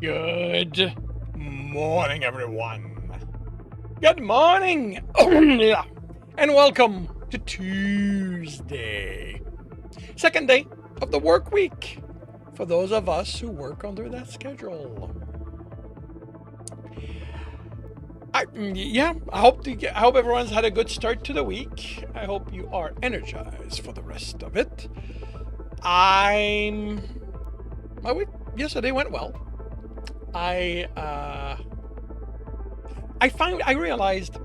Good morning, everyone. Good morning. Yeah. And welcome to Tuesday, second day of the work week for those of us who work under that schedule. I hope everyone's had a good start to the week. I hope you are energized for the rest of it. My week yesterday went well. I realized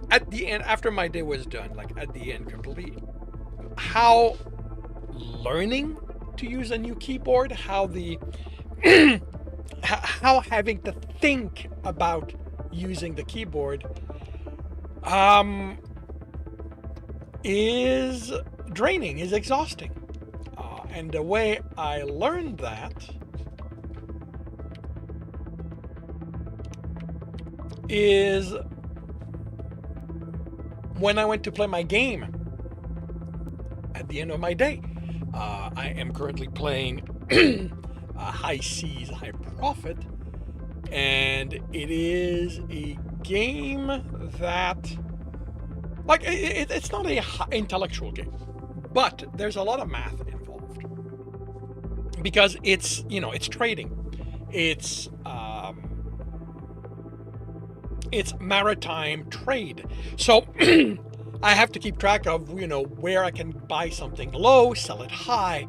at the end, after my day was done, like at the end completely, how learning to use a new keyboard, how the how having to think about using the keyboard is draining, is exhausting. And the way I learned that is when I went to play my game at the end of my day. I am currently playing High Seas, High Profit, and it is a game that, like, it's not a intellectual game, but there's a lot of math involved because it's trading, it's maritime trade. So I have to keep track of, where I can buy something low, sell it high.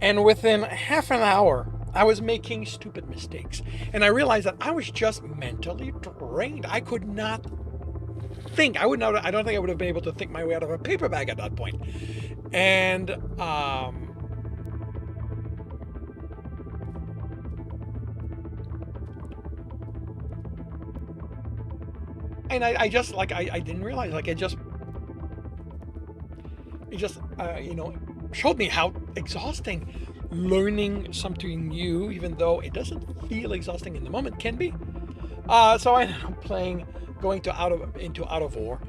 And within half an hour, I was making stupid mistakes. And I realized that I was just mentally drained. I could not think. I don't think I would have been able to think my way out of a paper bag at that point. And I just, like, I didn't realize, like, it just showed me how exhausting learning something new, even though it doesn't feel exhausting in the moment, can be. So I ended up going into Out of War.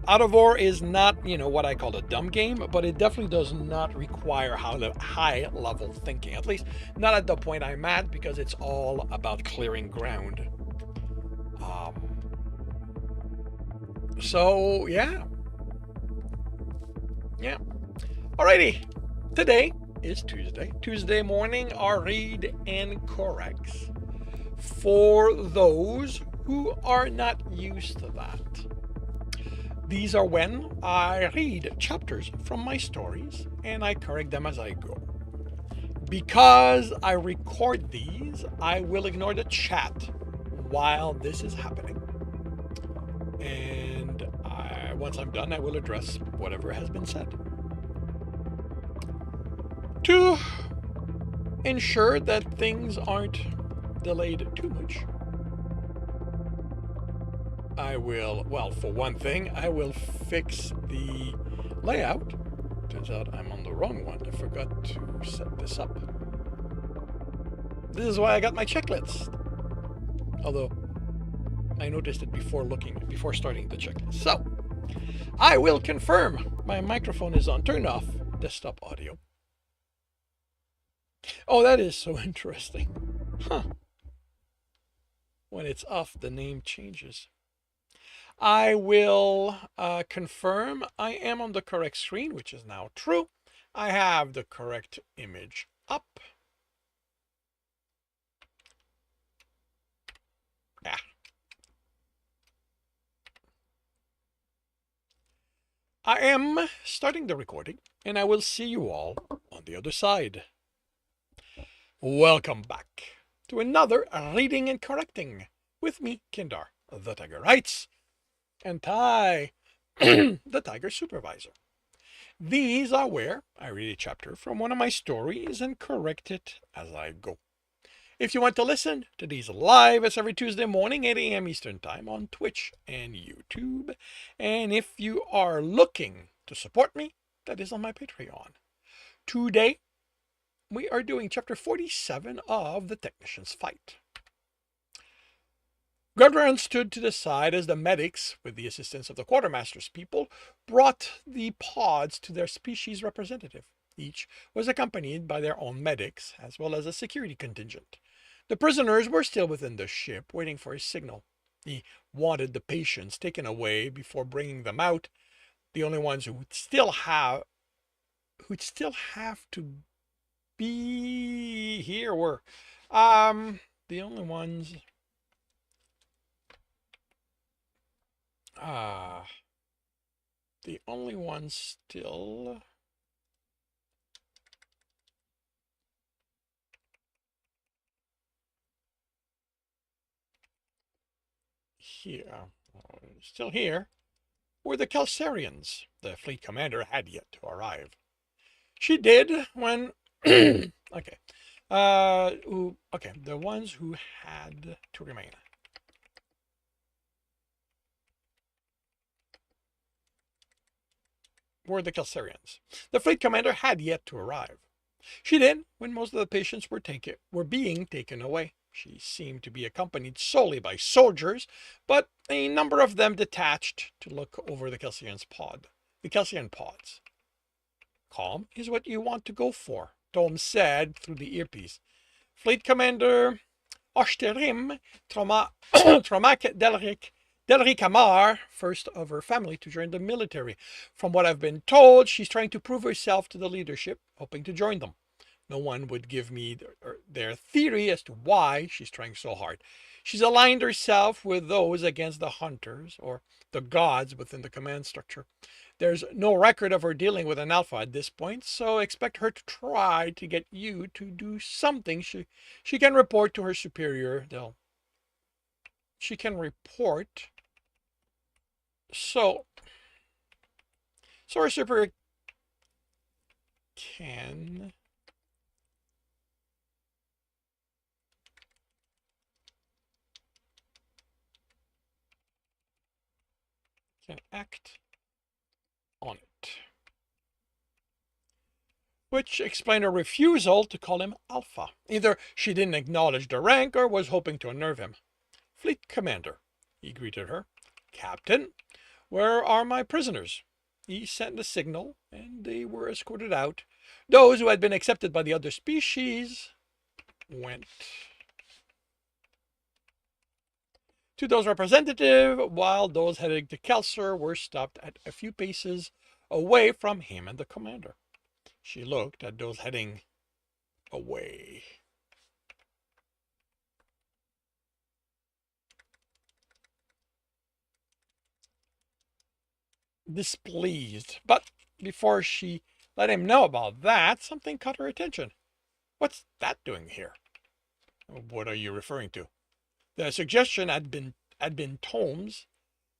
Out of War is not, what I call a dumb game, but it definitely does not require high level thinking. At least not at the point I'm at, because it's all about clearing ground. So yeah. Alrighty. Today is Tuesday. Tuesday morning are read and corrects for those who are not used to that. These are when I read chapters from my stories and I correct them as I go. Because I record these, I will ignore the chat while this is happening. And once I'm done, I will address whatever has been said. To ensure that things aren't delayed too much, I will, for one thing, I will fix the layout. Turns out I'm on the wrong one. I forgot to set this up. This is why I got my checklist. Although I noticed it before starting the checklist. So I will confirm my microphone is on. Turn off desktop audio. Oh, that is so interesting. Huh. When it's off, the name changes. I will confirm I am on the correct screen, which is now true. I have the correct image up. Yeah. I am starting the recording, and I will see you all on the other side. Welcome back to another reading and correcting with me, Kindar, the Tiger Writes, and Ty, the Tiger Supervisor. These are where I read a chapter from one of my stories and correct it as I go. If you want to listen to these live, it's every Tuesday morning, 8 a.m. Eastern Time on Twitch and YouTube. And if you are looking to support me, that is on my Patreon. Today, we are doing chapter 47 of The Technician's Fight. Gudrun stood to the side as the medics, with the assistance of the quartermaster's people, brought the pods to their species representative. Each was accompanied by their own medics, as well as a security contingent. The prisoners were still within the ship, waiting for a signal. He wanted the patients taken away before bringing them out. The only ones who'd still have to be here were the only ones uh the only ones still here still here were the Calcarians. The fleet commander had yet to arrive. She did when okay. The ones who had to remain. Were the Calcarians. The fleet commander had yet to arrive. She did when most of the patients were being taken away. She seemed to be accompanied solely by soldiers, but a number of them detached to look over the Calcarian pods. Calm is what you want to go for, Tom said through the earpiece. Fleet Commander Oshterim Tromac Delric Amar, first of her family to join the military. From what I've been told, she's trying to prove herself to the leadership, hoping to join them. No one would give me their theory as to why she's trying so hard. She's aligned herself with those against the hunters, or the gods within the command structure. There's no record of her dealing with an alpha at this point, so expect her to try to get you to do something she can report to her superior. She can report. So her superior can act on it. Which explained her refusal to call him Alpha. Either she didn't acknowledge the rank or was hoping to unnerve him. Fleet Commander, he greeted her. Captain, where are my prisoners? He sent the signal, and they were escorted out. Those who had been accepted by the other species went to those representative, while those heading to Kelser were stopped at a few paces away from him and the commander. She looked at those heading away. Displeased, but before she let him know about that, something caught her attention. What's that doing here? What are you referring to? The suggestion had been Tom's.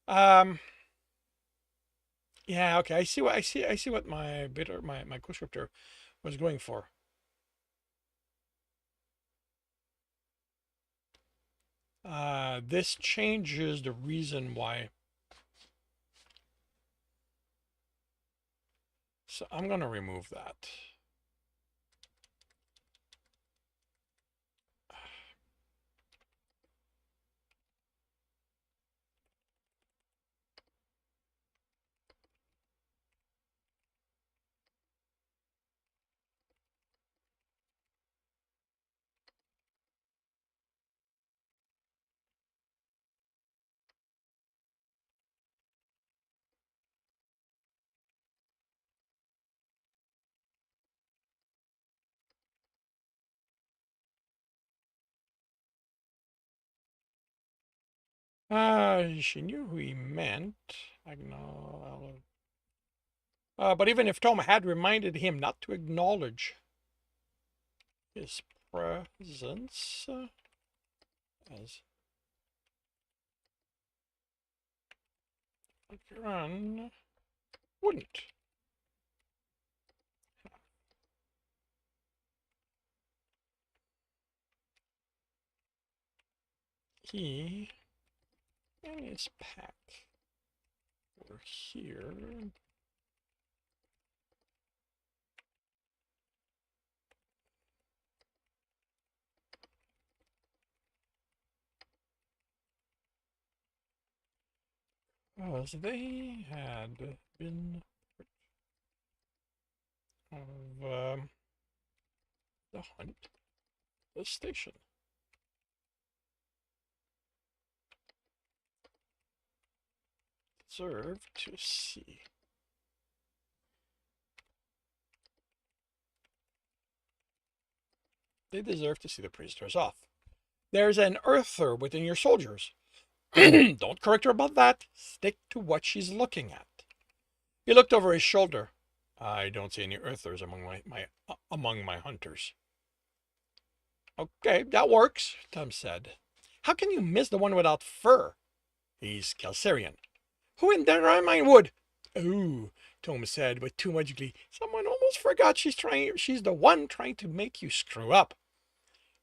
Yeah, okay. I see what my co-scriptor was going for. This changes the reason why. So I'm gonna remove that. She knew who he meant. But even if Tom had reminded him not to acknowledge his presence as Run wouldn't. He and his pack were here. As they had been of the hunt, the station. deserve to see. They deserve to see the prisoners off. There's an earther within your soldiers. Don't correct her about that. Stick to what she's looking at. He looked over his shoulder. I don't see any earthers among my hunters. Okay, that works, Tom said. How can you miss the one without fur? He's Kelsarian. Who in the Rhine would? Oh, Tom said with too much glee. Someone almost forgot she's the one trying to make you screw up.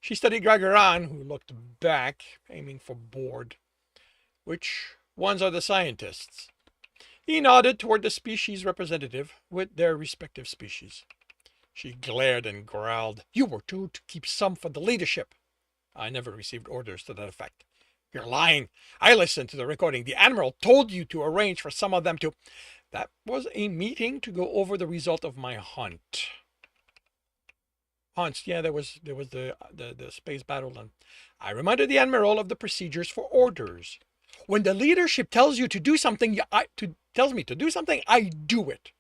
She studied Gregoran, who looked back, aiming for board. Which ones are the scientists? He nodded toward the species representative with their respective species. She glared and growled. You were told to keep some for the leadership. I never received orders to that effect. You're lying. I listened to the recording. The Admiral told you to arrange for some of them to... That was a meeting to go over the result of my hunt. Hunts, yeah, there was the space battle. And I reminded the Admiral of the procedures for orders. When the leadership tells you to do something, tells me to do something, I do it.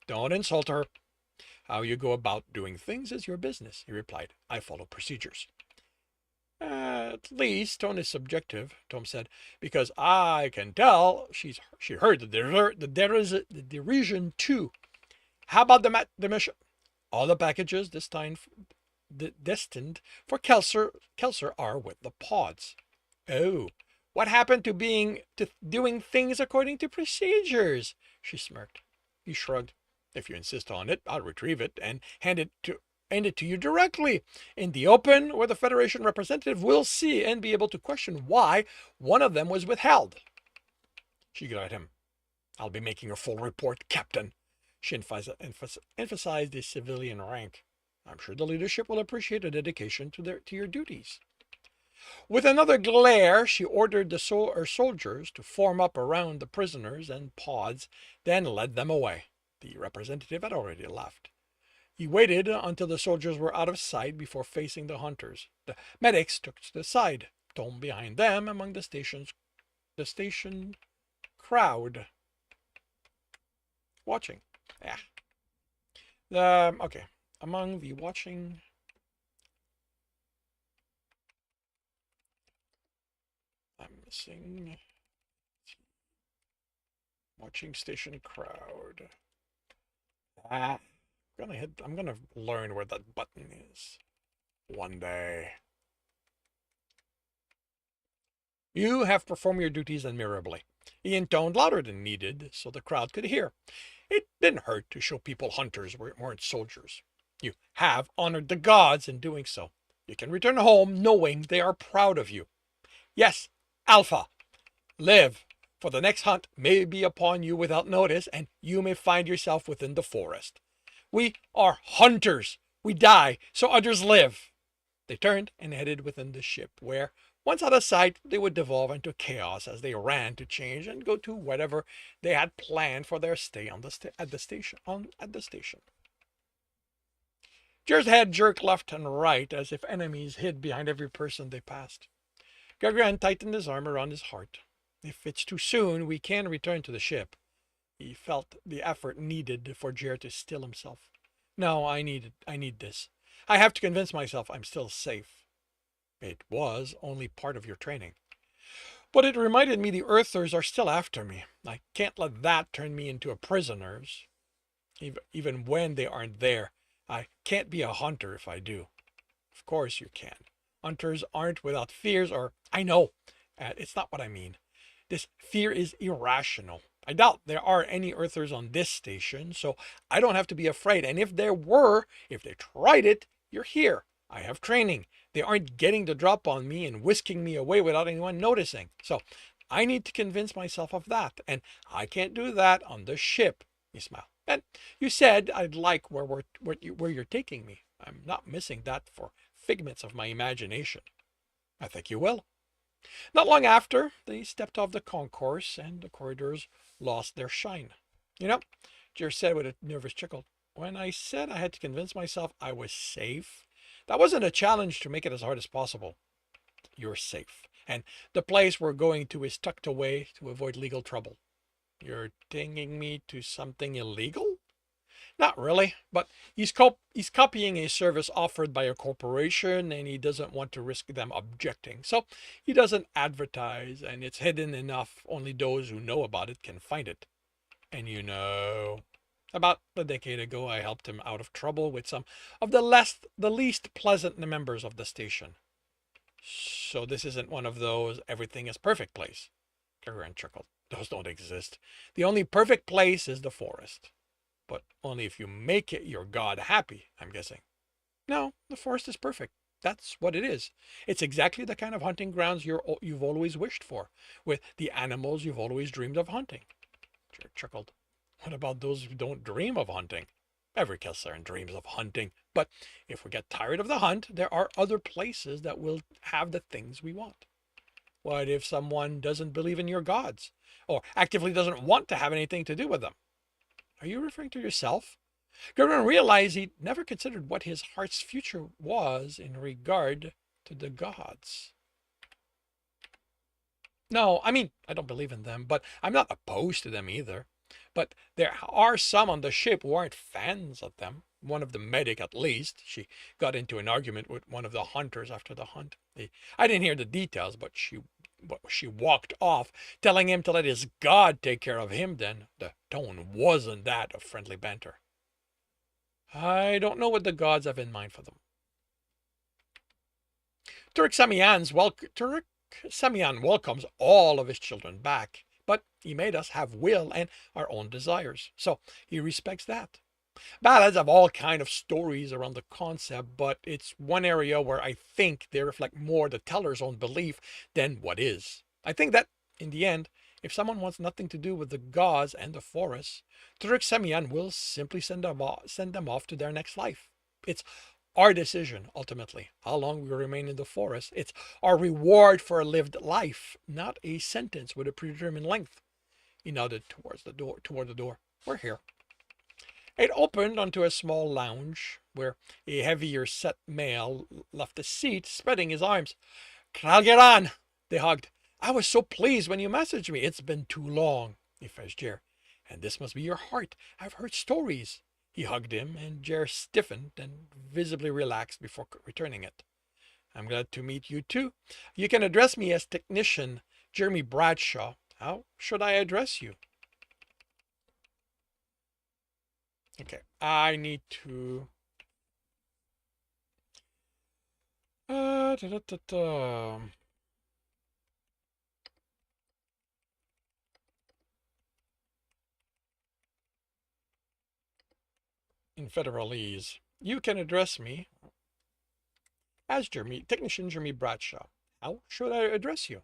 Don't insult her. How you go about doing things is your business, he replied. I follow procedures. At least tone is subjective, Tom said, because I can tell she heard the derision too. How about the mission? All the packages destined for Kelser are with the pods. Oh, what happened to doing things according to procedures? She smirked. He shrugged. If you insist on it, I'll retrieve it and hand it to you directly in the open, where the Federation representative will see and be able to question why one of them was withheld. She glared at him. I'll be making a full report, Captain. She emphasized the civilian rank. I'm sure the leadership will appreciate a dedication to your duties. With another glare, she ordered her soldiers to form up around the prisoners and pods, then led them away. The representative had already left. He waited until the soldiers were out of sight before facing the hunters. The medics took to the side, Tom behind them among the station crowd. Watching. Yeah. Okay. Among the watching. I'm missing. Watching station crowd. I'm gonna learn where that button is one day. You have performed your duties admirably. He intoned louder than needed so the crowd could hear. It didn't hurt to show people hunters weren't soldiers. You have honored the gods in doing so. You can return home knowing they are proud of you. Yes, Alpha, live, for the next hunt may be upon you without notice, and you may find yourself within the forest. We are hunters. We die, so others live. They turned and headed within the ship, where, once out of sight, they would devolve into chaos as they ran to change and go to whatever they had planned for their stay at the station. Jer's head jerked left and right as if enemies hid behind every person they passed. Gregoran tightened his arm around his heart. If it's too soon, we can return to the ship. He felt the effort needed for Jer to still himself. No, I need this. I have to convince myself I'm still safe. It was only part of your training. But it reminded me the Earthers are still after me. I can't let that turn me into a prisoner. Even when they aren't there. I can't be a hunter if I do. Of course you can. Hunters aren't without fears or... I know. It's not what I mean. This fear is irrational. I doubt there are any Earthers on this station, so I don't have to be afraid. And if there were, if they tried it, you're here. I have training. They aren't getting the drop on me and whisking me away without anyone noticing. So I need to convince myself of that. And I can't do that on the ship. He smiled. And you said I'd like where you're taking me. I'm not missing that for figments of my imagination. I think you will. Not long after, they stepped off the concourse and the corridors lost their shine. You know, Jer said with a nervous chuckle, when I said I had to convince myself I was safe, that wasn't a challenge to make it as hard as possible. You're safe. And the place we're going to is tucked away to avoid legal trouble. You're taking me to something illegal? Not really, but he's copying a service offered by a corporation and he doesn't want to risk them objecting. So he doesn't advertise and it's hidden enough only those who know about it can find it. And about a decade ago I helped him out of trouble with some of the least pleasant members of the station. So this isn't one of those everything is perfect place. Gagarin chuckled. Those don't exist. The only perfect place is the forest. But only if you make it your god happy, I'm guessing. No, the forest is perfect. That's what it is. It's exactly the kind of hunting grounds you've always wished for, with the animals you've always dreamed of hunting. Jared chuckled. What about those who don't dream of hunting? Every Kelsaran dreams of hunting, but if we get tired of the hunt, there are other places that will have the things we want. What if someone doesn't believe in your gods, or actively doesn't want to have anything to do with them? Are you referring to yourself? Gagarin realized he'd never considered what his heart's future was in regard to the gods. No, I mean, I don't believe in them, but I'm not opposed to them either. But there are some on the ship who aren't fans of them. One of the medic, at least. She got into an argument with one of the hunters after the hunt. I didn't hear the details, but she walked off, telling him to let his god take care of him then. The tone wasn't that of friendly banter. I don't know what the gods have in mind for them. Turk Samian welcomes all of his children back, but he made us have will and our own desires, so he respects that. Ballads have all kind of stories around the concept, but it's one area where I think they reflect more the teller's own belief than what is. I think that, in the end, if someone wants nothing to do with the gods and the forest, Turk Semian will simply send them off to their next life. It's our decision, ultimately, how long we remain in the forest. It's our reward for a lived life, not a sentence with a predetermined length. He nodded toward the door. We're here. It opened onto a small lounge where a heavier set male left a seat, spreading his arms. Kralgeran! They hugged. I was so pleased when you messaged me. It's been too long, he fetched Jer. And this must be your heart. I've heard stories. He hugged him, and Jer stiffened and visibly relaxed before returning it. I'm glad to meet you too. You can address me as Technician Jeremy Bradshaw. How should I address you? Okay, I need to... In Federalese, you can address me as Technician Jeremy Bradshaw. How should I address you?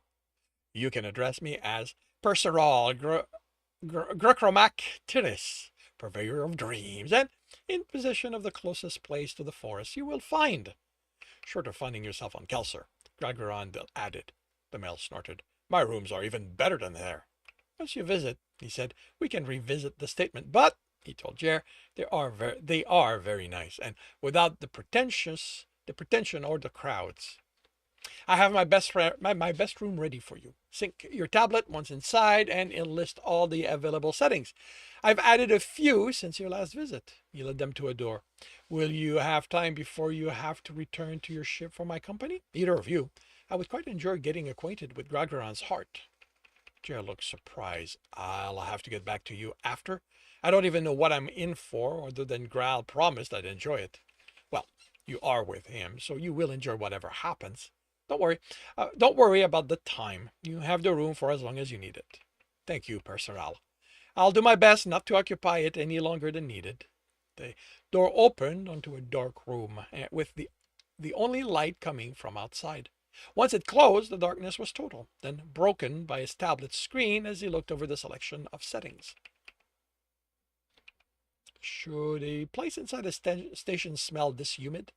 You can address me as Perceval Gracromac Tiris, purveyor of dreams, and in possession of the closest place to the forest you will find. Short of finding yourself on Kelser, Gagarin added. The male snorted. My rooms are even better than there. Once you visit, he said, we can revisit the statement, but, he told Jer, they are very nice, and without the pretension or the crowds. I have my best room ready for you. Sync your tablet once inside and it'll list all the available settings. I've added a few since your last visit. He led them to a door. Will you have time before you have to return to your ship for my company? Either of you. I would quite enjoy getting acquainted with Gragaran's heart. Jer looked surprised. I'll have to get back to you after. I don't even know what I'm in for, other than Graal promised I'd enjoy it. Well, you are with him, so you will enjoy whatever happens. Don't worry. Don't worry about the time. You have the room for as long as you need it. Thank you, Perceval. I'll do my best not to occupy it any longer than needed. The door opened onto a dark room with the only light coming from outside. Once it closed, the darkness was total, then broken by his tablet screen as he looked over the selection of settings. Should a place inside a station smell this humid?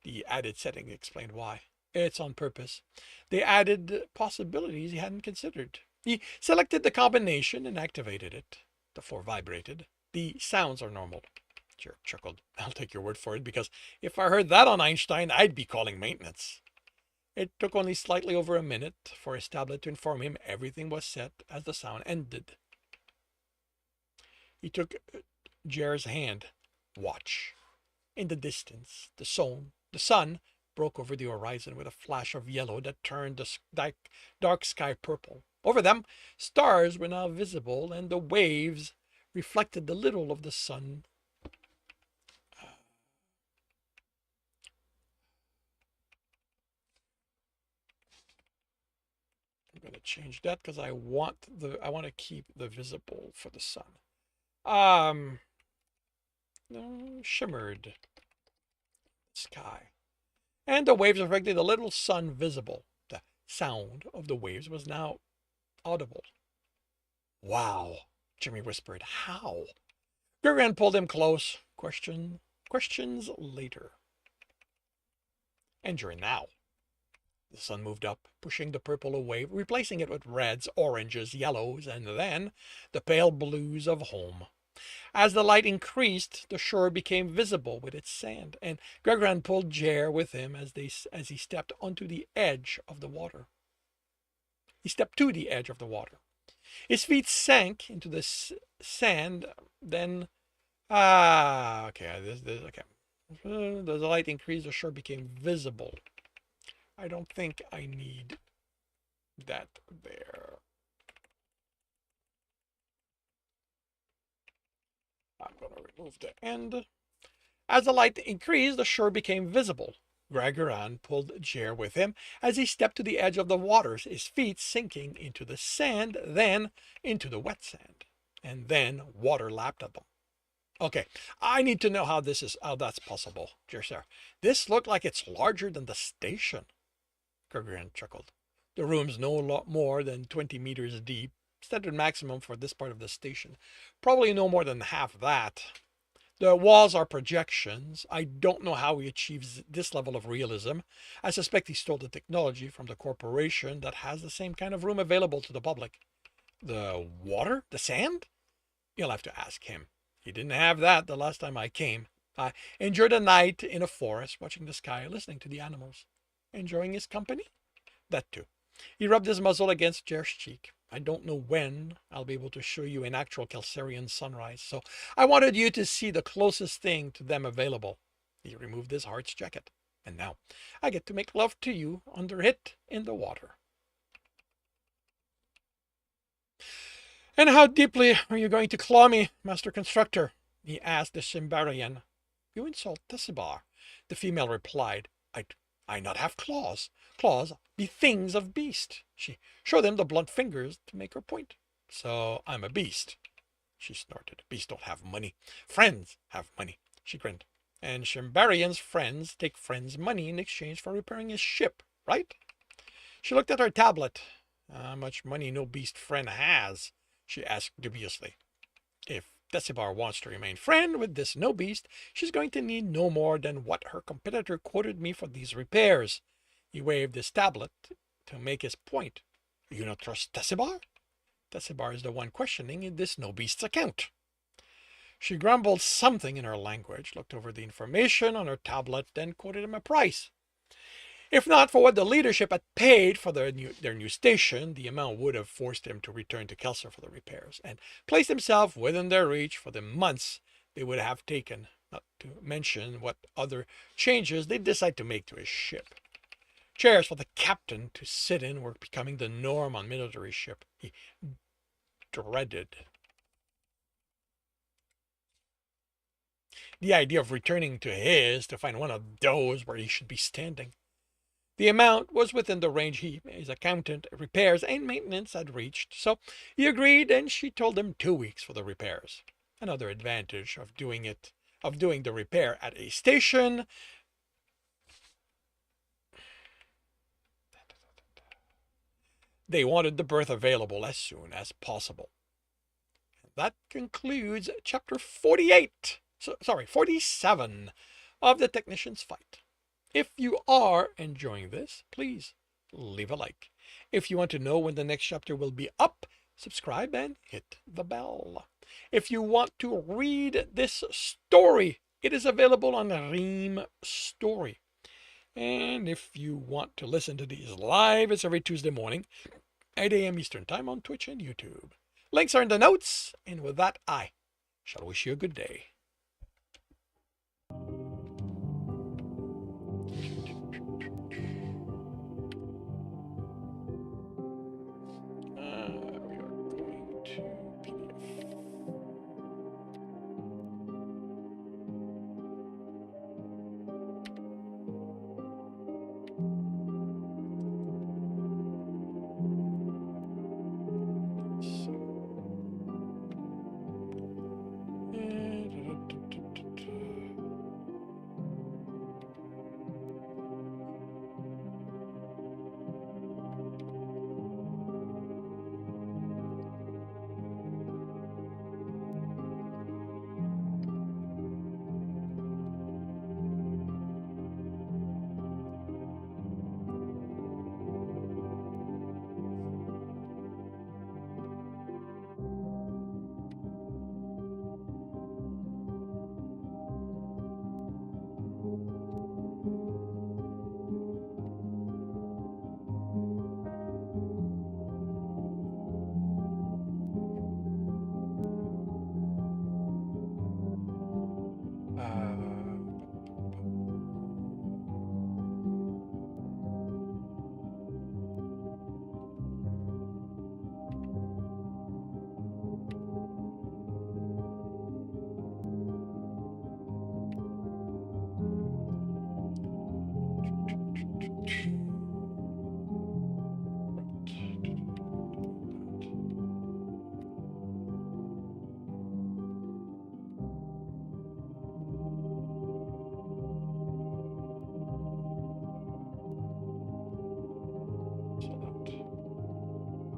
The added setting explained why. It's on purpose. They added possibilities he hadn't considered. He selected the combination and activated it. The floor vibrated. The sounds are normal. Jer chuckled. I'll take your word for it, because if I heard that on Einstein, I'd be calling maintenance. It took only slightly over a minute for his tablet to inform him everything was set as the sound ended. He took Jer's hand. Watch. In the distance, the sun broke over the horizon with a flash of yellow that turned the dark sky purple. Over them, stars were now visible, and the waves reflected the little of the sun. I'm going to change that because I want to keep the visible for the sun. Shimmered sky. And the waves reflected the little sun visible. The sound of the waves was now audible. Wow, Jimmy whispered. How? Gurren pulled him close. Questions later. And during now. The sun moved up, pushing the purple away, replacing it with reds, oranges, yellows, and then the pale blues of home. As the light increased, the shore became visible with its sand, and Gurren pulled Jer with him as he stepped onto the edge of the water. He stepped to the edge of the water. His feet sank into the sand, then... okay. Okay. The light increased, the shore became visible. I don't think I need that there. I'm going to remove the end. As the light increased, the shore became visible. Gurren pulled Jer with him as he stepped to the edge of the waters, his feet sinking into the sand, then into the wet sand, and then water lapped at them. Okay, I need to know how that's possible, Jer said. This looked like it's larger than the station. Gurren chuckled. The room's no lot more than 20 meters deep, standard maximum for this part of the station. Probably no more than half that. The walls are projections. I don't know how he achieves this level of realism. I suspect he stole the technology from the corporation that has the same kind of room available to the public. The water? The sand? You'll have to ask him. He didn't have that the last time I came. I enjoyed a night in a forest, watching the sky, listening to the animals. Enjoying his company? That too. He rubbed his muzzle against Jer's cheek. I don't know when I'll be able to show you an actual Kelsarian sunrise, so I wanted you to see the closest thing to them available. He removed his heart's jacket. And now I get to make love to you under it in the water. And how deeply are you going to claw me, Master Constructor? He asked the Shimbarian. You insult Tessibar, the female replied. I not have claws. Claws be things of beast. She showed him the blunt fingers to make her point. So I'm a beast. She snorted. Beasts don't have money. Friends have money. She grinned. And Shimbarian's friends take friends' money in exchange for repairing his ship, right? She looked at her tablet. How much money no beast friend has? She asked dubiously. If Tessibar wants to remain friend with this no beast, she's going to need no more than what her competitor quoted me for these repairs. He waved his tablet to make his point. You not trust Tessibar? Tessibar is the one questioning this no beast's account. She grumbled something in her language, looked over the information on her tablet, then quoted him a price. If not for what the leadership had paid for their new station, the amount would have forced him to return to Kelser for the repairs, and placed himself within their reach for the months they would have taken, not to mention what other changes they'd decide to make to his ship. Chairs for the captain to sit in were becoming the norm on military ship. He dreaded the idea of returning to his to find one of those where he should be standing. The amount was within the range his accountant, repairs, and maintenance had reached, so he agreed, and she told him 2 weeks for the repairs. Another advantage of doing the repair at a station. They wanted the berth available as soon as possible. That concludes chapter 47 of The Technician's Fight. If you are enjoying this, please leave a like. If you want to know when the next chapter will be up, subscribe and hit the bell. If you want to read this story, it is available on Ream Story. And if you want to listen to these live, it's every Tuesday morning, 8 a.m. Eastern Time on Twitch and YouTube. Links are in the notes, and with that, I Shall wish you a good day. We are going to PDF.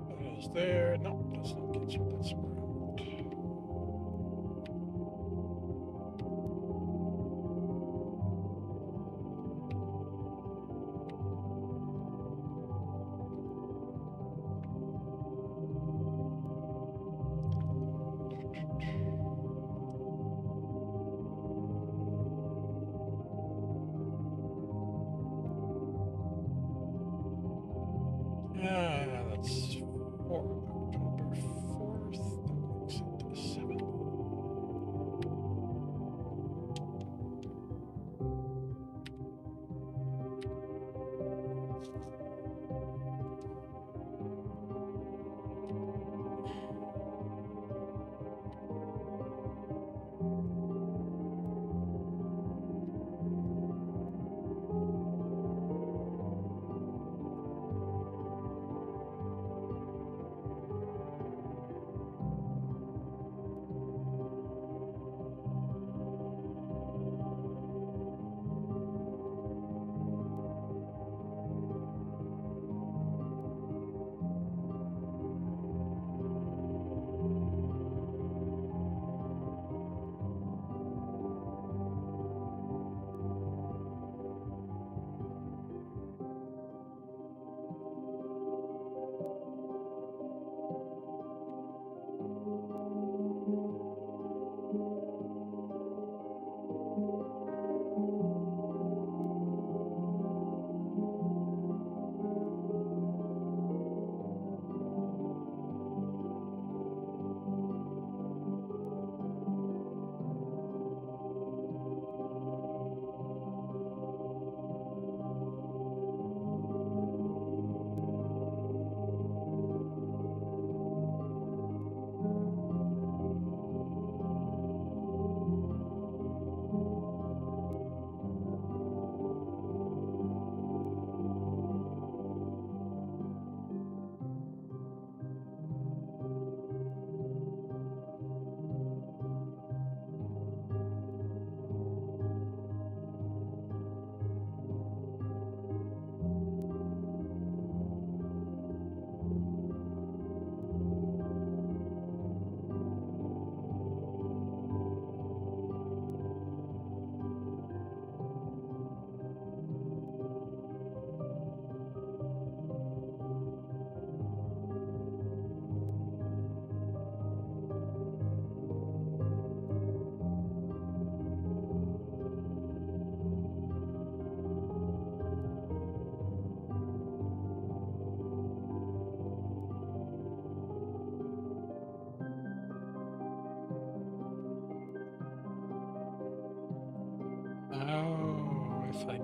That is there. No, that's not cancel. That's where I want. That's for October 4th.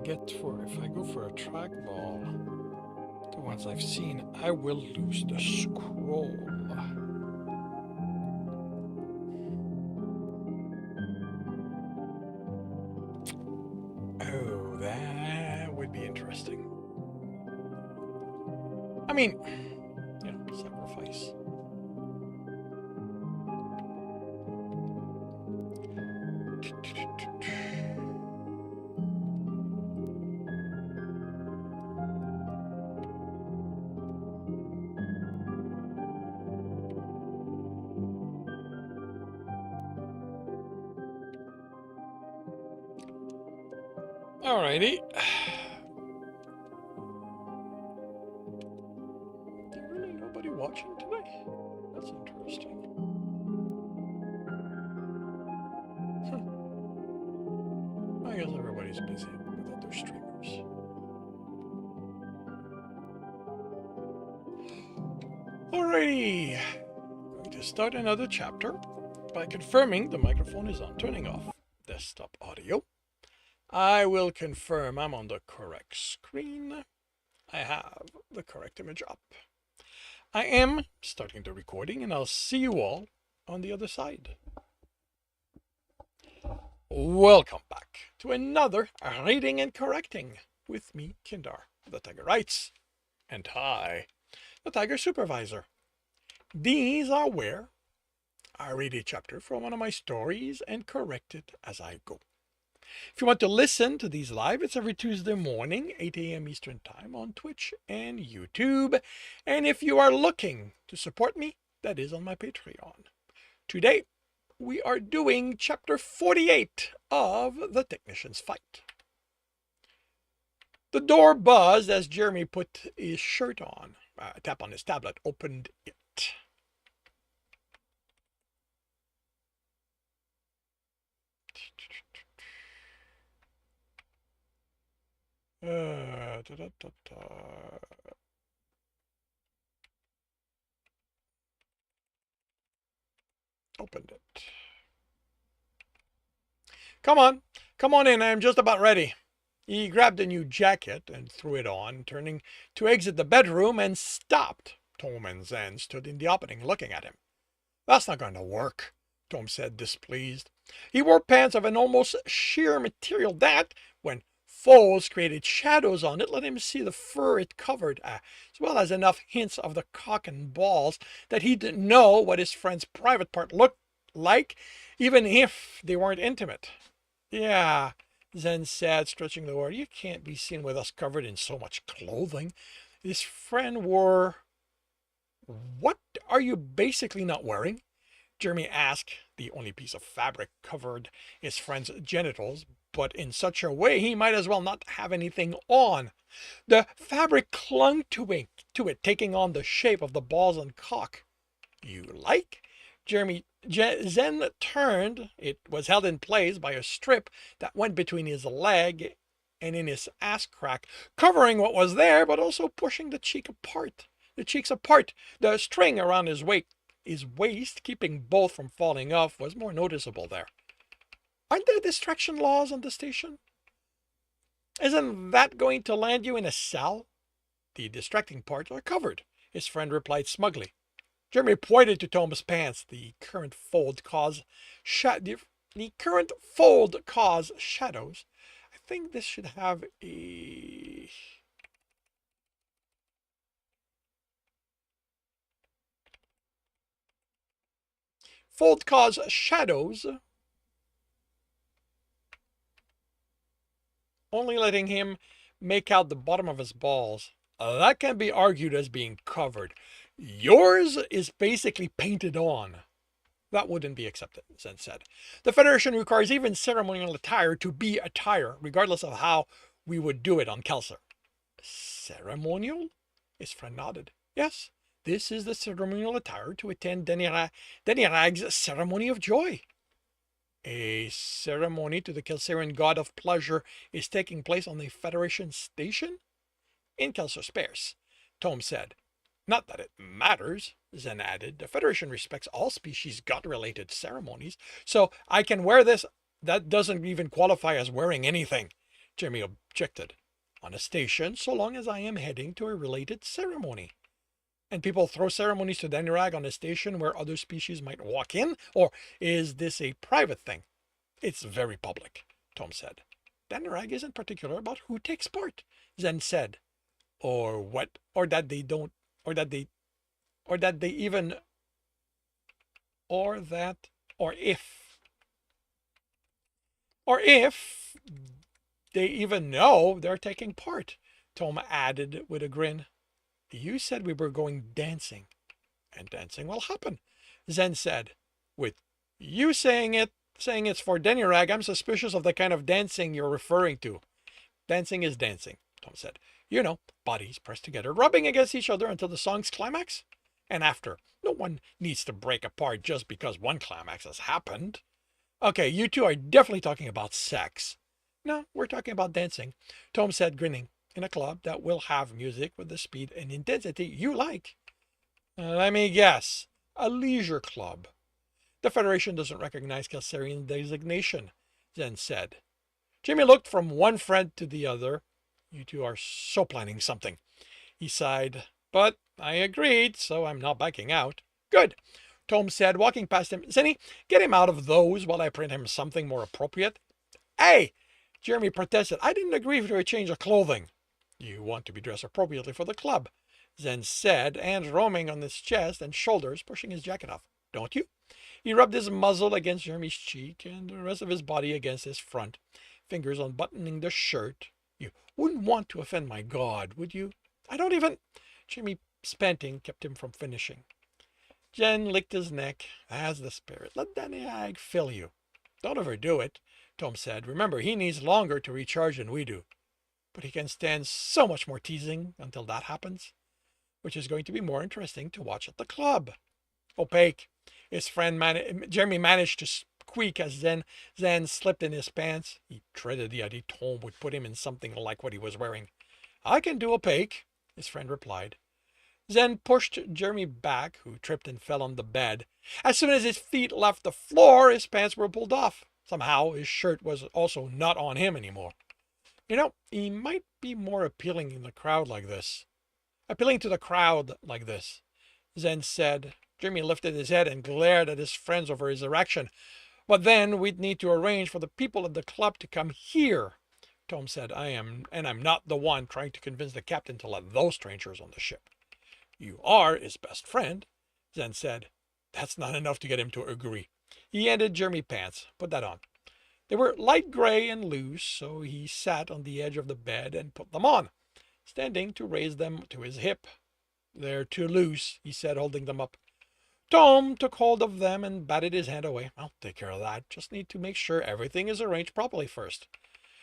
if I go for a trackball, the ones I've seen, I will lose the scroll. Oh, that would be interesting. I mean, sacrifice. Alrighty. There's really nobody watching today? That's interesting. I guess everybody's busy with other streamers. Alrighty. Going to start another chapter by confirming the microphone is on, turning off desktop audio. I will confirm I'm on the correct screen. I have the correct image up. I am starting the recording, and I'll see you all on the other side. Welcome back to another Reading and Correcting with me, Kindar, the Tiger Writes, and I, the Tiger Supervisor. These are where I read a chapter from one of my stories and correct it as I go. If you want to listen to these live, it's every Tuesday morning, 8 a.m. Eastern Time on Twitch and YouTube. And if you are looking to support me, that is on my Patreon. Today, we are doing chapter 48 of The Technician's Fight. The door buzzed as Jeremy put his shirt on. A tap on his tablet opened it. Opened it. Come on in, I am just about ready. He grabbed a new jacket and threw it on, turning to exit the bedroom, and stopped. Tom and Zen stood in the opening looking at him. That's not going to work, Tom said, displeased. He wore pants of an almost sheer material that, when folds created shadows on it, let him see the fur it covered, as well as enough hints of the cock and balls that he didn't know what his friend's private part looked like, even if they weren't intimate. Yeah, Zen said, stretching the word. You can't be seen with us covered in so much clothing. His friend wore... What are you basically not wearing? Jeremy asked. The only piece of fabric covered his friend's genitals, but in such a way he might as well not have anything on. The fabric clung to it, taking on the shape of the balls and cock. You like? Zen turned. It was held in place by a strip that went between his leg and in his ass crack, covering what was there, but also pushing the cheeks apart. The string around his waist, keeping both from falling off, was more noticeable there. Aren't there distraction laws on the station? Isn't that going to land you in a cell? The distracting parts are covered, his friend replied smugly. Jeremy pointed to Tom's pants. The current fold caused shadows. I think this should have a... Fold cause shadows, only letting him make out the bottom of his balls. That can be argued as being covered. Yours is basically painted on. That wouldn't be accepted, Zen said. The Federation requires even ceremonial attire to be attire, regardless of how we would do it on Kelsier. Ceremonial? His friend nodded. Yes, this is the ceremonial attire to attend Denirag's ceremony of joy. A ceremony to the Kelserian god of pleasure is taking place on the Federation station? In Kelsier Space, Tom said. Not that it matters, Zen added. The Federation respects all species god-related ceremonies, so I can wear this. That doesn't even qualify as wearing anything. Jeremy objected. On a station, so long as I am heading to a related ceremony. And people throw ceremonies to Danny Rag on a station where other species might walk in? Or is this a private thing? It's very public, Tom said. Danny Rag isn't particular about who takes part, Zen said. Or what? Or that they don't, or that they, or that they even, or that, or if they even know they're taking part, Tom added with a grin. You said we were going dancing, and dancing will happen, Zen said. With you saying it's for Danny Rag, I'm suspicious of the kind of dancing you're referring to. Dancing is dancing, Tom said. You know, bodies pressed together, rubbing against each other until the song's climax. And after, no one needs to break apart just because one climax has happened. Okay, you two are definitely talking about sex. No, we're talking about dancing, Tom said, grinning, in a club that will have music with the speed and intensity you like. Let me guess, a leisure club. The Federation doesn't recognize Kalsarian designation, Zen said. Jimmy looked from one friend to the other. You two are so planning something. He sighed, but I agreed, so I'm not backing out. Good, Tom said, walking past him. Zenny, get him out of those while I print him something more appropriate. Hey, Jeremy protested. I didn't agree to a change of clothing. You want to be dressed appropriately for the club, Zen said, hands roaming on his chest and shoulders, pushing his jacket off. Don't you? He rubbed his muzzle against Jeremy's cheek and the rest of his body against his front, fingers unbuttoning the shirt. You wouldn't want to offend my God, would you? I don't even... Jeremy, panting, kept him from finishing. Jen licked his neck. That's the spirit. Let Danny Rag fill you. Don't overdo it, Tom said. Remember, he needs longer to recharge than we do. But he can stand so much more teasing until that happens, which is going to be more interesting to watch at the club. Opaque. His friend Jeremy managed to squeak as Zen slipped in his pants. He dreaded the idea Tom would put him in something like what he was wearing. I can do opaque, his friend replied. Zen pushed Jeremy back, who tripped and fell on the bed. As soon as his feet left the floor, his pants were pulled off. Somehow, his shirt was also not on him anymore. You know, he might be more appealing to the crowd like this. Zen said. Jeremy lifted his head and glared at his friends over his erection. But then we'd need to arrange for the people at the club to come here, Tom said. I'm not the one trying to convince the captain to let those strangers on the ship. You are his best friend, Zen said. That's not enough to get him to agree. He handed Jeremy pants. Put that on. They were light gray and loose, so he sat on the edge of the bed and put them on, standing to raise them to his hip. They're too loose, he said, holding them up. Tom took hold of them and batted his hand away. I'll take care of that. Just need to make sure everything is arranged properly first.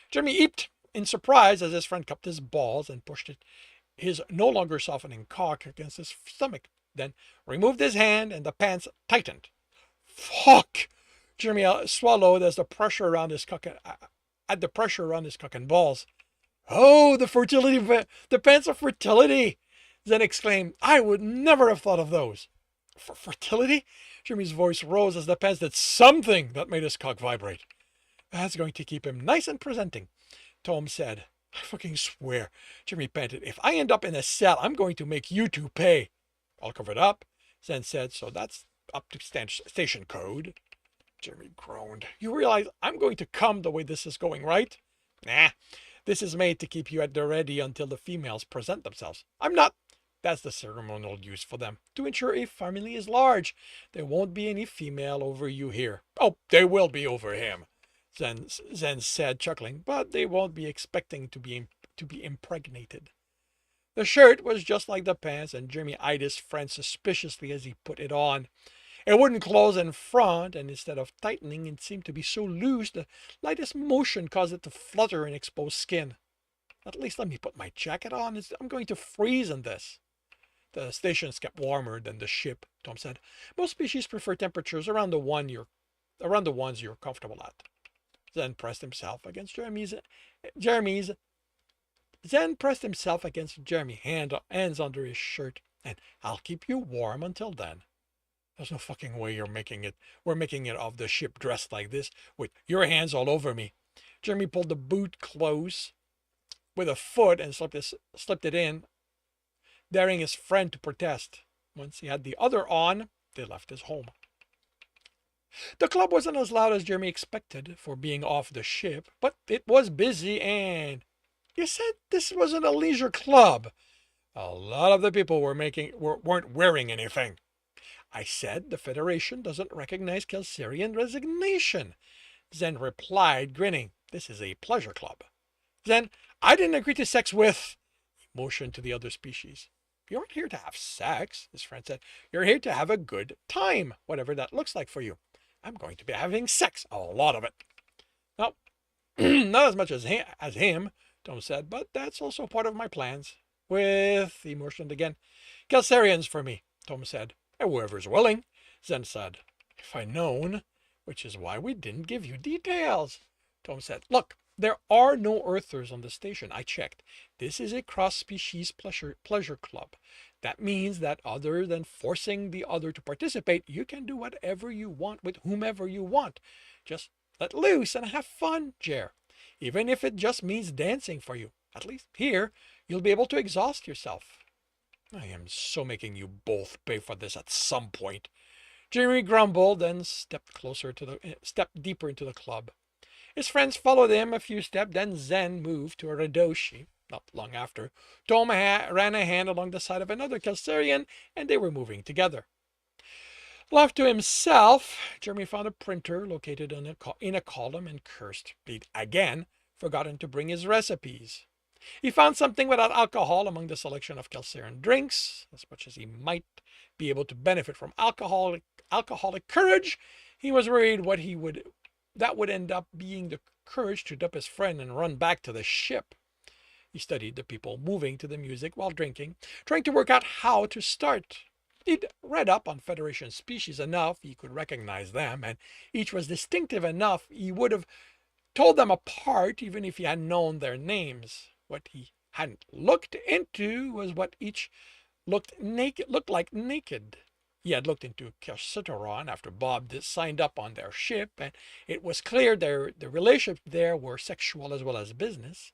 Jeremy eeped in surprise as his friend cupped his balls and pushed his no longer softening cock against his stomach, then removed his hand and the pants tightened. Fuck! Jeremy swallowed as the pressure around his cock and balls. Oh, the pants of fertility! Zen exclaimed. I would never have thought of those. For fertility? Jeremy's voice rose as the pants did something that made his cock vibrate. That's going to keep him nice and presenting, Tom said. I fucking swear, Jeremy panted. If I end up in a cell, I'm going to make you two pay. I'll cover it up, Zen said, so that's up to station code. Jeremy groaned. You realize I'm going to come the way this is going, right? Nah, this is made to keep you at the ready until the females present themselves. I'm not. That's the ceremonial use for them, to ensure a family is large. There won't be any female over you here. Oh, there will be over him, Zen said, chuckling, but they won't be expecting to be impregnated. The shirt was just like the pants, and Jeremy eyed his friend suspiciously as he put it on. It wouldn't close in front, and instead of tightening, it seemed to be so loose the lightest motion caused it to flutter and expose skin. At least let me put my jacket on. I'm going to freeze in this. The stations kept warmer than the ship, Tom said. Most species prefer temperatures around the ones you're comfortable at. Zen pressed himself against Jeremy's hands under his shirt, and I'll keep you warm until then. There's no fucking way we're making it off the ship dressed like this, with your hands all over me. Jeremy pulled the boot close with a foot and slipped it in, daring his friend to protest. Once he had the other on, they left his home. The club wasn't as loud as Jeremy expected for being off the ship, but it was busy, and you said this wasn't a leisure club. A lot of the people weren't wearing anything. I said the Federation doesn't recognize Kelsarian resignation. Zen replied, grinning. This is a pleasure club. Zen, I didn't agree to sex with... He motioned to the other species. You aren't here to have sex, his friend said. You're here to have a good time, whatever that looks like for you. I'm going to be having sex, a lot of it. No, not as much as him, Tom said, but that's also part of my plans. He motioned again. Kelsarians for me, Tom said. Whoever's willing, Zen said. If I'd known, which is why we didn't give you details, Tom said. Look, there are no Earthers on the station. I checked. This is a cross-species pleasure club. That means that other than forcing the other to participate, you can do whatever you want with whomever you want. Just let loose and have fun, Jer. Even if it just means dancing for you. At least here, you'll be able to exhaust yourself. I am so making you both pay for this at some point. Jeremy grumbled and stepped deeper into the club. His friends followed him a few steps, then Zen moved to a Radoshi. Not long after, Tom ran a hand along the side of another Kelsarian, and they were moving together. Left to himself, Jeremy found a printer located in a column and cursed. He'd again forgotten to bring his recipes. He found something without alcohol among the selection of Kelsarian drinks. As much as he might be able to benefit from alcoholic courage, he was worried that would end up being the courage to dump his friend and run back to the ship. He studied the people moving to the music while drinking, trying to work out how to start. He'd read up on Federation species enough he could recognize them, and each was distinctive enough he would have told them apart even if he had known their names. What he hadn't looked into was what each looked like naked. He had looked into Kersiteron after Bob signed up on their ship, and it was clear the relationships there were sexual as well as business.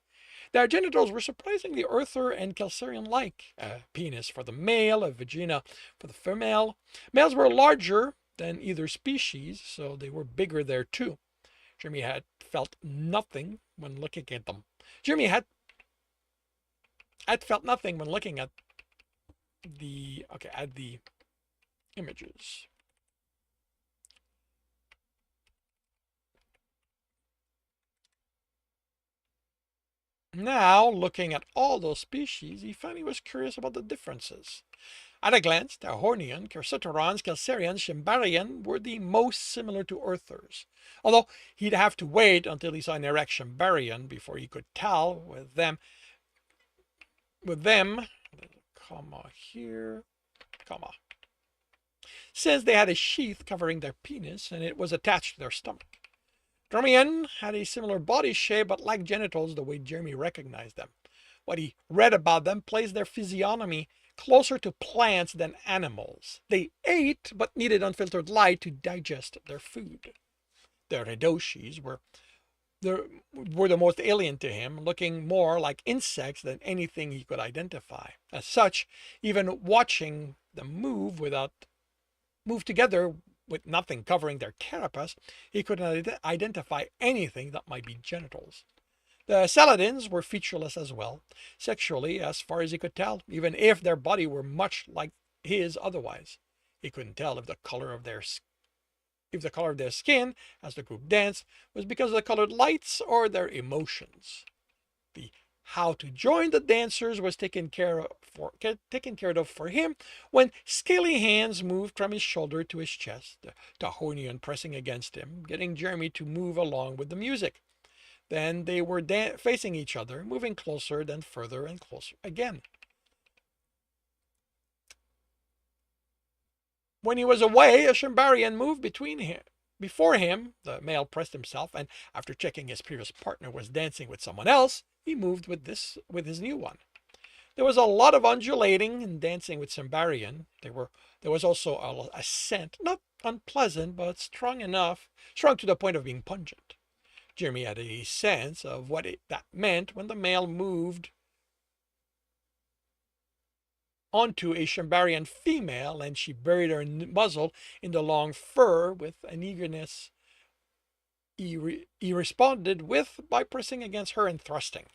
Their genitals were surprisingly Earther and Kelsarian-like. A penis for the male, a vagina for the female. Males were larger than either species, so they were bigger there too. Jeremy had felt nothing when looking at them. Jeremy had felt nothing when looking at the images. Now, looking at all those species, he found he was curious about the differences. At a glance, the Hornian, Kersiterons, Kelsarians, Shimbarian were the most similar to Earthers, although he'd have to wait until he saw an erect Shimbarian before he could tell with them, comma here, comma, since they had a sheath covering their penis and it was attached to their stomach. Dromian had a similar body shape but lacked genitals the way Jeremy recognized them. What he read about them placed their physiognomy closer to plants than animals. They ate but needed unfiltered light to digest their food. The Redoshis were the most alien to him, looking more like insects than anything he could identify. As such, even watching them move together with nothing covering their carapace, he couldn't identify anything that might be genitals. The Saladins were featureless as well, sexually as far as he could tell, even if their body were much like his otherwise. He couldn't tell if the color of their skin, as the group danced, was because of the colored lights or their emotions. The how to join the dancers was taken care of for him when scaly hands moved from his shoulder to his chest, the Tahonian pressing against him, getting Jeremy to move along with the music. Then they were facing each other, moving closer, then further and closer again. When he was away, a Shimbarian moved before him. The male pressed himself, and after checking his previous partner was dancing with someone else, he moved with his new one. There was a lot of undulating and dancing with Shimbarian. There was also a scent, not unpleasant, but strong to the point of being pungent. Jeremy had a sense of what that meant when the male moved onto a Shambarian female and she buried her muzzle in the long fur with an eagerness he responded with by pressing against her and thrusting.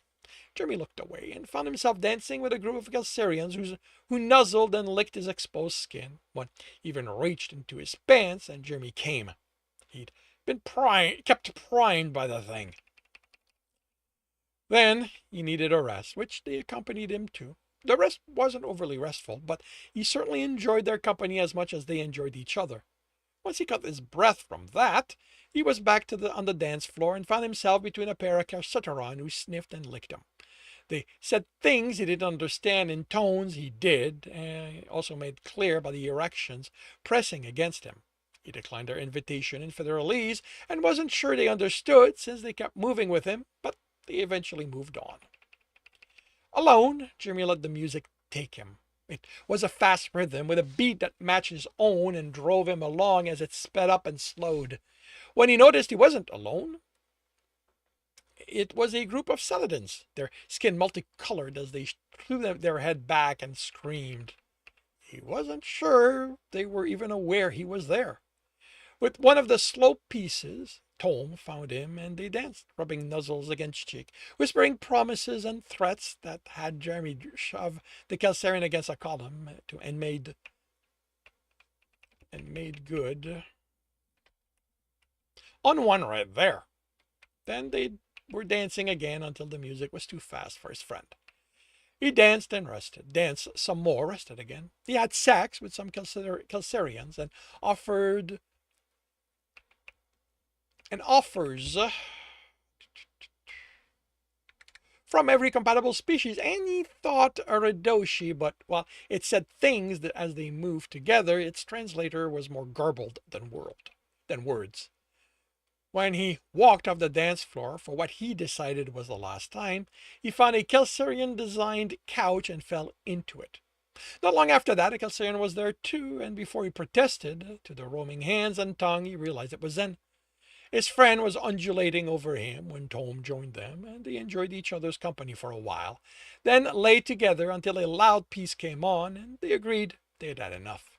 Jeremy looked away and found himself dancing with a group of Gelsarians who nuzzled and licked his exposed skin. One even reached into his pants, and Jeremy came. He'd been kept primed by the thing. Then he needed a rest, which they accompanied him to. The rest wasn't overly restful, but he certainly enjoyed their company as much as they enjoyed each other. Once he got his breath from that, he was back on the dance floor and found himself between a pair of Carsutaran who sniffed and licked him. They said things he didn't understand in tones he did, also made clear by the erections pressing against him. He declined their invitation in Federalese and wasn't sure they understood since they kept moving with him, but they eventually moved on. Alone, Jeremy let the music take him. It was a fast rhythm with a beat that matched his own and drove him along as it sped up and slowed. When he noticed he wasn't alone, it was a group of Celadons, their skin multicolored as they threw their head back and screamed. He wasn't sure they were even aware he was there. With one of the slow pieces, Tom found him and they danced, rubbing nuzzles against cheek, whispering promises and threats that had Jeremy shove the Gelsarian against a column and made good on one right there. Then they were dancing again until the music was too fast for his friend. He danced and rested, danced some more, rested again. He had sex with some Gelsarians and offers from every compatible species, and he thought a Redoshi, but while it said things that as they moved together, its translator was more garbled than words. When he walked off the dance floor for what he decided was the last time, he found a Gelsarian-designed couch and fell into it. Not long after that, a Gelsarian was there too, and before he protested to the roaming hands and tongue, he realized it was Zen. His friend was undulating over him when Tom joined them, and they enjoyed each other's company for a while, then lay together until a loud piece came on, and they agreed they had had enough.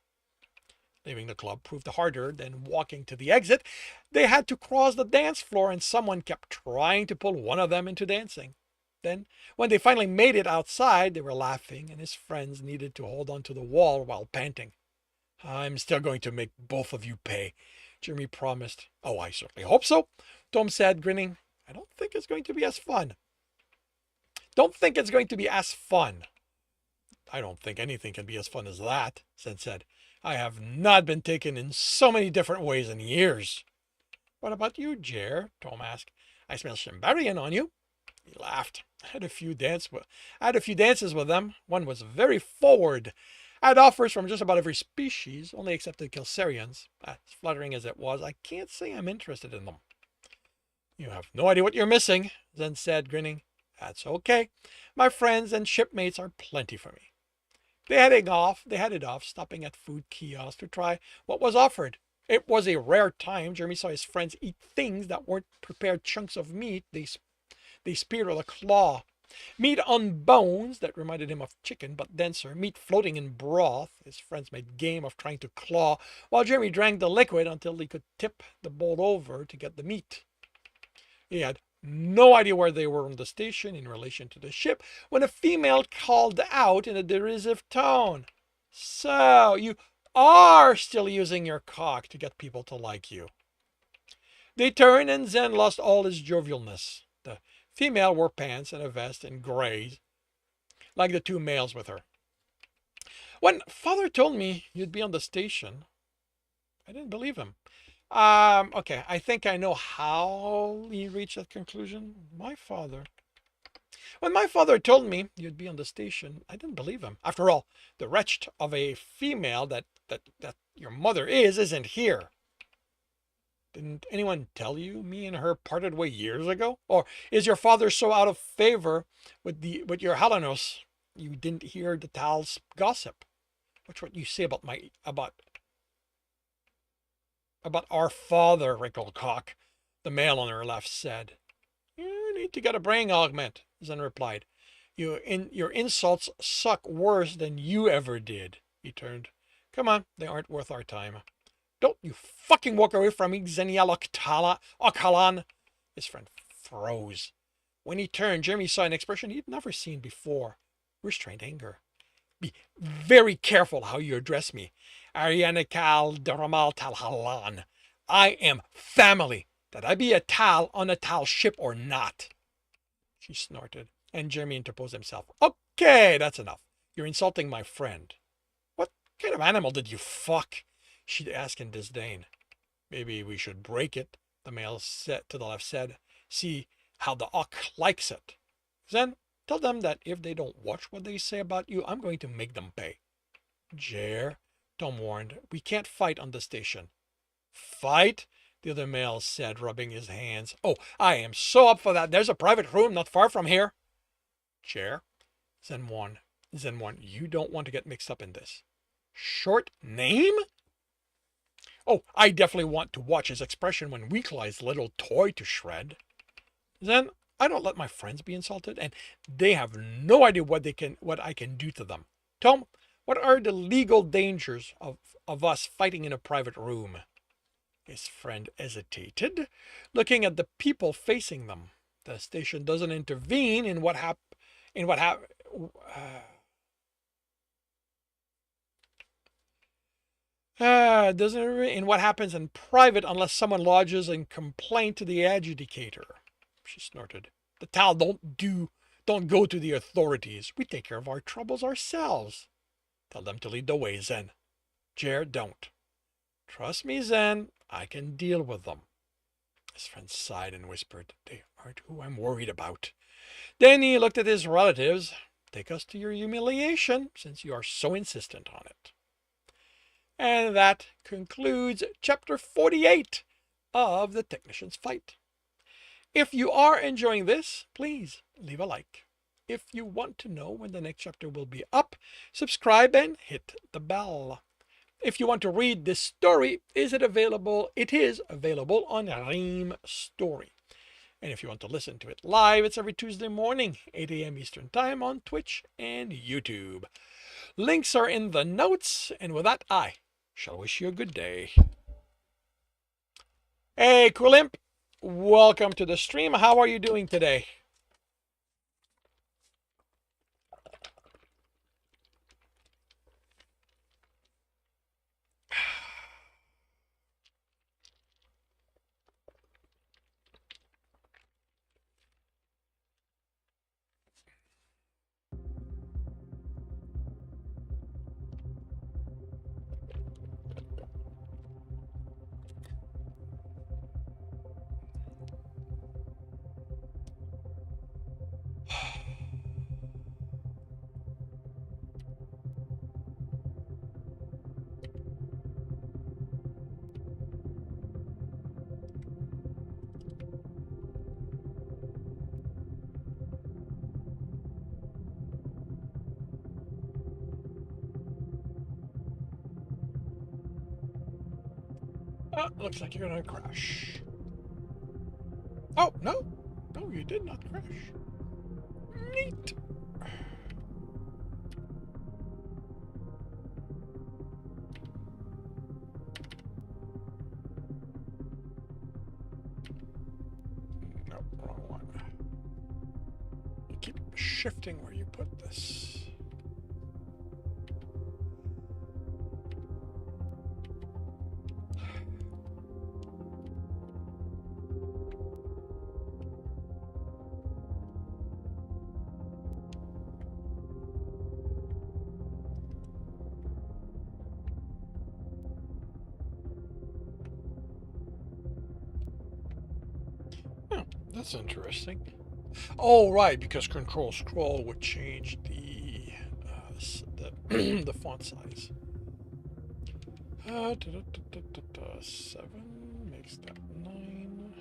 Leaving the club proved harder than walking to the exit. They had to cross the dance floor, and someone kept trying to pull one of them into dancing. Then, when they finally made it outside, they were laughing, and his friends needed to hold onto the wall while panting. "I'm still going to make both of you pay," Jeremy promised. "Oh, I certainly hope so," Tom said, grinning. "I don't think it's going to be as fun." "Don't think it's going to be as fun." "I don't think anything can be as fun as that," Zen said. "I have not been taken in so many different ways in years." "What about you, Jer?" Tom asked. "I smell Shambarian on you." He laughed. I had a few dances with them. One was very forward. I had offers from just about every species, only except the Gelsarians. As flattering as it was, I can't say I'm interested in them." "You have no idea what you're missing," Zen said, grinning. "That's okay. My friends and shipmates are plenty for me." They headed off, stopping at food kiosks to try what was offered. It was a rare time Jeremy saw his friends eat things that weren't prepared chunks of meat they speared with a claw. Meat on bones that reminded him of chicken, but denser. Meat floating in broth. His friends made game of trying to claw, while Jeremy drank the liquid until he could tip the bowl over to get the meat. He had no idea where they were on the station in relation to the ship when a female called out in a derisive tone, "So, you are still using your cock to get people to like you." They turned and Zen lost all his jovialness. The female wore pants and a vest in gray, like the two males with her. "When Father told me you'd be on the station, I didn't believe him." Okay, I think I know how he reached that conclusion. When my father told me you'd be on the station, I didn't believe him. After all, the wretch of a female that your mother isn't here. Didn't anyone tell you me and her parted way years ago? Or is your father so out of favor with your Halanos you didn't hear the Tal's gossip? What's what you say about our father, wrinkled cock? the male on her left said. You need to get a brain augment, Zen replied. Your insults suck worse than you ever did. He turned. Come on, they aren't worth our time. Don't you fucking walk away from me, Xeniel Okalan. His friend froze. When he turned, Jeremy saw an expression he'd never seen before. Restrained anger. Be very careful how you address me. Arianikal Daramal Talhalan. I am family. That I be a Tal on a Tal ship or not. She snorted, and Jeremy interposed himself. Okay, that's enough. You're insulting my friend. What kind of animal did you fuck? She'd ask in disdain. Maybe we should break it, the male to the left said. See how the Ock likes it. Then tell them that if they don't watch what they say about you, I'm going to make them pay. Jer, Tom warned, we can't fight on the station. Fight? The other male said, rubbing his hands. Oh, I am so up for that. There's a private room not far from here. Jer, Zen one, you don't want to get mixed up in this. Short name? Oh, I definitely want to watch his expression when Weakly's little toy to shred. Then I don't let my friends be insulted, and they have no idea what I can do to them. Tom, what are the legal dangers of us fighting in a private room? His friend hesitated, looking at the people facing them. The station doesn't intervene in what happens in private unless someone lodges a complaint to the adjudicator. She snorted. The Tal don't go to the authorities. We take care of our troubles ourselves. Tell them to lead the way, Zen. Jer, don't. Trust me, Zen. I can deal with them. His friend sighed and whispered, They aren't who I'm worried about. Then he looked at his relatives. Take us to your humiliation, since you are so insistent on it. And that concludes Chapter 48 of The Technician's Fight. If you are enjoying this, please leave a like. If you want to know when the next chapter will be up, subscribe and hit the bell. If you want to read this story, it is available on Ream Story. And if you want to listen to it live, it's every Tuesday morning, 8 a.m. Eastern Time on Twitch and YouTube. Links are in the notes, and with that, I shall wish you a good day. Hey, Quillimp, welcome to the stream. How are you doing today? Looks like you're gonna crash. Oh, no. No, you did not crash. Neat. Nope, wrong one. You keep shifting where you put this. That's interesting. Oh, right, because Control Scroll would change the the font size. 7 makes that 9.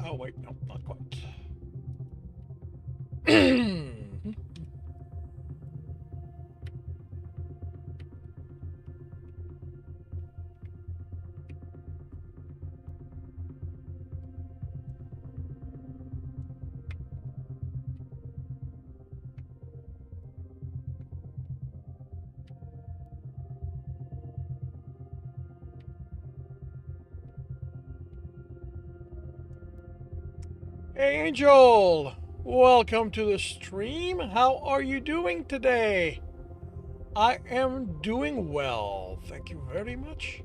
Oh, wait, no, not quite. Hey, Angel! Welcome to the stream. How are you doing today? I am doing well. Thank you very much.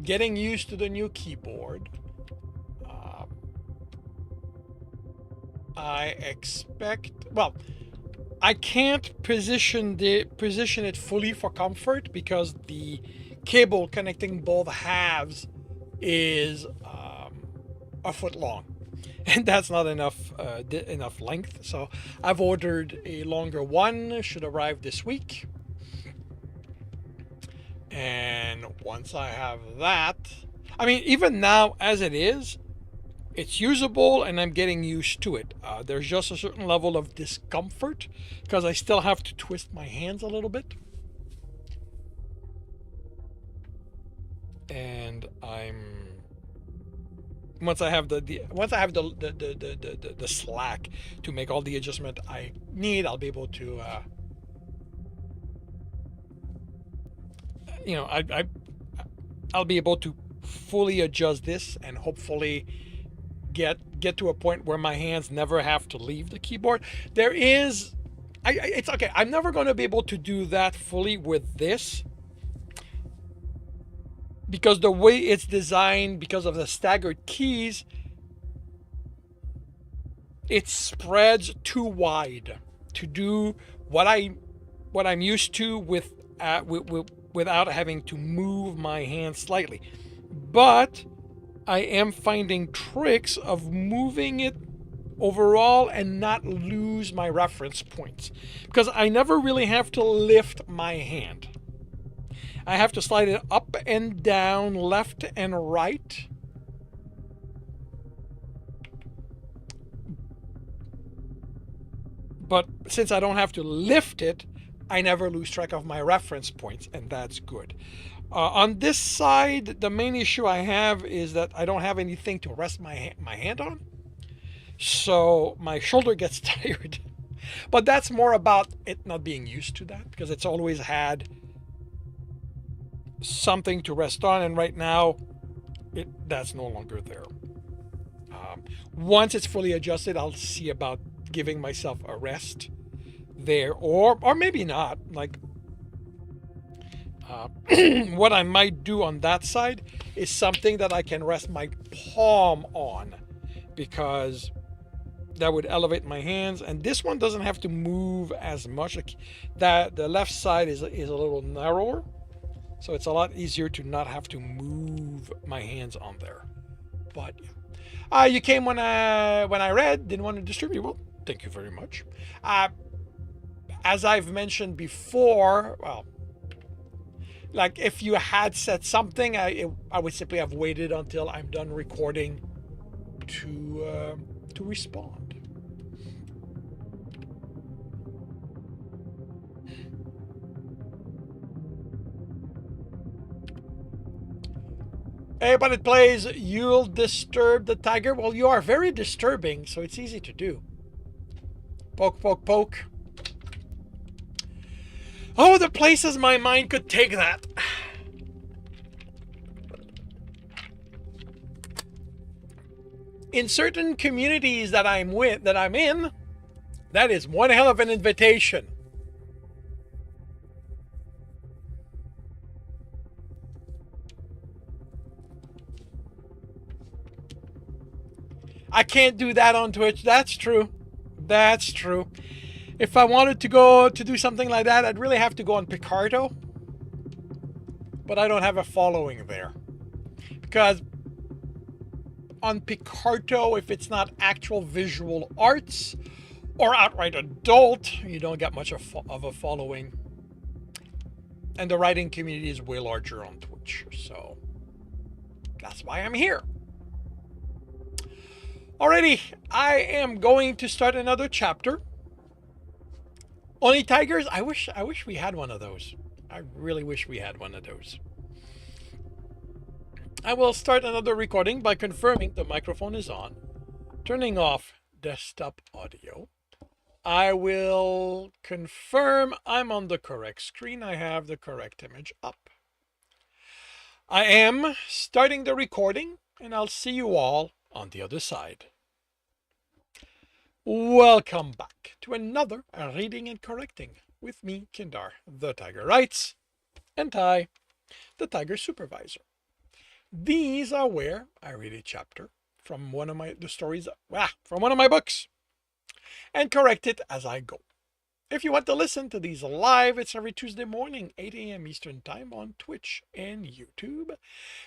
Getting used to the new keyboard. Uh, I expect. Well, I can't position it fully for comfort because the cable connecting both halves is a foot long, and that's not enough enough length. So I've ordered a longer one. Should arrive this week. And once I have that, I mean, even now as it is, it's usable and I'm getting used to it. There's just a certain level of discomfort because I still have to twist my hands a little bit. And once I have the slack to make all the adjustment I need, I'll be able to I'll be able to fully adjust this and hopefully get to a point where my hands never have to leave the keyboard. It's okay. I'm never going to be able to do that fully with this because the way it's designed, because of the staggered keys, it spreads too wide to do what I'm used to without having to move my hand slightly. But I am finding tricks of moving it overall and not lose my reference points because I never really have to lift my hand. I have to slide it up and down, left and right. But since I don't have to lift it, I never lose track of my reference points, and that's good. On this side, the main issue I have is that I don't have anything to rest my hand on. So my shoulder gets tired. But that's more about it not being used to that because it's always had something to rest on, and right now that's no longer there. Once it's fully adjusted, I'll see about giving myself a rest there, or maybe not. Like what I might do on that side is something that I can rest my palm on because that would elevate my hands, and this one doesn't have to move as much. Like that, the left side is a little narrower, so it's a lot easier to not have to move my hands on there. But you came when I read, didn't want to disturb you. Well, thank you very much. As I've mentioned before, well, like if you had said something, I would simply have waited until I'm done recording to respond. Hey, but it plays, you'll disturb the tiger. Well, you are very disturbing, so it's easy to do. Poke, poke, poke. Oh, the places my mind could take that. In certain communities that I'm in, that is one hell of an invitation. I can't do that on Twitch. That's true. That's true. If I wanted to go to do something like that, I'd really have to go on Picarto. But I don't have a following there. Because on Picarto, if it's not actual visual arts or outright adult, you don't get much of a following. And the writing community is way larger on Twitch. So That's why I'm here. Alrighty, I am going to start another chapter. Only tigers? I wish we had one of those. I really wish we had one of those. I will start another recording by confirming the microphone is on, turning off desktop audio. I will confirm I'm on the correct screen. I have the correct image up. I am starting the recording, and I'll see you all on the other side. Welcome back to another Reading and Correcting with me, Kindar, the Tiger Writes, and Ty, the Tiger Supervisor. These are where I read a chapter from one of my books and correct it as I go. If you want to listen to these live, it's every Tuesday morning, 8 a.m. Eastern Time on Twitch and YouTube.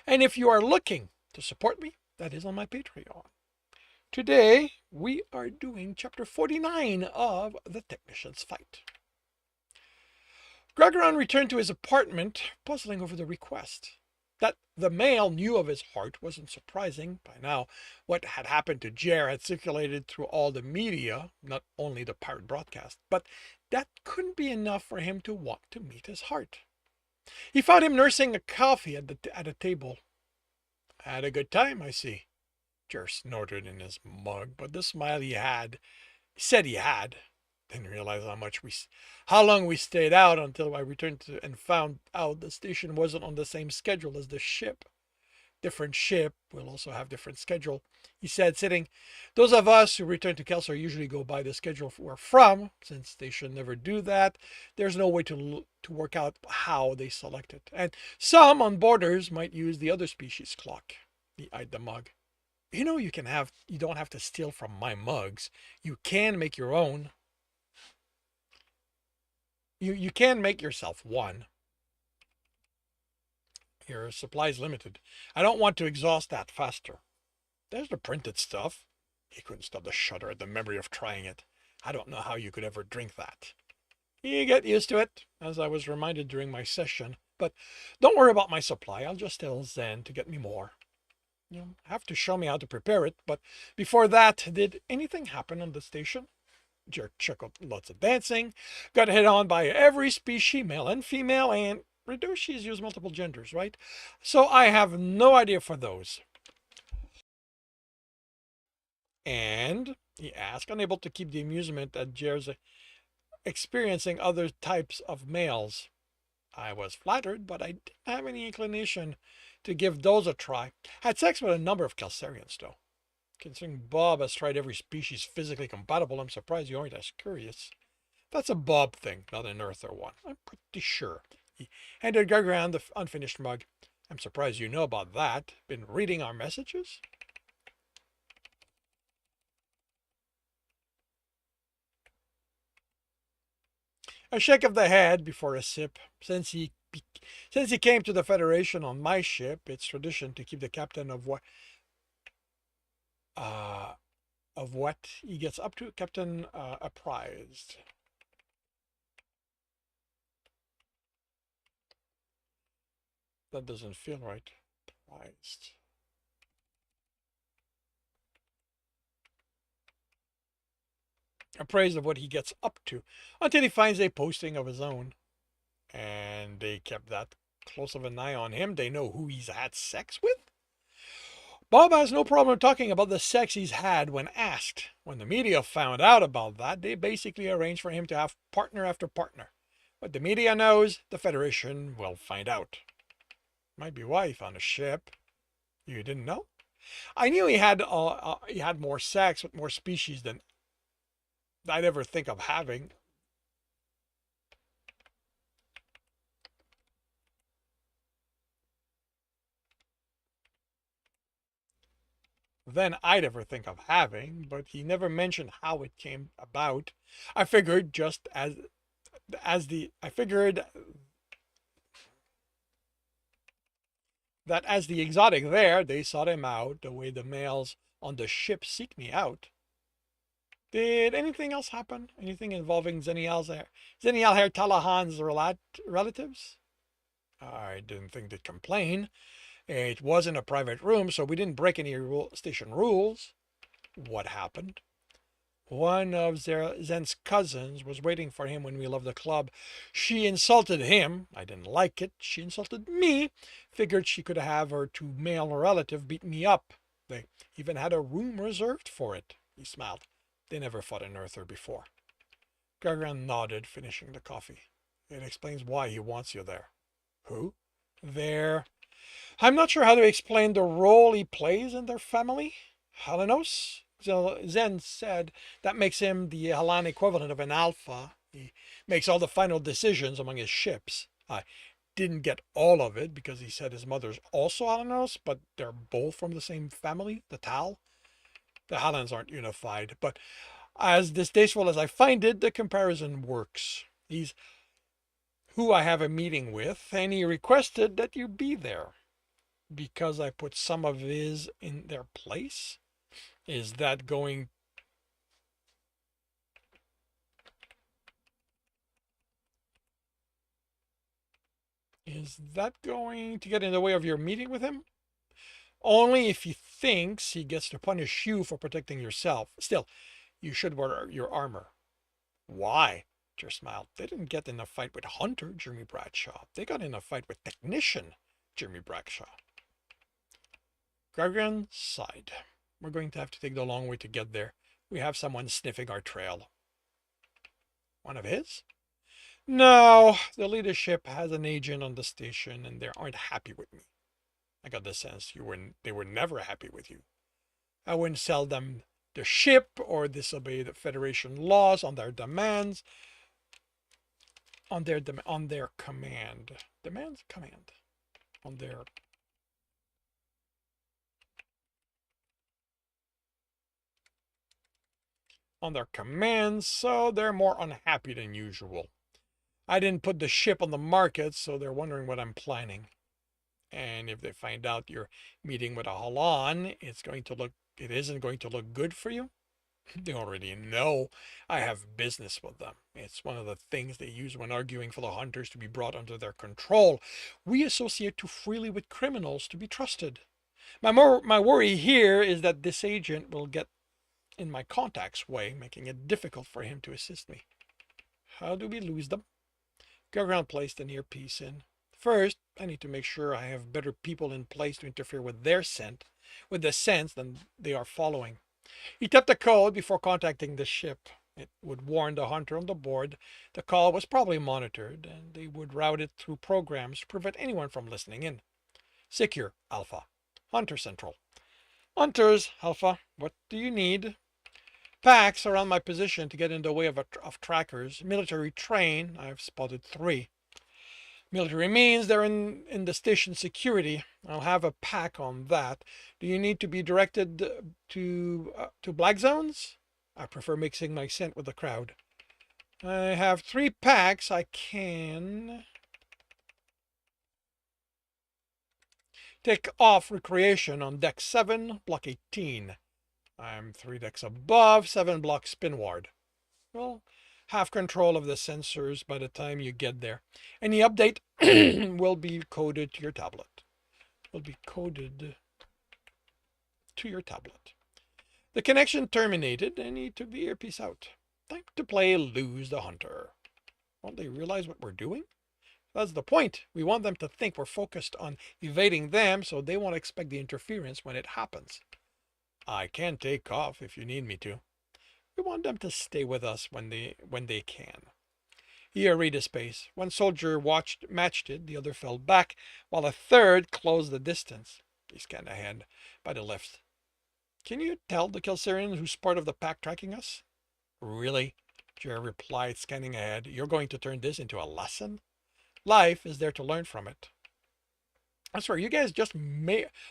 And if you are looking to support me, that is on my Patreon. Today, we are doing chapter 49 of The Technician's Fight. Gregoron returned to his apartment, puzzling over the request. That the mail knew of his heart wasn't surprising. By now, what had happened to Jer had circulated through all the media, not only the pirate broadcast, but that couldn't be enough for him to want to meet his heart. He found him nursing a coffee at a table. Had a good time, I see. Jer snorted in his mug, but the smile he said he had. Didn't realize how long we stayed out until I returned and found out the station wasn't on the same schedule as the ship. Different ship will also have different schedule, he said, sitting. Those of us who return to Kelso usually go by the schedule we're from. Since they should never do that, there's no way to work out how they select it. And some on boarders might use the other species clock. He eyed the mug. You know, you don't have to steal from my mugs. You can make your own. You can make yourself one. Your supply's limited. I don't want to exhaust that faster. There's the printed stuff. He couldn't stop the shudder at the memory of trying it. I don't know how you could ever drink that. You get used to it, as I was reminded during my session. But don't worry about my supply. I'll just tell Zen to get me more. You have to show me how to prepare it. But before that, did anything happen on the station? Jer chuckled. Lots of dancing. Got hit on by every species, male and female, and Redoshis use multiple genders, right? So I have no idea for those. And, he asked, unable to keep the amusement at Jer's experiencing other types of males. I was flattered, but I didn't have any inclination to give those a try. Had sex with a number of Calcarians, though. Considering Bob has tried every species physically compatible, I'm surprised you aren't as curious. That's a Bob thing, not an Earther one. I'm pretty sure. He handed Gregoran the unfinished mug. I'm surprised you know about that. Been reading our messages? A shake of the head before a sip. Since he came to the Federation on my ship, it's tradition to keep the captain of what he gets up to, Captain apprised. That doesn't feel right. Apprised. Appraised of what he gets up to until he finds a posting of his own. And they kept that close of an eye on him. They know who he's had sex with. Bob has no problem talking about the sex he's had when asked. When the media found out about that, they basically arranged for him to have partner after partner. What the media knows, the Federation will find out. Might be why he found a ship. You didn't know? I knew he had more sex with more species than I'd ever think of having. Than I'd ever think of having, but he never mentioned how it came about. I figured that as the exotic there, they sought him out the way the males on the ship seek me out. Did anything else happen? Anything involving Zenial Her Talahan's relatives? I didn't think they'd complain. It wasn't a private room, so we didn't break any station rules. What happened? One of Zen's cousins was waiting for him when we left the club. She insulted him. I didn't like it. She insulted me. Figured she could have her two male relative beat me up. They even had a room reserved for it. He smiled. They never fought an earther before. Gargan nodded, finishing the coffee. It explains why he wants you there. Who? There. I'm not sure how to explain the role he plays in their family. Helenos? Zen said that makes him the Halan equivalent of an alpha. He makes all the final decisions among his ships. I didn't get all of it because he said his mother's also Helenos, but they're both from the same family, the Tal. The Halans aren't unified, but as distasteful as I find it, the comparison works. He's who I have a meeting with, and he requested that you be there because I put some of his in their place. Is that going to get in the way of your meeting with him? Only if he thinks he gets to punish you for protecting yourself. Still, you should wear your armor. Why? Jer smiled. They didn't get in a fight with Hunter, Jeremy Bradshaw. They got in a fight with Technician, Jeremy Bradshaw. Gargan sighed. We're going to have to take the long way to get there. We have someone sniffing our trail. One of his? No, the leadership has an agent on the station and they aren't happy with me. I got the sense they were never happy with you. I wouldn't sell them the ship or disobey the Federation laws on their demands. On their command. Demands? Command. On their commands, so they're more unhappy than usual. I didn't put the ship on the market, so they're wondering what I'm planning. And if they find out you're meeting with a Halan, it isn't going to look good for you. They already know I have business with them. It's one of the things they use when arguing for the Hunters to be brought under their control. We associate too freely with criminals to be trusted. My worry here is that this agent will get in my contact's way, making it difficult for him to assist me. How do we lose them? Gargan placed an earpiece in. First, I need to make sure I have better people in place to interfere with the sense than they are following. He tapped the code before contacting the ship. It would warn the Hunter on the board. The call was probably monitored, and they would route it through programs to prevent anyone from listening in. Secure, Alpha. Hunter Central. Hunters, Alpha, what do you need? Packs around my position to get in the way of trackers. Military train, I've spotted 3. Military means they're in the station security. I'll have a pack on that. Do you need to be directed to black zones? I prefer mixing my scent with the crowd. I have 3 packs. I can take off recreation on deck 7, block 18. I'm 3 decks above, 7 blocks spinward. Well, have control of the sensors by the time you get there. Any update will be coded to your tablet. The connection terminated and he took the earpiece out. Time to play Lose the Hunter. Won't they realize what we're doing? That's the point. We want them to think we're focused on evading them so they won't expect the interference when it happens. I can take off if you need me to. We want them to stay with us when they can. He hurried a space. One soldier matched it, the other fell back, while a third closed the distance. He scanned ahead by the left. Can you tell the Kelsarian who's part of the pack tracking us? Really? Jer replied, scanning ahead. You're going to turn this into a lesson? Life is there to learn from it. I swear, you guys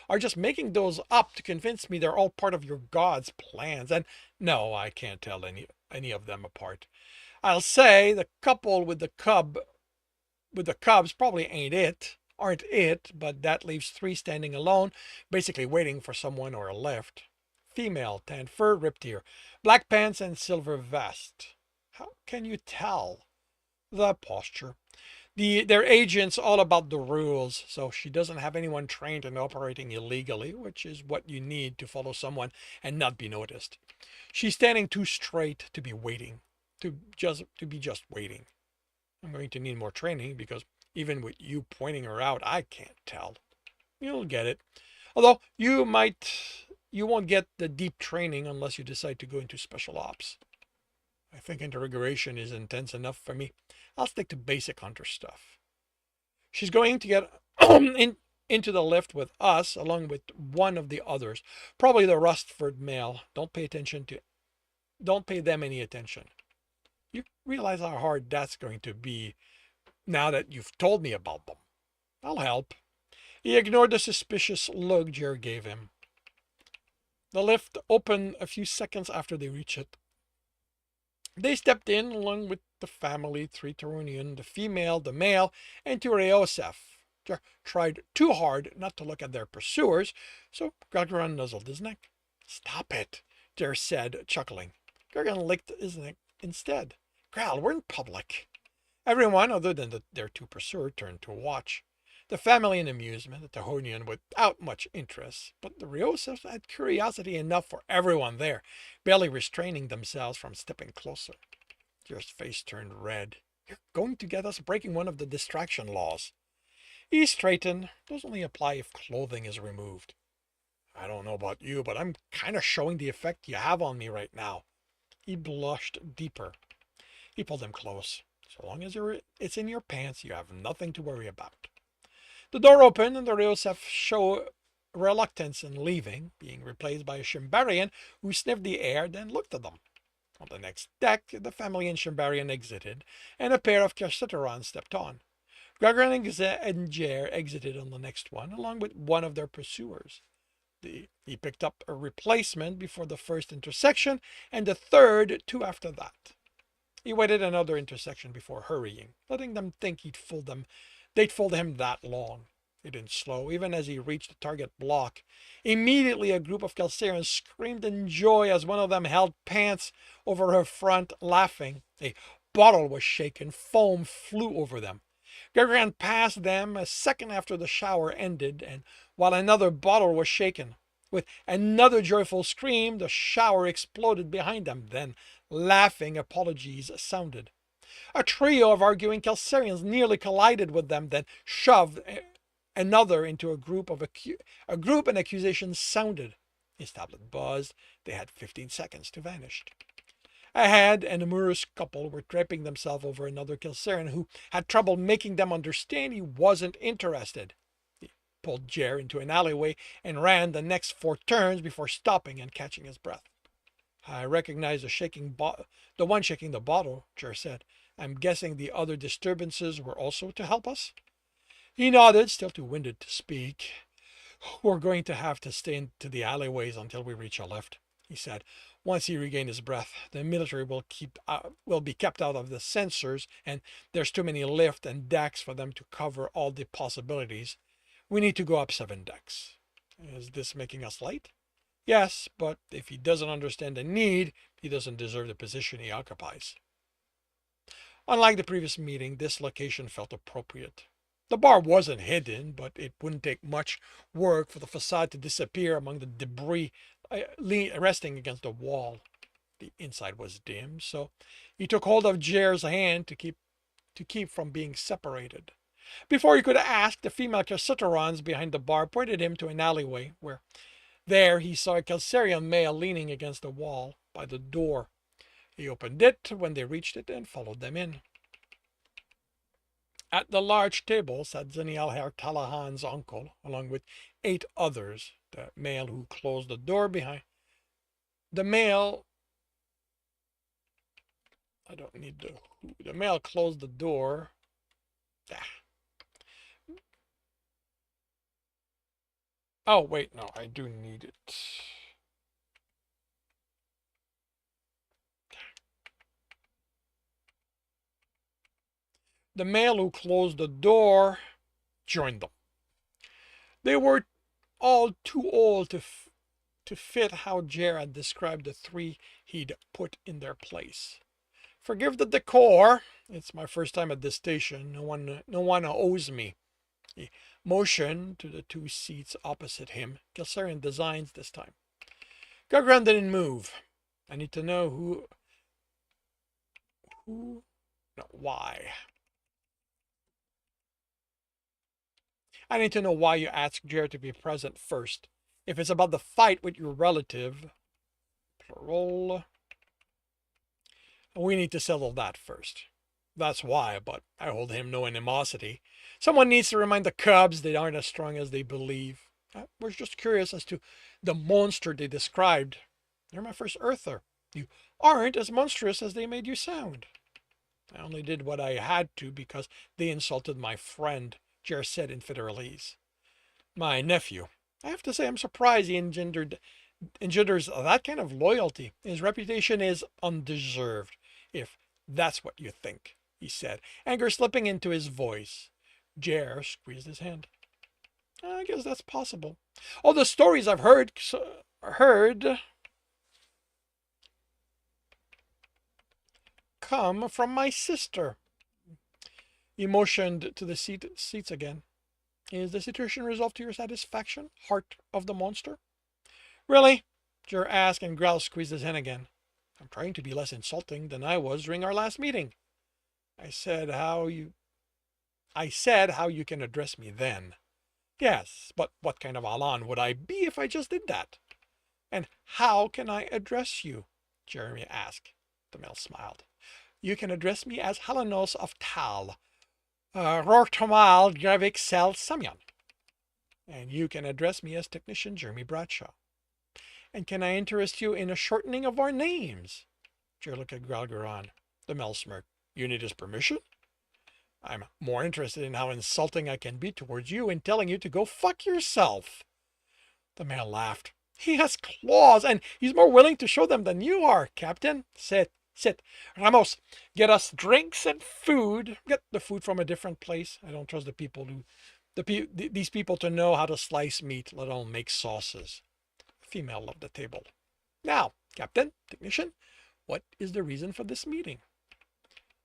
are just making those up to convince me they're all part of your god's plans. And no, I can't tell any of them apart. I'll say the couple with the cubs probably aren't it, but that leaves 3 standing alone, basically waiting for someone or a lift. Female, tan fur, ripped ear, black pants and silver vest. How can you tell? The posture. Their agent's all about the rules, so she doesn't have anyone trained in operating illegally, which is what you need to follow someone and not be noticed. She's standing too straight to be waiting, to be just waiting. I'm going to need more training because even with you pointing her out, I can't tell. You'll get it. Although you won't get the deep training unless you decide to go into special ops. I think interrogation is intense enough for me. I'll stick to basic hunter stuff. She's going to get into the lift with us along with one of the others, probably the Rustford male. Don't pay them any attention. You realize how hard that's going to be now that you've told me about them. I'll help. He ignored the suspicious look Jer gave him. The lift opened a few seconds after they reached it. They stepped in along with the family, 3 Turonian, the female, the male, and Turiosef. Jer tried too hard not to look at their pursuers, so Gargaran nuzzled his neck. Stop it, Jer said, chuckling. Gargaran licked his neck instead. Gral, we're in public. Everyone, other than their 2 pursuers, turned to watch. The family in amusement, the Tahonian without much interest, but the Riosefs had curiosity enough for everyone there, barely restraining themselves from stepping closer. Jer's face turned red. You're going to get us breaking one of the distraction laws. He straightened. Those only apply if clothing is removed. I don't know about you, but I'm kind of showing the effect you have on me right now. He blushed deeper. He pulled him close. So long as it's in your pants, you have nothing to worry about. The door opened and the Riosef showed reluctance in leaving, being replaced by a Shimbarian who sniffed the air, then looked at them. On the next deck, the family and Shimbarian exited, and a pair of Kerciterons stepped on. Gargaran and Jer exited on the next one, along with one of their pursuers. He picked up a replacement before the first intersection, and the third 2 after that. He waited another intersection before hurrying, letting them think they'd fooled him that long. He didn't slow, even as he reached the target block. Immediately, a group of Calcerians screamed in joy as one of them held pants over her front, laughing. A bottle was shaken. Foam flew over them. Gargaran passed them a second after the shower ended, and while another bottle was shaken. With another joyful scream, the shower exploded behind them. Then laughing apologies sounded. A trio of arguing Calcerians nearly collided with them, then shoved another into a group. And accusations sounded. His tablet buzzed. They had 15 seconds to vanish. Ahead, an amorous couple were draping themselves over another Calcerian who had trouble making them understand he wasn't interested. He pulled Jer into an alleyway and ran the next 4 turns before stopping and catching his breath. I recognize the one shaking the bottle, Jer said. I'm guessing the other disturbances were also to help us? He nodded, still too winded to speak. We're going to have to stay into the alleyways until we reach a lift, he said. Once he regained his breath, the military will be kept out of the sensors, and there's too many lifts and decks for them to cover all the possibilities. We need to go up 7 decks. Is this making us late? Yes, but if he doesn't understand the need, he doesn't deserve the position he occupies. Unlike the previous meeting, this location felt appropriate. The bar wasn't hidden, but it wouldn't take much work for the facade to disappear among the debris resting against the wall. The inside was dim, so he took hold of Jer's hand to keep from being separated. Before he could ask, the female Calciterons behind the bar pointed him to an alleyway, where there he saw a Calcerian male leaning against the wall by the door. He opened it when they reached it and followed them in. At the large table sat Zenial Herr Talahan's uncle, along with 8 others. The male who closed the door behind. The male. I don't need the who. The male closed the door. Oh, wait, no, I do need it. The male who closed the door joined them. They were all too old to fit how Jer had described the 3 he'd put in their place. Forgive the decor, It's my first time at this station. No one owes me. He motioned to the two seats opposite him. Gelsarian designs this time. Gurgron didn't move. I need to know why. I need to know why you asked Jer to be present first. If it's about the fight with your relative, plural, we need to settle that first. That's why, but I hold him no animosity. Someone needs to remind the Cubs they aren't as strong as they believe. I was just curious as to the monster they described. You're my first Earther. You aren't as monstrous as they made you sound. I only did what I had to because they insulted my friend, Jer said in Federalese. My nephew. I have to say I'm surprised he engenders that kind of loyalty. His reputation is undeserved, if that's what you think, he said, anger slipping into his voice. Jer squeezed his hand. I guess that's possible. All the stories I've heard come from my sister. He motioned to the seats again. Is the situation resolved to your satisfaction, heart of the monster? Really? Jer asked, and Growl squeezed his hand again. I'm trying to be less insulting than I was during our last meeting. I said how you can address me then. Yes, but what kind of Alan would I be if I just did that? And how can I address you? Jeremy asked. The male smiled. You can address me as Halanos of Tal, Rortomal Gravik Sel Samyan. And you can address me as Technician Jeremy Bradshaw. And can I interest you in a shortening of our names? Jer looked at Gralgaron. The male smirked. You need his permission? I'm more interested in how insulting I can be towards you in telling you to go fuck yourself. The male laughed. He has claws, and he's more willing to show them than you are, Captain. Sit. Ramos, get us drinks and food. Get the food from a different place. I don't trust these people to know how to slice meat, let alone make sauces. The female left the table. Now, Captain, Technician, what is the reason for this meeting?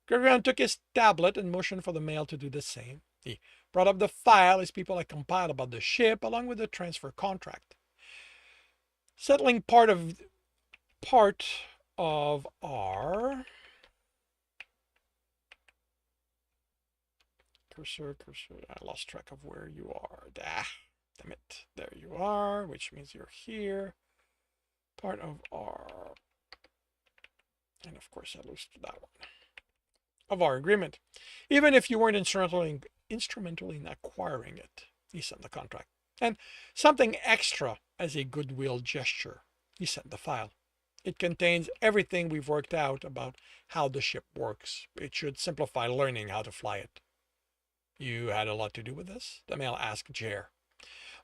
Gurgron took his tablet and motioned for the male to do the same. He brought up the file his people had compiled about the ship, along with the transfer contract. Settling part of our cursor. I lost track of where you are. Damn it. There you are, which means you're here. Part of our, and of course I lost that one, of our agreement. Even if you weren't instrumental in acquiring it, he sent the contract. And something extra as a goodwill gesture, he sent the file. It contains everything we've worked out about how the ship works. It should simplify learning how to fly it. You had a lot to do with this? The male asked Jer.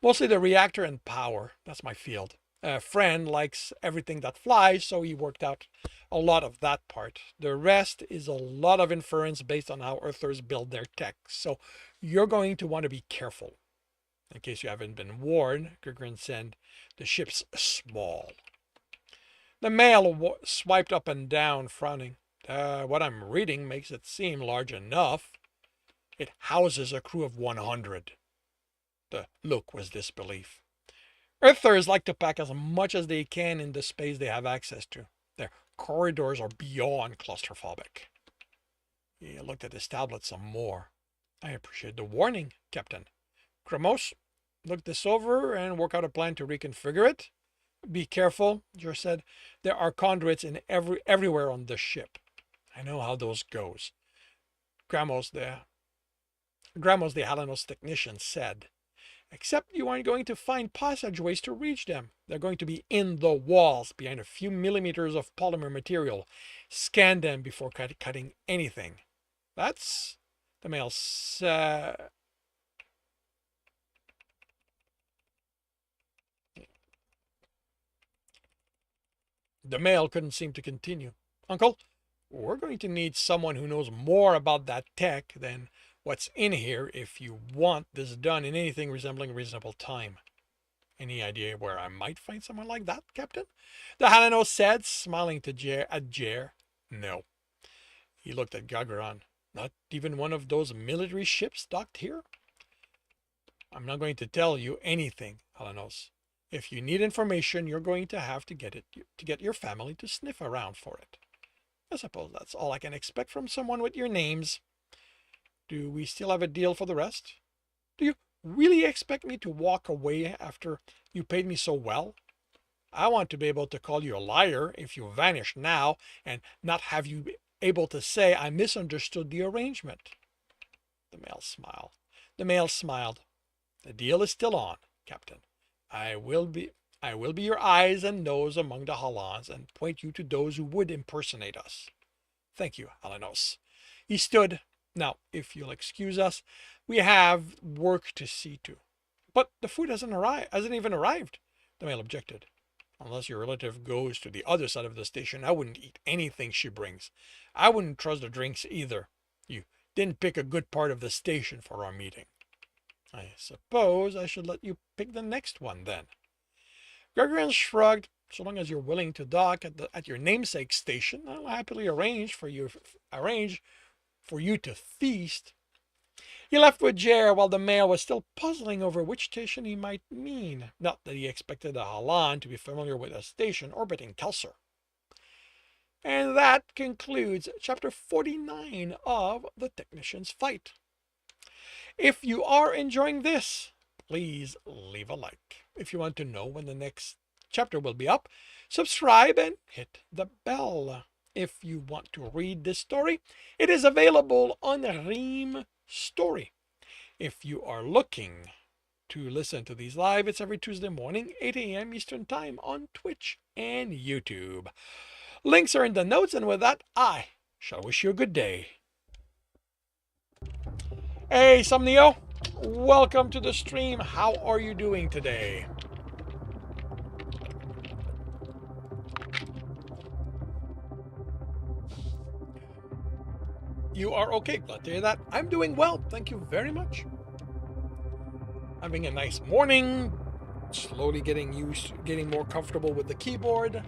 Mostly the reactor and power. That's my field. A friend likes everything that flies, so he worked out a lot of that part. The rest is a lot of inference based on how Earthers build their tech, so you're going to want to be careful. In case you haven't been warned, Gurgron said, the ship's small. The male swiped up and down, frowning. What I'm reading makes it seem large enough. It houses a crew of 100. The look was disbelief. Earthers like to pack as much as they can in the space they have access to. Their corridors are beyond claustrophobic. He looked at his tablet some more. I appreciate the warning, Captain. Kramos, look this over and work out a plan to reconfigure it. Be careful, Jer said. There are conduits in everywhere on the ship. I know how those goes. Gramos, the Halanos technician, said. Except you aren't going to find passageways to reach them. They're going to be in the walls, behind a few millimeters of polymer material. Scan them before cutting anything. That's, the male said. The male couldn't seem to continue. Uncle, we're going to need someone who knows more about that tech than what's in here if you want this done in anything resembling reasonable time. Any idea where I might find someone like that, Captain? The Halanos said, smiling at Jer. No. He looked at Gagarin. Not even one of those military ships docked here? I'm not going to tell you anything, Alanos. If you need information, you're going to have to get your family to sniff around for it. I suppose that's all I can expect from someone with your names. Do we still have a deal for the rest? Do you really expect me to walk away after you paid me so well? I want to be able to call you a liar if you vanish now and not have you be able to say I misunderstood the arrangement. The male smiled. The deal is still on, Captain. I will be your eyes and nose among the Halans and point you to those who would impersonate us. Thank you, Alanos. He stood. Now, if you'll excuse us, we have work to see to. But the food hasn't even arrived, the male objected. Unless your relative goes to the other side of the station, I wouldn't eat anything she brings. I wouldn't trust the drinks either. You didn't pick a good part of the station for our meeting. I suppose I should let you pick the next one then. Gagarin shrugged. So long as you're willing to dock at your namesake station, I'll happily arrange for you to feast. He left with Jer while the male was still puzzling over which station he might mean. Not that he expected a Halan to be familiar with a station orbiting Kelser. And that concludes chapter 49 of The Technician's Fight. If you are enjoying this, please leave a like. If you want to know when the next chapter will be up, subscribe and hit the bell. If you want to read this story, it is available on Ream Story. If you are looking to listen to these live, it's every Tuesday morning, 8 a.m. Eastern Time on Twitch and YouTube. Links are in the notes, and with that, I shall wish you a good day. Hey, Somnio, welcome to the stream. How are you doing today? You are okay. Glad to hear that. I'm doing well. Thank you very much. Having a nice morning. Slowly getting more comfortable with the keyboard.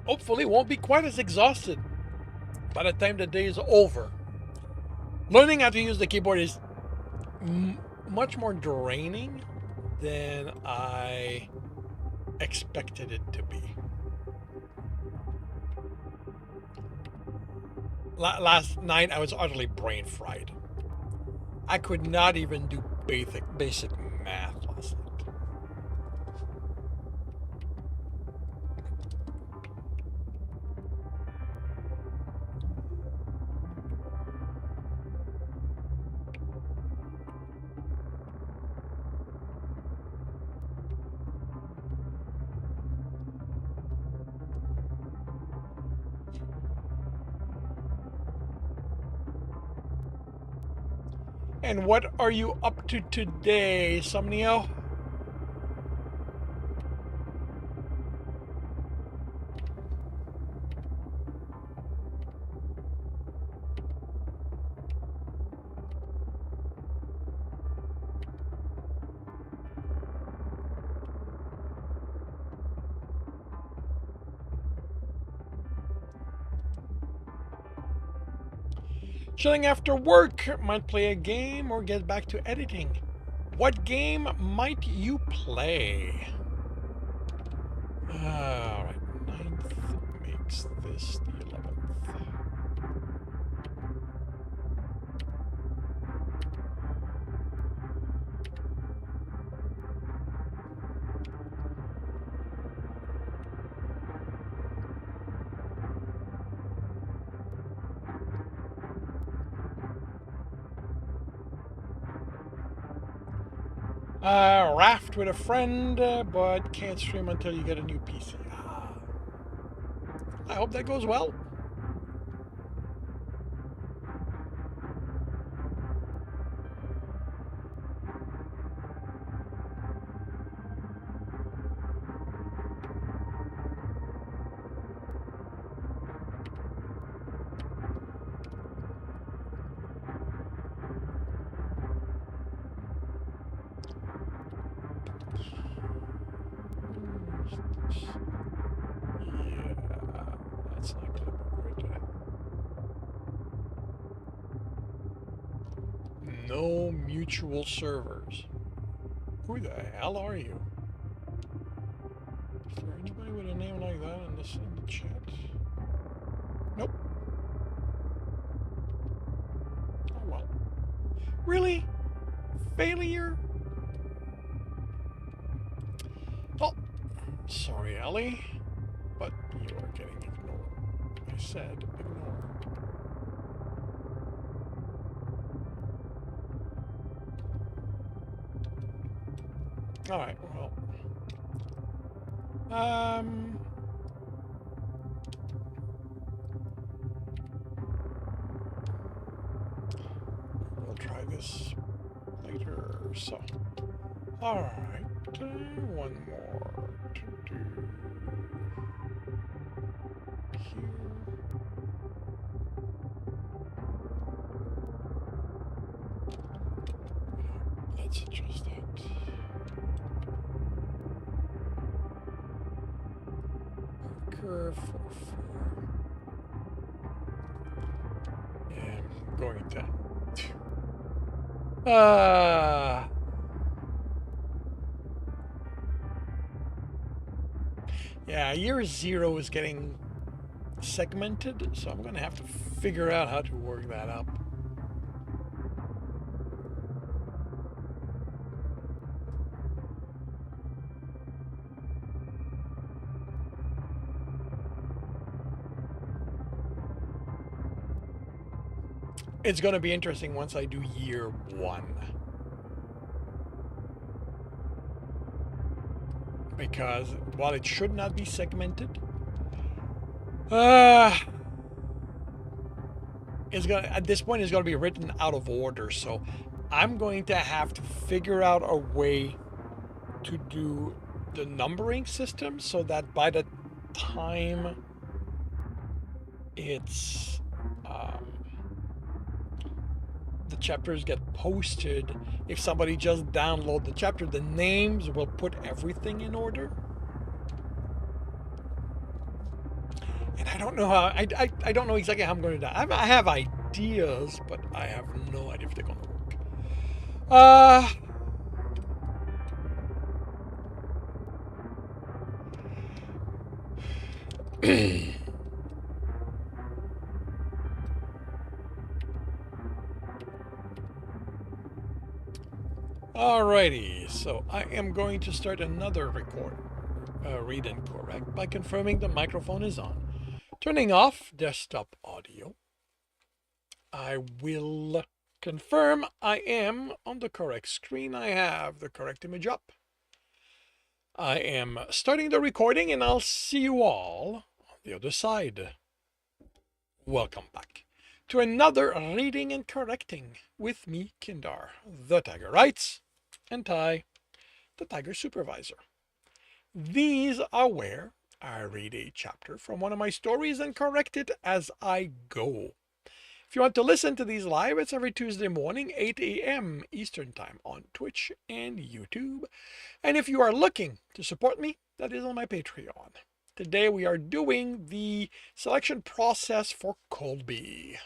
Hopefully won't be quite as exhausted by the time the day is over. Learning how to use the keyboard is much more draining than I expected it to be. Last night I was utterly brain fried. I could not even do basic math last night. And what are you up to today, Somnio? Chilling after work, might play a game or get back to editing. What game might you play? Alright, 9th makes this the 11th. Raft with a friend, but can't stream until you get a new PC. I hope that goes well. no mutual servers. Who the hell are you? Is there anybody with a name like that in the chat? Nope. Oh well. Really? Failure? Oh, sorry, Ellie, but you are getting ignored. I said ignore. Alright, well. We'll try this later, so. Alright, one more to do here. Let's adjust that. Marker 4. And I'm going to. Yeah, year 0 is getting segmented, so I'm going to have to figure out how to work that up. It's going to be interesting once I do year 1. Because while it should not be segmented, it's gonna, at this point, it's going to be written out of order. So I'm going to have to figure out a way to do the numbering system so that by the time it's the chapters get posted, if somebody just download the chapter, the names will put everything in order. And I don't know how, I don't know exactly how I'm going to do that. I have ideas, but I have no idea if they're going to work. Alrighty, so I am going to start another read and correct by confirming the microphone is on. Turning off desktop audio. I will confirm I am on the correct screen. I have the correct image up. I am starting the recording and I'll see you all on the other side. Welcome back to another reading and correcting with me, Kindar, the Tiger Writes, and Ty, the Tiger Supervisor. These are where I read a chapter from one of my stories and correct it as I go. If you want to listen to these live, it's every Tuesday morning, 8 a.m. Eastern Time on Twitch and YouTube. And if you are looking to support me, that is on my Patreon. Today we are doing the selection process for Colby.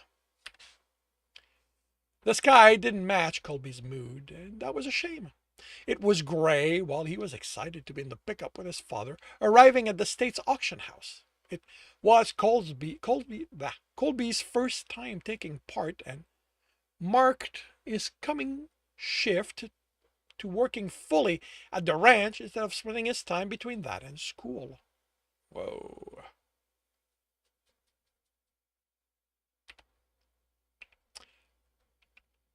The sky didn't match Colby's mood, and that was a shame. It was gray while he was excited to be in the pickup with his father, arriving at the state's auction house. It was Colby's first time taking part and marked his coming shift to working fully at the ranch instead of splitting his time between that and school. Whoa.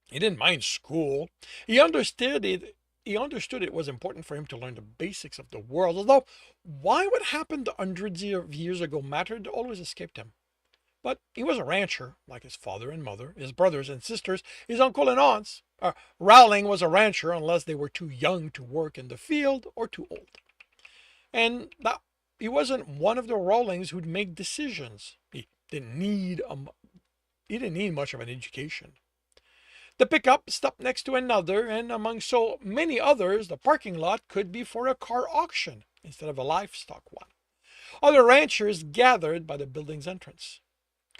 He didn't mind school. He understood it was important for him to learn the basics of the world, although why what happened hundreds of years ago mattered always escaped him. But he was a rancher, like his father and mother, his brothers and sisters, his uncle and aunts. Rowling was a rancher unless they were too young to work in the field or too old. And that, he wasn't one of the Rowlings who'd make decisions. He didn't need much of an education. The pickup stopped next to another, and among so many others, the parking lot could be for a car auction instead of a livestock one. Other ranchers gathered by the building's entrance.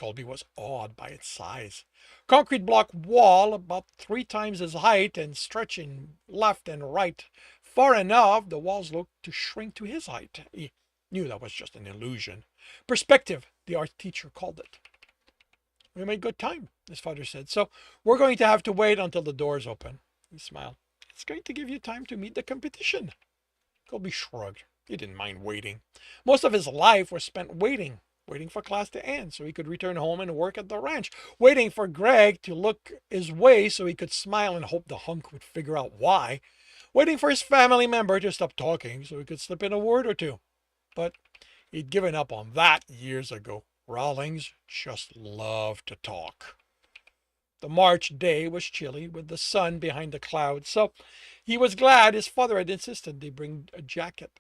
Colby was awed by its size. Concrete block wall about 3 times his height and stretching left and right far enough the walls looked to shrink to his height. He knew that was just an illusion. Perspective, the art teacher called it. We made good time, his father said. So we're going to have to wait until the doors open. He smiled. It's going to give you time to meet the competition. Colby shrugged. He didn't mind waiting. Most of his life was spent waiting for class to end so he could return home and work at the ranch, waiting for Greg to look his way so he could smile and hope the hunk would figure out why, waiting for his family member to stop talking so he could slip in a word or two. But he'd given up on that years ago. Rawlings just loved to talk. The March day was chilly with the sun behind the clouds, so he was glad his father had insisted he bring a jacket.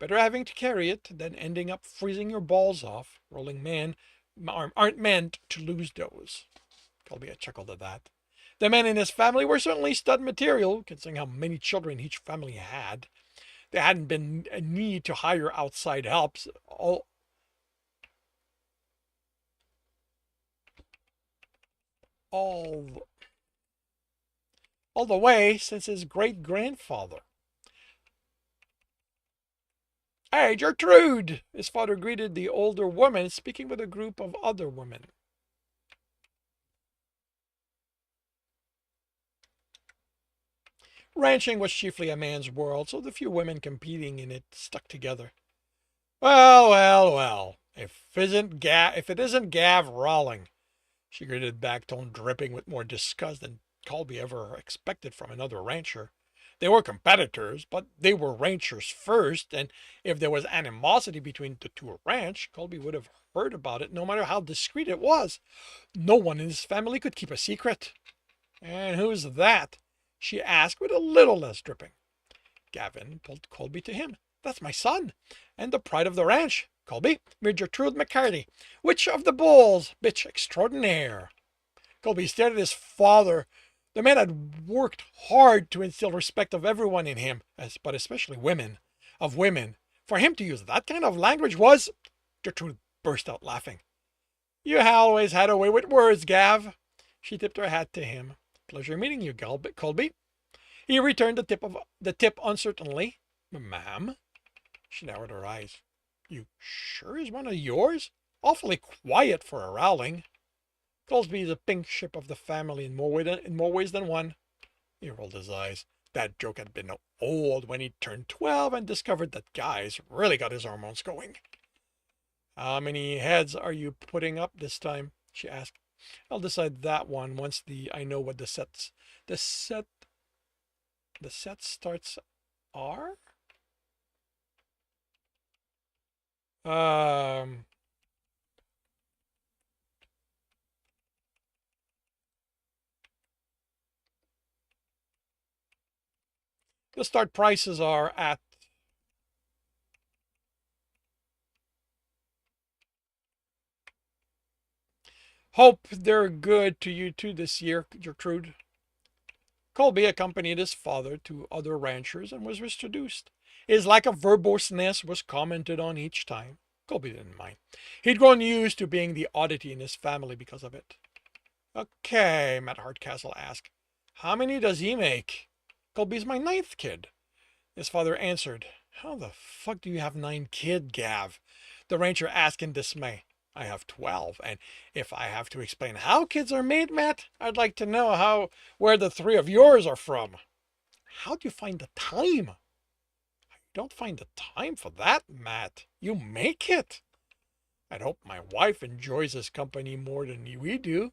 Better having to carry it than ending up freezing your balls off. Rolling men aren't meant to lose those. Colby had chuckled at that. The men in his family were certainly stud material, considering how many children each family had. There hadn't been a need to hire outside helps. All the way since his great-grandfather. Hey, Gertrude! His father greeted the older woman, speaking with a group of other women. Ranching was chiefly a man's world, so the few women competing in it stuck together. Well. If it isn't Gav Rawling, she greeted back, tone dripping with more disgust than Colby ever expected from another rancher. They were competitors, but they were ranchers first, and if there was animosity between the two ranch, Colby would have heard about it no matter how discreet it was. No one in his family could keep a secret. And who's that? She asked with a little less dripping. Gavin pulled Colby to him. That's my son, and the pride of the ranch. Colby, Major Trude McCarty, witch of the bulls, bitch extraordinaire. Colby stared at his father. The man had worked hard to instill respect of everyone in him, but especially women. For him to use that kind of language was... Gertrude burst out laughing. You always had a way with words, Gav. She tipped her hat to him. Pleasure meeting you, Colby. He returned the tip uncertainly. Ma'am? She narrowed her eyes. You sure is one of yours? Awfully quiet for a Rowling. Colby is a pink ship of the family in more ways than one. He rolled his eyes. That joke had been old when he turned 12 and discovered that guys really got his hormones going. How many heads are you putting up this time? She asked. I'll decide that one once I know what the sets starts are. The start prices are at hope they're good to you too this year, Gertrude. Colby accompanied his father to other ranchers and was introduced. His lack of verboseness was commented on each time. Colby didn't mind. He'd grown used to being the oddity in his family because of it. Okay, Matt Hardcastle asked. How many does he make? Colby's my 9th kid. His father answered. How the fuck do you have 9 kids, Gav? The rancher asked in dismay. I have 12, and if I have to explain how kids are made, Matt, I'd like to know where the 3 of yours are from. How do you find the time? I don't find the time for that, Matt. You make it. I'd hope my wife enjoys his company more than we do.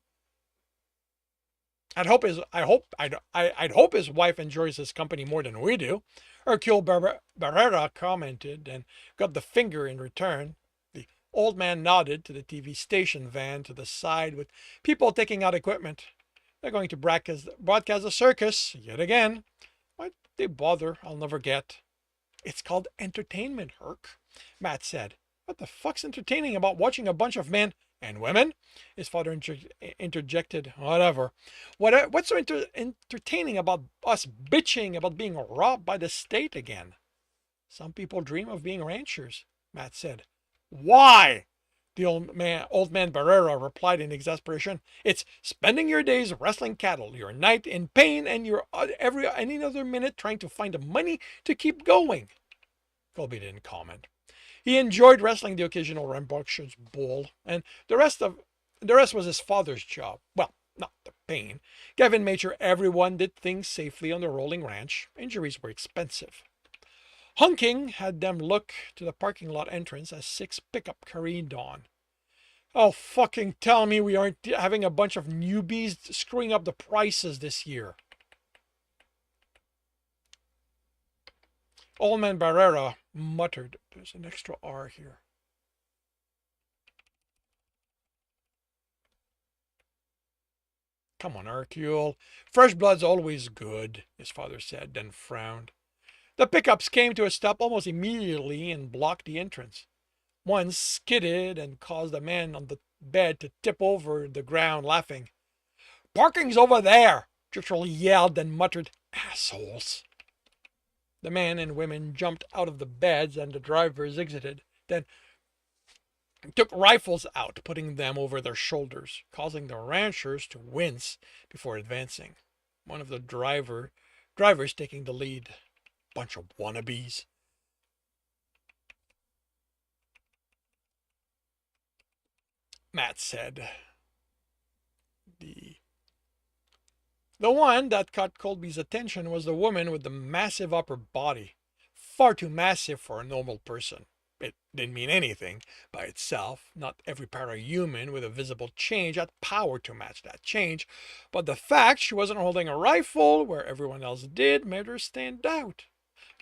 I'd hope his wife enjoys his company more than we do. Hercule Barrera commented and got the finger in return. The old man nodded to the TV station van to the side with people taking out equipment. They're going to broadcast a circus yet again. Why'd they bother? I'll never get. It's called entertainment, Herc, Matt said. What the fuck's entertaining about watching a bunch of men and women? His father interjected. Whatever. What's so entertaining about us bitching about being robbed by the state again? Some people dream of being ranchers, Matt said. Why? The old man Barrera replied in exasperation. It's spending your days wrestling cattle, your night in pain, and your any other minute trying to find the money to keep going. Colby didn't comment. He enjoyed wrestling the occasional rambunctious bull, and the rest was his father's job. Well, not the pain. Gavin made sure everyone did things safely on the rolling ranch. Injuries were expensive. Honking had them look to the parking lot entrance as 6 pickup careened on. Oh, fucking tell me we aren't having a bunch of newbies screwing up the prices this year. Old man Barrera muttered. There's an extra R here. Come on, Hercule. Fresh blood's always good, his father said, then frowned. The pickups came to a stop almost immediately and blocked the entrance. One skidded and caused a man on the bed to tip over the ground, laughing. Parking's over there, Churchill yelled, then muttered, assholes. The men and women jumped out of the beds and the drivers exited, then took rifles out, putting them over their shoulders, causing the ranchers to wince before advancing. One of the drivers taking the lead. Bunch of wannabes. Matt said. The one that caught Colby's attention was the woman with the massive upper body. Far too massive for a normal person. It didn't mean anything by itself. Not every parahuman with a visible change had power to match that change. But the fact she wasn't holding a rifle where everyone else did made her stand out.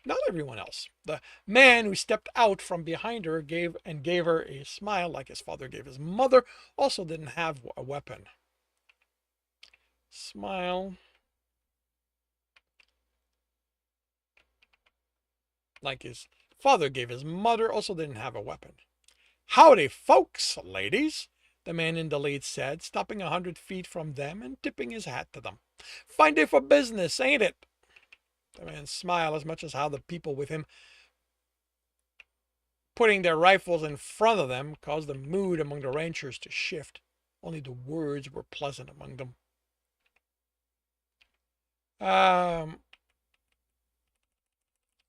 Not everyone else. The man who stepped out from behind her gave her a smile like his father gave his mother, also didn't have a weapon. Smile like his father gave his mother, also didn't have a weapon. Howdy, folks, ladies, the man in the lead said, stopping 100 feet from them and tipping his hat to them. Fine day for business, ain't it? The man smiled as much as how the people with him putting their rifles in front of them caused the mood among the ranchers to shift. Only the words were pleasant among them.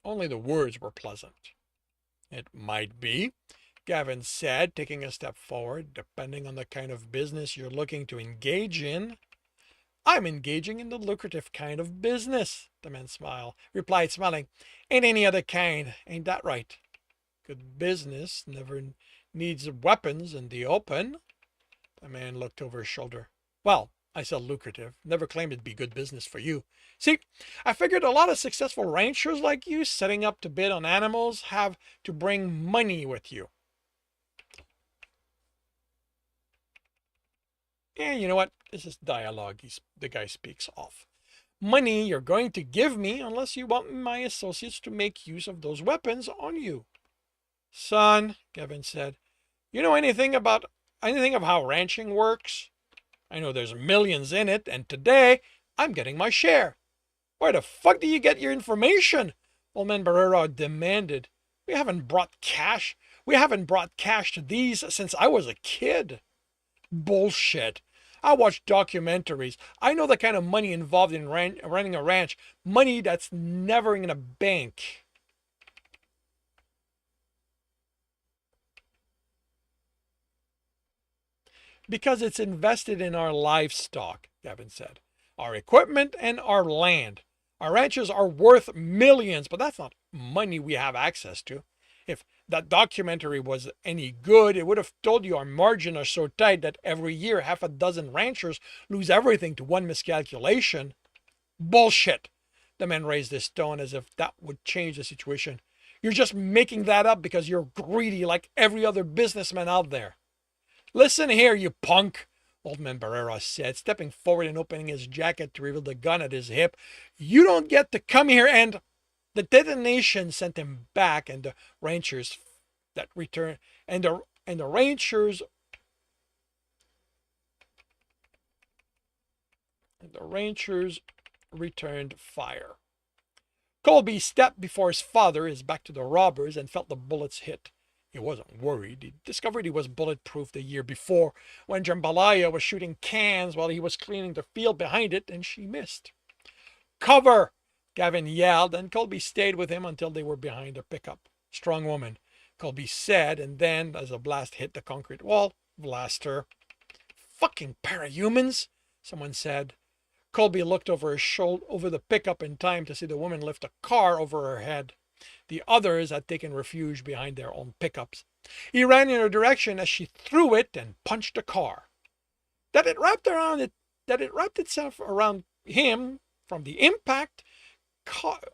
Only the words were pleasant. It might be, Gavin said, taking a step forward, depending on the kind of business you're looking to engage in. I'm engaging in the lucrative kind of business, the man replied, smiling. Ain't any other kind, ain't that right? Good business never needs weapons in the open. The man looked over his shoulder. Well, I said lucrative. Never claimed it'd be good business for you. See, I figured a lot of successful ranchers like you setting up to bid on animals have to bring money with you. And you know what? This is dialogue the guy speaks off. Money you're going to give me unless you want my associates to make use of those weapons on you. Son, Gavin said, you know anything of how ranching works? I know there's millions in it, and today I'm getting my share. Where the fuck do you get your information? Old man Barrera demanded. We haven't brought cash to these since I was a kid. Bullshit. I watch documentaries. I know the kind of money involved in running a ranch. Money that's never in a bank. Because it's invested in our livestock, Gavin said. Our equipment and our land. Our ranches are worth millions, but that's not money we have access to. If that documentary was any good, it would have told you our margins are so tight that every year 6 ranchers lose everything to one miscalculation. Bullshit. The man raised his tone as if that would change the situation. You're just making that up because you're greedy like every other businessman out there. Listen here, you punk, Old man Barrera said, stepping forward and opening his jacket to reveal the gun at his hip. You don't get to come here and... The detonation sent him back, and the ranchers that returned, and the ranchers returned fire. Colby stepped before his father, his back to the robbers, and felt the bullets hit. He wasn't worried. He discovered he was bulletproof the year before when Jambalaya was shooting cans while he was cleaning the field behind it, and she missed. Cover! Gavin yelled, and Colby stayed with him until they were behind a pickup. Strong woman, Colby said, and then, as a blast hit the concrete wall, blaster. Fucking parahumans, someone said. Colby looked over his shoulder, over the pickup in time to see the woman lift a car over her head. The others had taken refuge behind their own pickups. He ran in her direction as she threw it and punched the car. That it wrapped itself around him from the impact,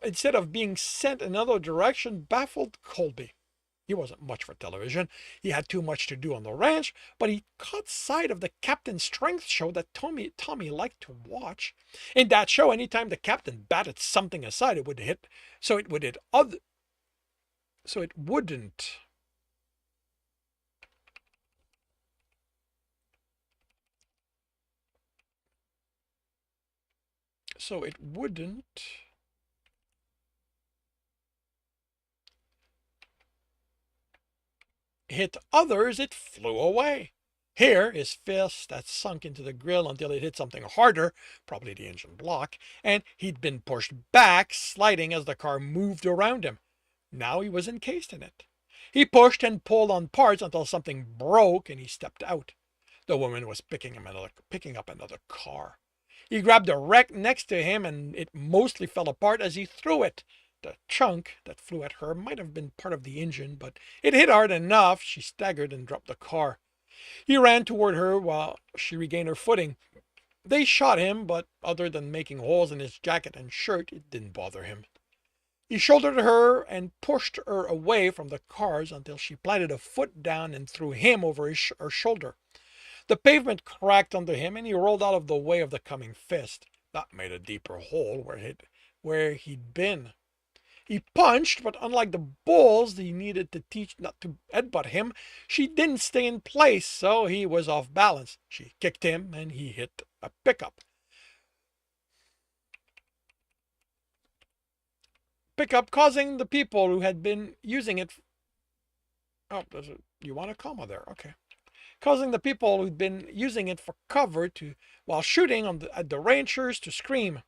instead of being sent another direction, baffled Colby. He wasn't much for television. He had too much to do on the ranch, but he caught sight of the captain's strength show that Tommy liked to watch. In that show, anytime the captain batted something aside, it would hit. So it wouldn't. So it wouldn't hit others, it flew away. Here, his fist had sunk into the grill until it hit something harder, probably the engine block, and he'd been pushed back, sliding as the car moved around him. Now he was encased in it. He pushed and pulled on parts until something broke and he stepped out. The woman was picking up another car. He grabbed the wreck next to him and it mostly fell apart as he threw it. The chunk that flew at her might have been part of the engine, but it hit hard enough. She staggered and dropped the car. He ran toward her while she regained her footing. They shot him, but other than making holes in his jacket and shirt, it didn't bother him. He shouldered her and pushed her away from the cars until she planted a foot down and threw him over her shoulder. The pavement cracked under him and he rolled out of the way of the coming fist. That made a deeper hole where he'd been. He punched, but unlike the bulls he needed to teach not to headbutt him, she didn't stay in place, so he was off balance. She kicked him and he hit a pickup. Causing the people who had been using it. Oh, you want a comma there? Okay. Causing the people who'd been using it for cover while shooting at the ranchers to scream.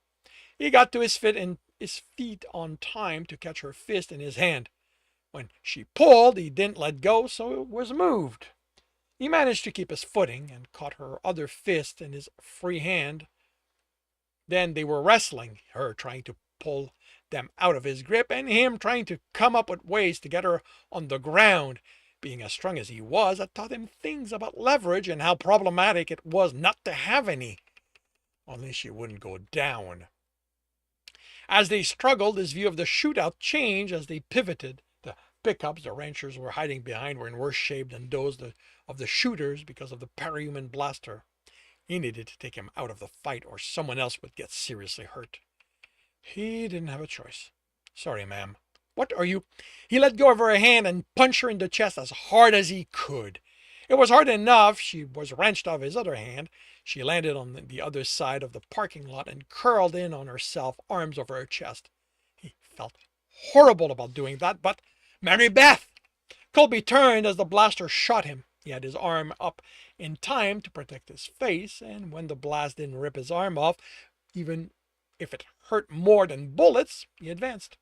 He got to his feet on time to catch her fist in his hand. When she pulled, he didn't let go, so it was moved. He managed to keep his footing and caught her other fist in his free hand. Then they were wrestling, her trying to pull them out of his grip and him trying to come up with ways to get her on the ground. Being as strong as he was, it taught him things about leverage and how problematic it was not to have any. Only she wouldn't go down. As they struggled, his view of the shootout changed as they pivoted. The pickups the ranchers were hiding behind were in worse shape than those of the shooters because of the parahuman blaster. He needed to take him out of the fight or someone else would get seriously hurt. He didn't have a choice. Sorry, ma'am. What are you? He let go of her hand and punched her in the chest as hard as he could. It was hard enough. She was wrenched off his other hand. She landed on the other side of the parking lot and curled in on herself, arms over her chest. He felt horrible about doing that, but Mary Beth! Colby turned as the blaster shot him. He had his arm up in time to protect his face, and when the blast didn't rip his arm off, even if it hurt more than bullets, he advanced.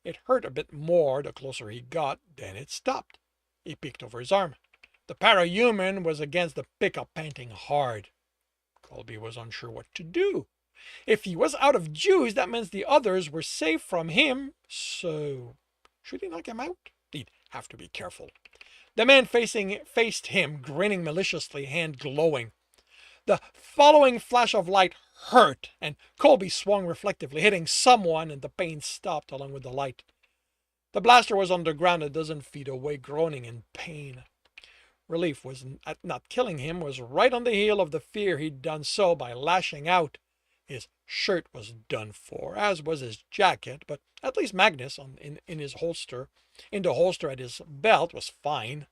It hurt a bit more the closer he got, then it stopped. He peeked over his arm. The parahuman was against the pickup, panting hard. Colby was unsure what to do. If he was out of juice, that means the others were safe from him, so should he knock him out? He'd have to be careful. The man faced him, grinning maliciously, hand glowing. The following flash of light hurt, and Colby swung reflectively, hitting someone, and the pain stopped along with the light. The blaster was underground a dozen feet away, groaning in pain. Relief at not killing him was right on the heel of the fear he'd done so by lashing out. His shirt was done for, as was his jacket, but at least Magnus in his holster, in the holster at his belt, was fine.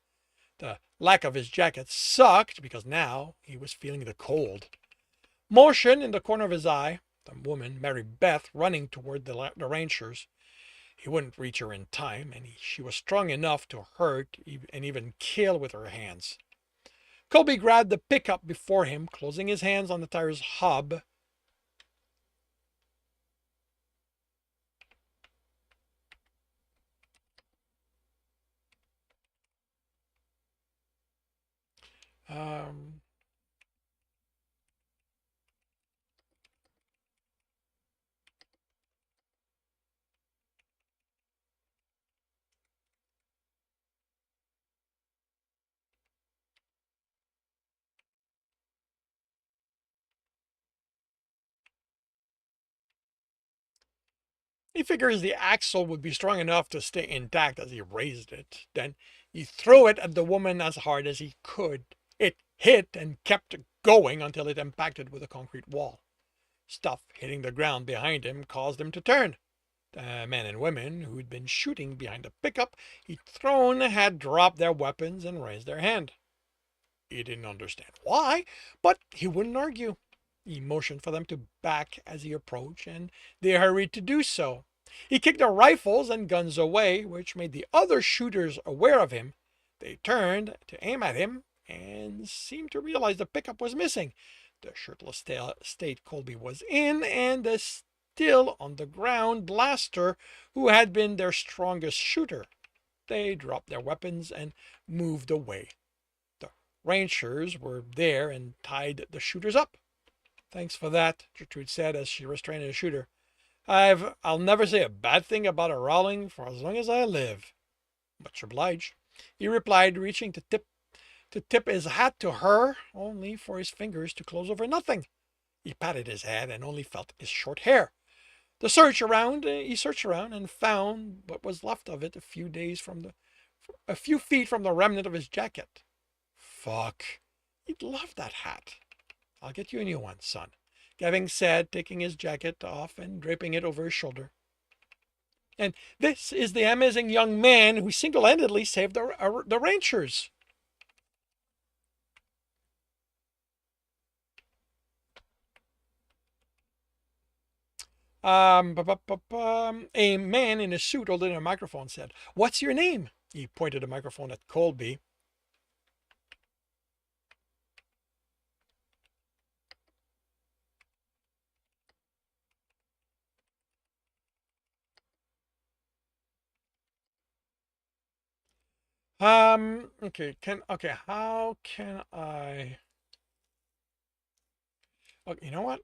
The lack of his jacket sucked because now he was feeling the cold. Motion in the corner of his eye, the woman, Mary Beth, running toward the ranchers. He wouldn't reach her in time, and she was strong enough to hurt and even kill with her hands. Colby grabbed the pickup before him, closing his hands on the tire's hub. Um, he figures the axle would be strong enough to stay intact as he raised it. Then he threw it at the woman as hard as he could. It hit and kept going until it impacted with a concrete wall. Stuff hitting the ground behind him caused him to turn. The men and women who'd been shooting behind the pickup he'd thrown had dropped their weapons and raised their hand. He didn't understand why, but he wouldn't argue. He motioned for them to back as he approached, and they hurried to do so. He kicked their rifles and guns away, which made the other shooters aware of him. They turned to aim at him and seemed to realize the pickup was missing. The shirtless state Colby was in, and the still on the ground blaster, who had been their strongest shooter. They dropped their weapons and moved away. The Rangers were there and tied the shooters up. Thanks for that, Gertrude said as she restrained the shooter. I'll never say a bad thing about a Rowling for as long as I live. Much obliged, he replied, reaching to tip his hat to her, only for his fingers to close over nothing. He patted his head and only felt his short hair. He searched around and found what was left of it a few feet from the remnant of his jacket. Fuck. He'd love that hat. I'll get you a new one, son, Gavin said, taking his jacket off and draping it over his shoulder. And this is the amazing young man who single-handedly saved the Rangers. A man in a suit holding a microphone said, "What's your name?" He pointed a microphone at Colby. Okay, how can I... Oh, you know what?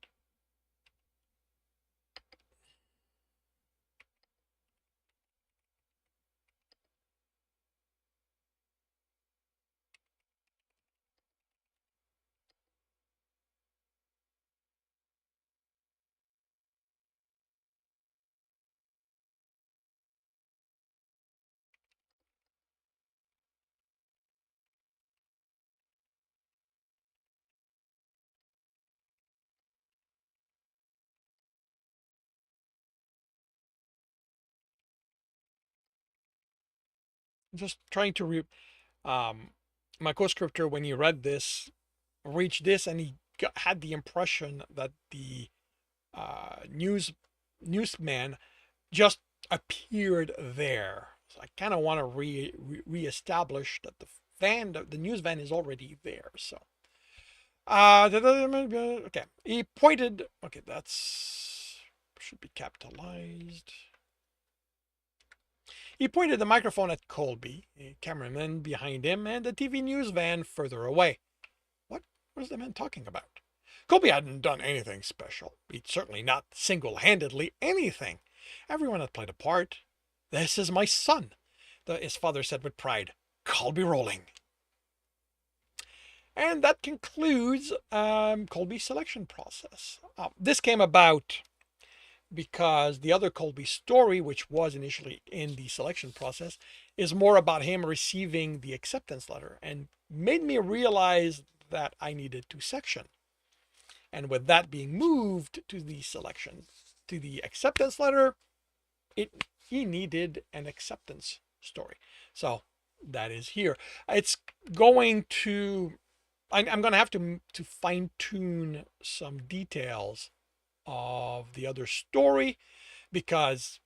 I'm just trying to my co-scriptor, when he read this, reached this, and he had the impression that the newsman just appeared there. So I kind of want to reestablish that the news van is already there. So, okay, he pointed. Okay, that's should be capitalized. He pointed the microphone at Colby, a cameraman behind him, and the TV news van further away. What was the man talking about? Colby hadn't done anything special. He'd certainly not single-handedly anything. Everyone had played a part. This is my son, his father said with pride. Colby Rowling. And that concludes Colby's selection process. This came about because the other Colby story, which was initially in the selection process, is more about him receiving the acceptance letter and made me realize that I needed to section. And with that being moved to the acceptance letter, he needed an acceptance story. So that is here. It's going to, I'm going to have to fine tune some details of the other story, because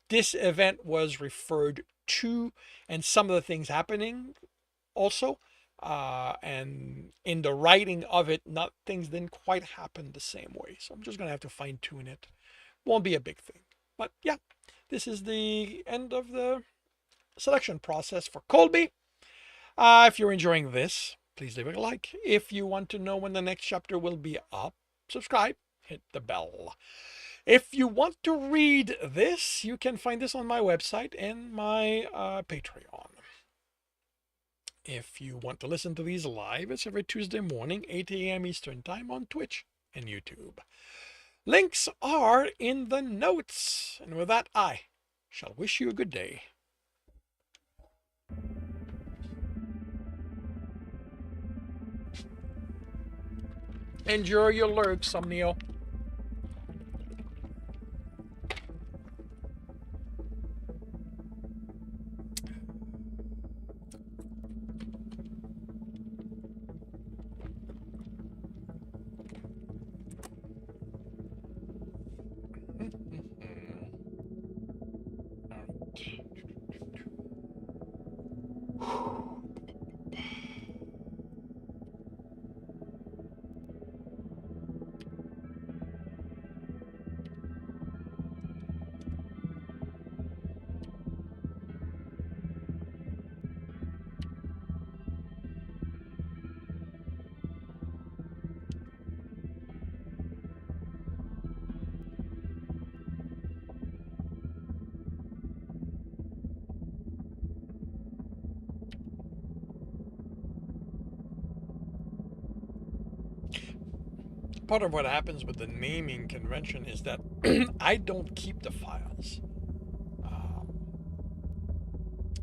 this event was referred to, and some of the things happening also. And in the writing of it, not things didn't quite happen the same way. So I'm just gonna have to fine tune it. Won't be a big thing, but yeah, this is the end of the selection process for Colby. If you're enjoying this, please leave a like. If you want to know when the next chapter will be up, subscribe, hit the bell. If you want to read this, you can find this on my website and my Patreon. If you want to listen to these live, it's every Tuesday morning, 8 a.m. Eastern Time on Twitch and YouTube. Links are in the notes. And with that, I shall wish you a good day. Enjoy your lurk, Somnio. Part of what happens with the naming convention is that I don't keep the files.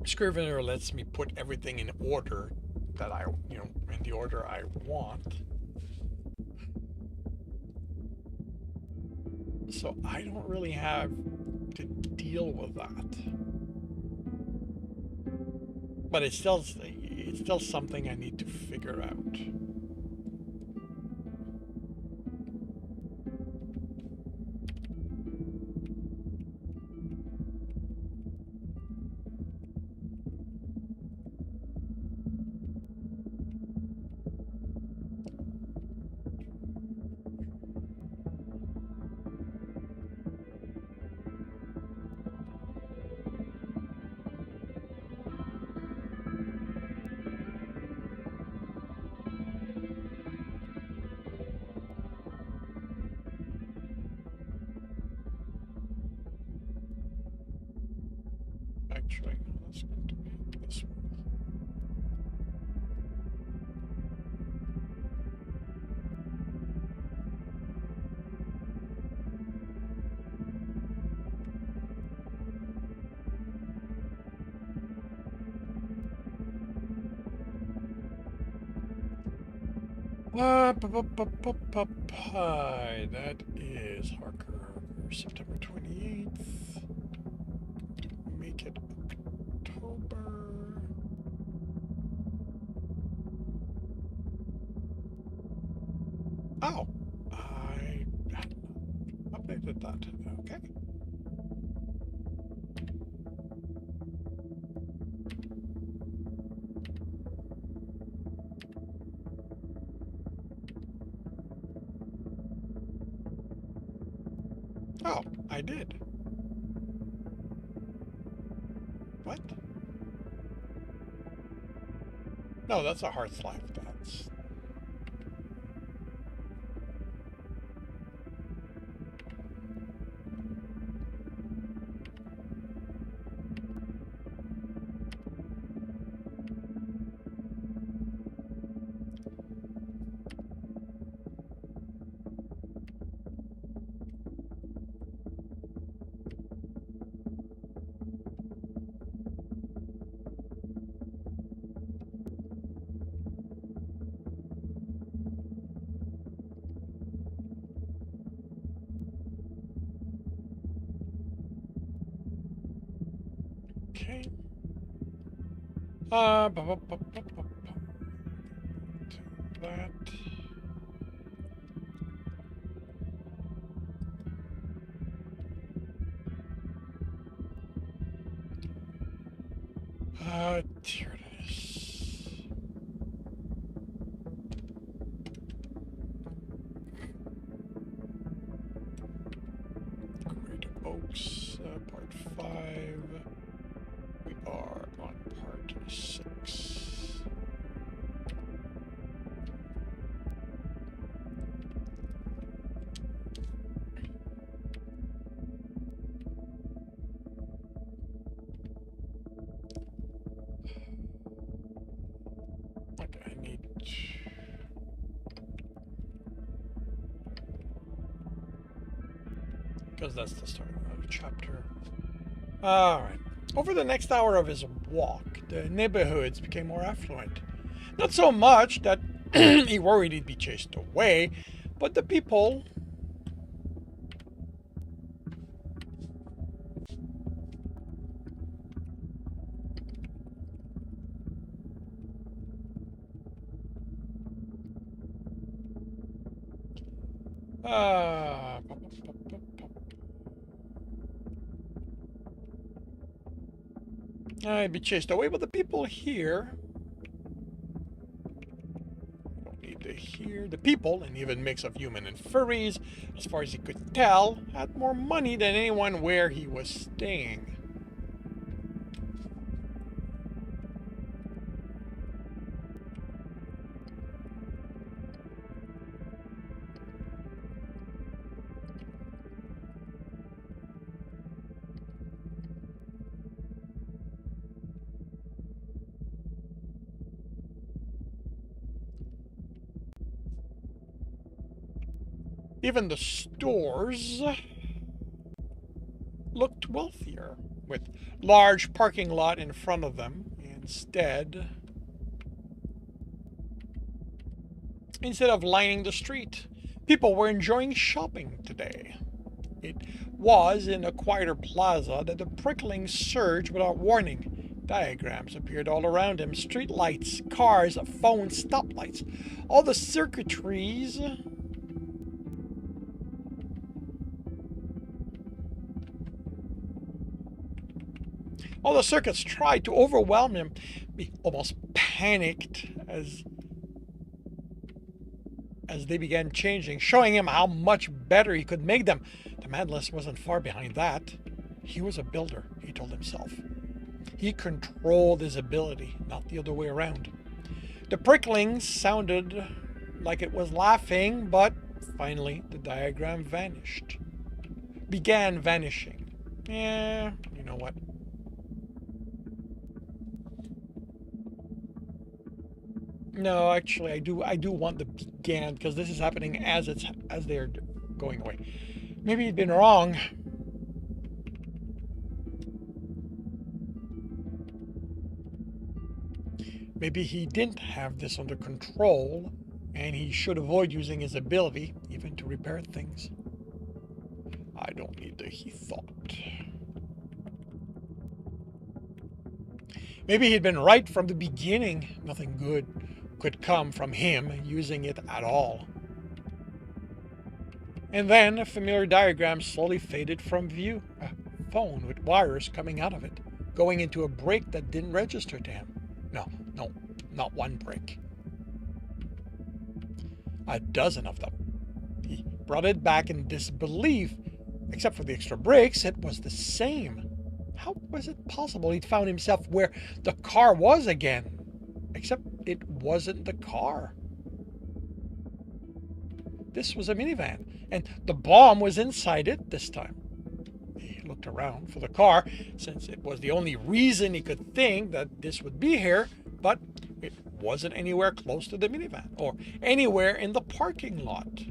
Scrivener lets me put everything in order that in the order I want. So I don't really have to deal with that. But it's still something I need to figure out. Actually, no, that's going to be this one. That is Harker, September 28th. Make it October. Oh, I had not updated that. Okay. Oh, I did. What? No, that's a Hearth's Life. That's... Okay. Uh, bu- bu- bu- bu- bu- that. Here it is. Great Oaks, part 5. We are on part 6. Okay, I need... because that's the start of the chapter. Alright. Over the next hour of his walk, the neighborhoods became more affluent. Not so much that he worried he'd be chased away, but the people... I'd be chased away, but the people here... don't need to hear. The people, an even mix of human and furries, as far as he could tell, had more money than anyone where he was staying. Even the stores looked wealthier, with large parking lot in front of them. Instead of lining the street, people were enjoying shopping today. It was in a quieter plaza that the prickling surged without warning. Diagrams appeared all around him. Street lights, cars, phones, stoplights. All the circuitries... all the circuits tried to overwhelm him. He almost panicked as they began changing, showing him how much better he could make them. The madness wasn't far behind that. He was a builder, he told himself. He controlled his ability, not the other way around. The prickling sounded like it was laughing, but finally the diagram began vanishing. Yeah, you know what? No, actually, I do want the began, because this is happening as they're going away. Maybe he'd been wrong. Maybe he didn't have this under control, and he should avoid using his ability, even to repair things. I don't need to, he thought. Maybe he'd been right from the beginning. Nothing good could come from him using it at all. And then a familiar diagram slowly faded from view. A phone with wires coming out of it, going into a break that didn't register to him. No, not one break. A dozen of them. He brought it back in disbelief. Except for the extra breaks, it was the same. How was it possible he'd found himself where the car was again? Except it wasn't the car. This was a minivan, and the bomb was inside it this time. He looked around for the car, since it was the only reason he could think that this would be here, but it wasn't anywhere close to the minivan, or anywhere in the parking lot.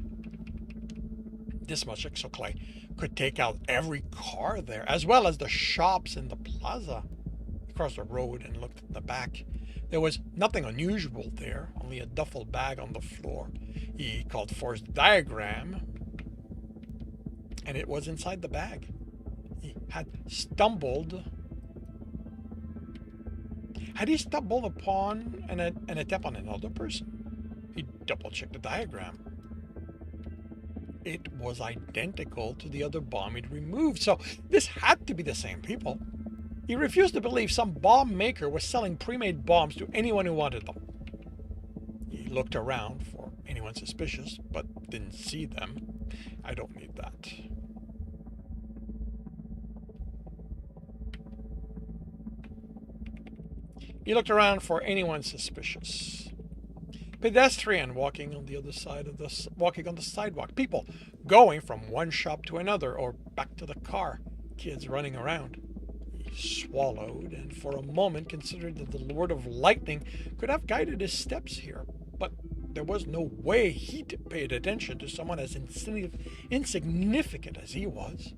This much Ixoclay could take out every car there, as well as the shops in the plaza. He crossed the road and looked at the back. There was nothing unusual there, only a duffel bag on the floor. He called for his diagram, and it was inside the bag. He had stumbled. Had he stumbled upon an attempt on another person? He double-checked the diagram. It was identical to the other bomb he'd removed, so this had to be the same people. He refused to believe some bomb maker was selling pre-made bombs to anyone who wanted them. He looked around for anyone suspicious, but didn't see them. I don't need that. He looked around for anyone suspicious. Pedestrian walking on the other side of walking on the sidewalk. People going from one shop to another or back to the car. Kids running around. He swallowed and for a moment considered that the Lord of Lightning could have guided his steps here, but there was no way he'd paid attention to someone as insignificant as he was.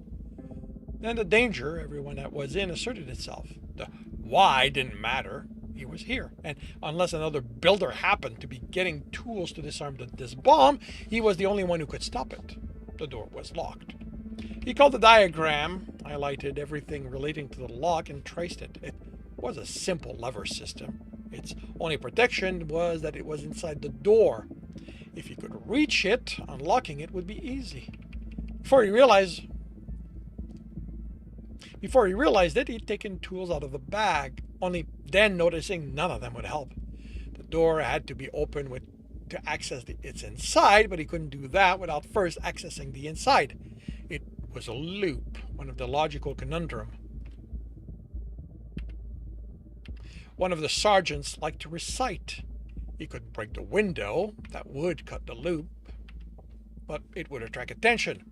Then the danger everyone that was in asserted itself. The why didn't matter. He was here, and unless another builder happened to be getting tools to disarm this bomb, he was the only one who could stop it. The door was locked. He called the diagram, highlighted everything relating to the lock, and traced it. It was a simple lever system. Its only protection was that it was inside the door. If he could reach it, unlocking it would be easy. Before he realized it, he'd taken tools out of the bag, only then noticing none of them would help. The door had to be opened to access its inside, but he couldn't do that without first accessing the inside. It was a loop, one of the logical conundrum. One of the sergeants liked to recite. He could break the window, that would cut the loop, but it would attract attention.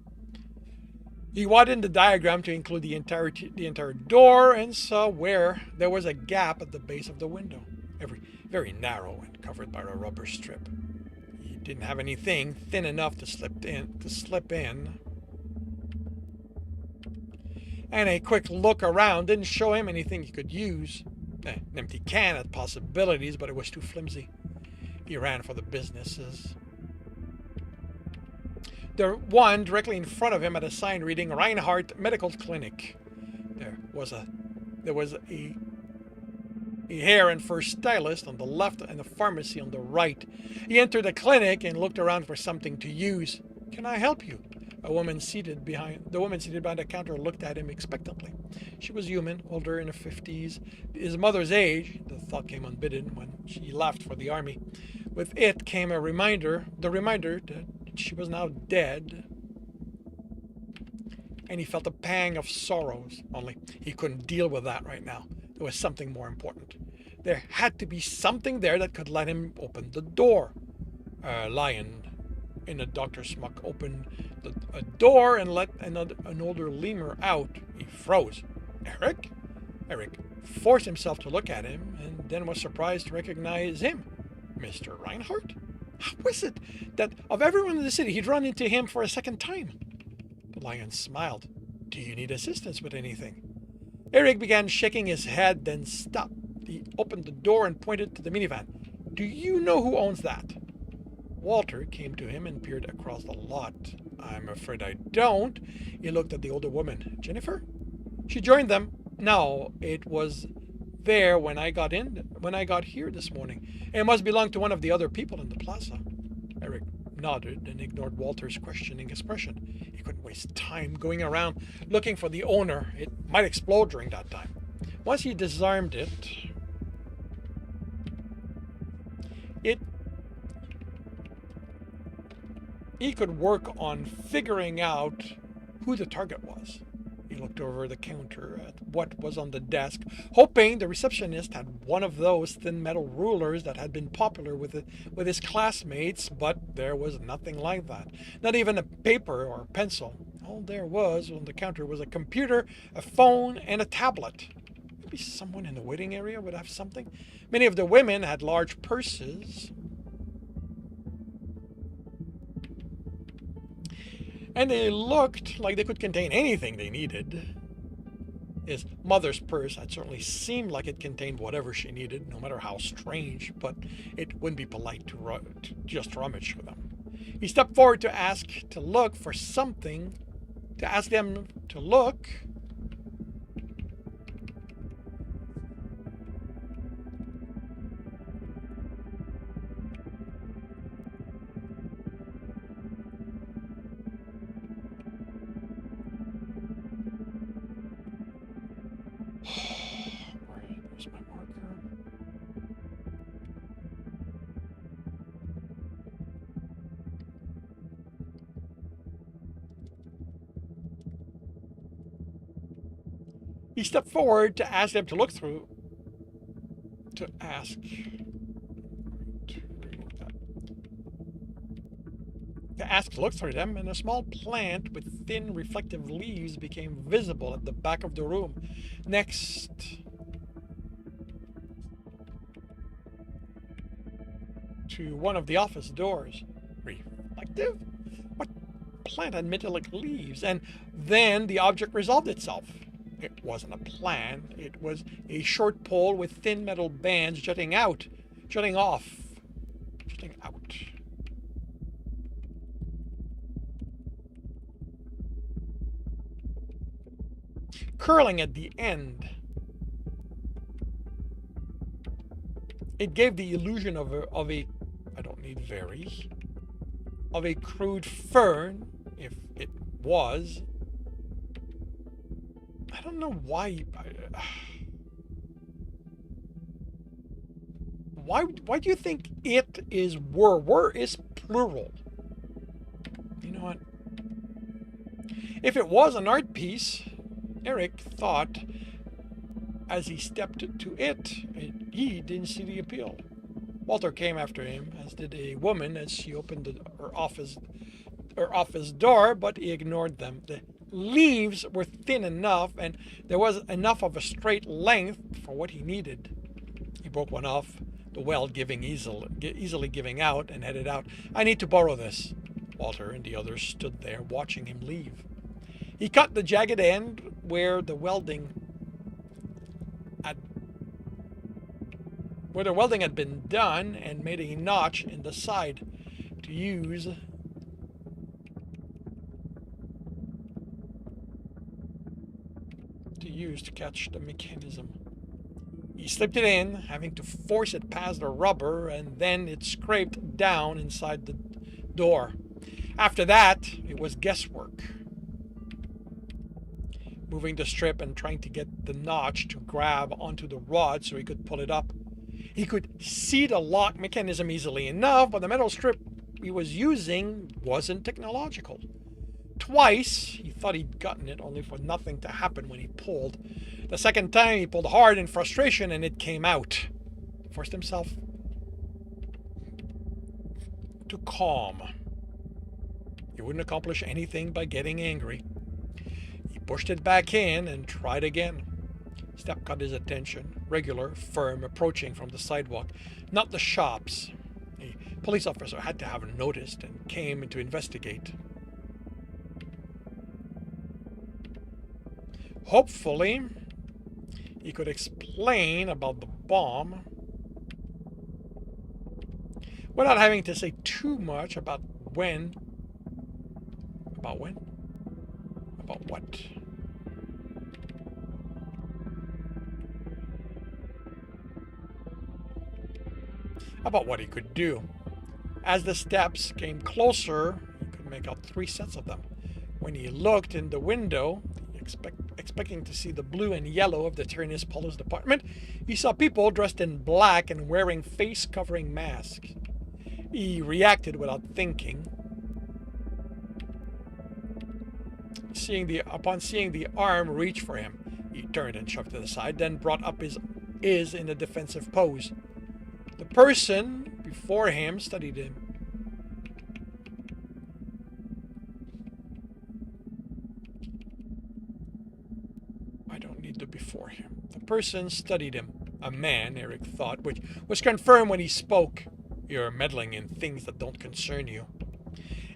He widened the diagram to include the entire door and saw where there was a gap at the base of the window, very narrow and covered by a rubber strip. He didn't have anything thin enough to slip in. And a quick look around didn't show him anything he could use. An empty can had possibilities, but it was too flimsy. He ran for the businesses. The one directly in front of him had a sign reading Reinhardt Medical Clinic. There was a hair and fur stylist on the left and a pharmacy on the right. He entered the clinic and looked around for something to use. "Can I help you?" The woman seated behind the counter looked at him expectantly. She was human, older in her 50s, his mother's age. The thought came unbidden when she left for the army. With it came the reminder that she was now dead. And he felt a pang of sorrows, only he couldn't deal with that right now. There was something more important. There had to be something there that could let him open the door. A lion in a doctor's smock opened a door and let an older lemur out. He froze. Eric? Eric forced himself to look at him and then was surprised to recognize him. Mr. Reinhardt? How was it that of everyone in the city he'd run into him for a second time? The lion smiled. "Do you need assistance with anything?" Eric began shaking his head, then stopped. He opened the door and pointed to the minivan. "Do you know who owns that?" Walter came to him and peered across the lot. "I'm afraid I don't." He looked at the older woman. "Jennifer?" "She joined them. No, it was there when I got here this morning. It must belong to one of the other people in the plaza." Eric nodded and ignored Walter's questioning expression. He couldn't waste time going around looking for the owner. It might explode during that time. Once he disarmed it, he could work on figuring out who the target was. He looked over the counter at what was on the desk, hoping the receptionist had one of those thin metal rulers that had been popular with his classmates, but there was nothing like that. Not even a paper or a pencil. All there was on the counter was a computer, a phone, and a tablet. Maybe someone in the waiting area would have something. Many of the women had large purses. And they looked like they could contain anything they needed. His mother's purse had certainly seemed like it contained whatever she needed, no matter how strange, but it wouldn't be polite to just rummage for them. He stepped forward to ask them to look. He stepped forward to ask them to look through. To ask to look through them, and a small plant with thin reflective leaves became visible at the back of the room, next to one of the office doors. Reflective? What plant had metallic leaves? And then the object resolved itself. It wasn't a plant. It was a short pole with thin metal bands jutting out. Curling at the end. It gave the illusion of a I don't need very, of a crude fern, if it was. I don't know why. Why do you think it is were? Were is plural. You know what? If it was an art piece, Eric thought as he stepped to it, he didn't see the appeal. Walter came after him, as did a woman as she opened her office door, but he ignored them. The leaves were thin enough, and there was enough of a straight length for what he needed. He broke one off, the weld easily giving out, and headed out. "I need to borrow this." Walter and the others stood there watching him leave. He cut the jagged end where the welding had been done and made a notch in the side to use to catch the mechanism. He slipped it in, having to force it past the rubber, and then it scraped down inside the door. After that, it was guesswork. Moving the strip and trying to get the notch to grab onto the rod so he could pull it up. He could see the lock mechanism easily enough, but the metal strip he was using wasn't technological. Twice, he thought he'd gotten it, only for nothing to happen when he pulled. The second time, he pulled hard in frustration, and it came out. He forced himself to calm. He wouldn't accomplish anything by getting angry. He pushed it back in and tried again. Step caught his attention. Regular, firm, approaching from the sidewalk, not the shops. A police officer had to have noticed and came to investigate. Hopefully, he could explain about the bomb without having to say too much about when. About when? About what? About what he could do. As the steps came closer, he could make out 3 sets of them. When he looked in the window, expecting to see the blue and yellow of the Tyrannus Police Department, he saw people dressed in black and wearing face-covering masks. He reacted without thinking. Upon seeing the arm reach for him, he turned and shoved it aside, then brought up his in a defensive pose. The person before him studied him. I don't need the before him. The person studied him. A man, Eric thought, which was confirmed when he spoke. "You're meddling in things that don't concern you."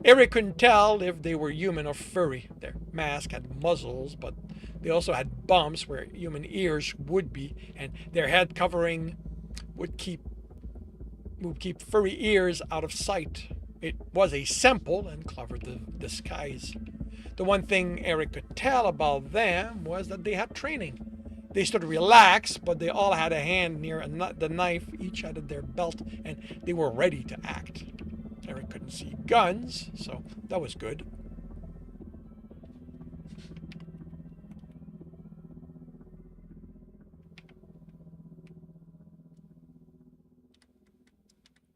Eric couldn't tell if they were human or furry. Their mask had muzzles, but they also had bumps where human ears would be, and their head covering would keep furry ears out of sight. It was a simple and clever disguise. The one thing Eric could tell about them was that they had training. They stood relaxed, but they all had a hand near the knife each had at their belt, and they were ready to act. Eric couldn't see guns, so that was good.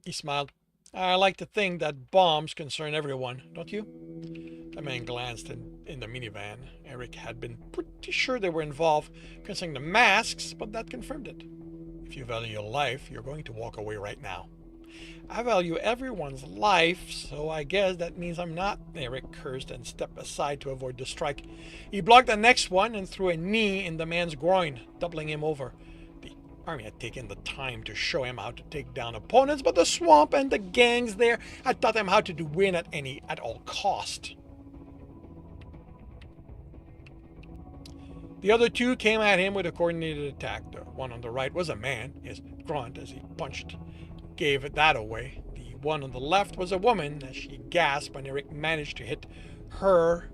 He smiled. "I like to think that bombs concern everyone, don't you?" The man glanced in the minivan. Eric had been pretty sure they were involved concerning the masks, but that confirmed it. If you value your life, you're going to walk away right now. I value everyone's life, so I guess that means I'm not. Eric cursed and stepped aside to avoid the strike. He blocked the next one and threw a knee in the man's groin, doubling him over. The army had taken the time to show him how to take down opponents, but the swamp and the gangs there had taught him how to win at all cost. The other two came at him with a coordinated attack. The one on the right was a man. His grunt as he punched gave that away. The one on the left was a woman as she gasped when Eric managed to hit her.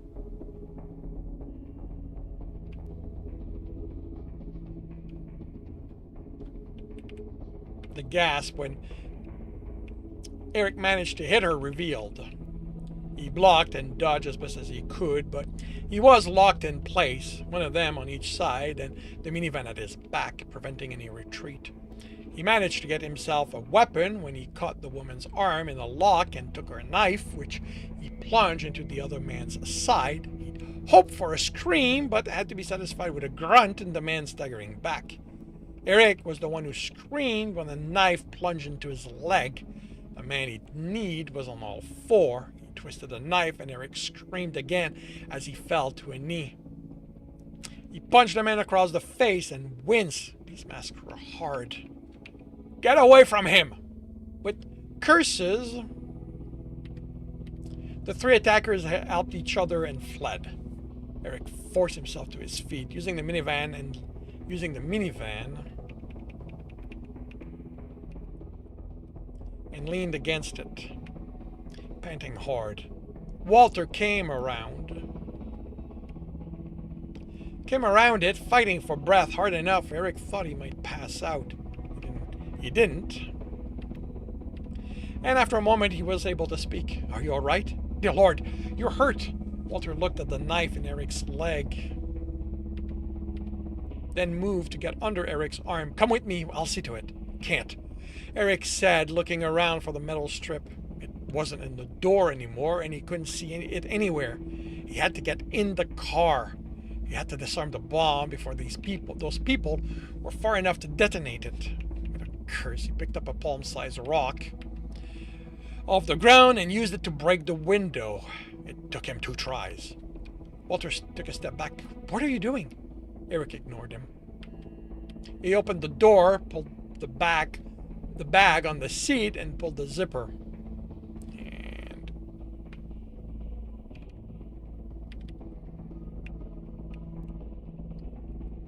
The gasp when Eric managed to hit her revealed. He blocked and dodged as best as he could, but he was locked in place, one of them on each side, and the minivan at his back, preventing any retreat. He managed to get himself a weapon when he caught the woman's arm in a lock and took her knife, which he plunged into the other man's side. He'd hoped for a scream, but had to be satisfied with a grunt and the man staggering back. Eric was the one who screamed when the knife plunged into his leg. The man he'd kneed was on all four. He twisted the knife and Eric screamed again as he fell to a knee. He punched the man across the face and winced. These masks were hard. Get away from him! With curses, the three attackers helped each other and fled. Eric forced himself to his feet, using the minivan and leaned against it, panting hard. Walter came around it, fighting for breath hard enough. Eric thought he might pass out. He didn't. And after a moment, he was able to speak. Are you all right? Dear Lord, you're hurt. Walter looked at the knife in Eric's leg, then moved to get under Eric's arm. Come with me, I'll see to it. Can't. Eric said, looking around for the metal strip. It wasn't in the door anymore, and he couldn't see it anywhere. He had to get in the car. He had to disarm the bomb before those people were far enough to detonate it. Curse, he picked up a palm-sized rock off the ground and used it to break the window. It took him 2 tries. Walter took a step back. What are you doing? Eric ignored him. He opened the door, pulled the bag on the seat, and pulled the zipper.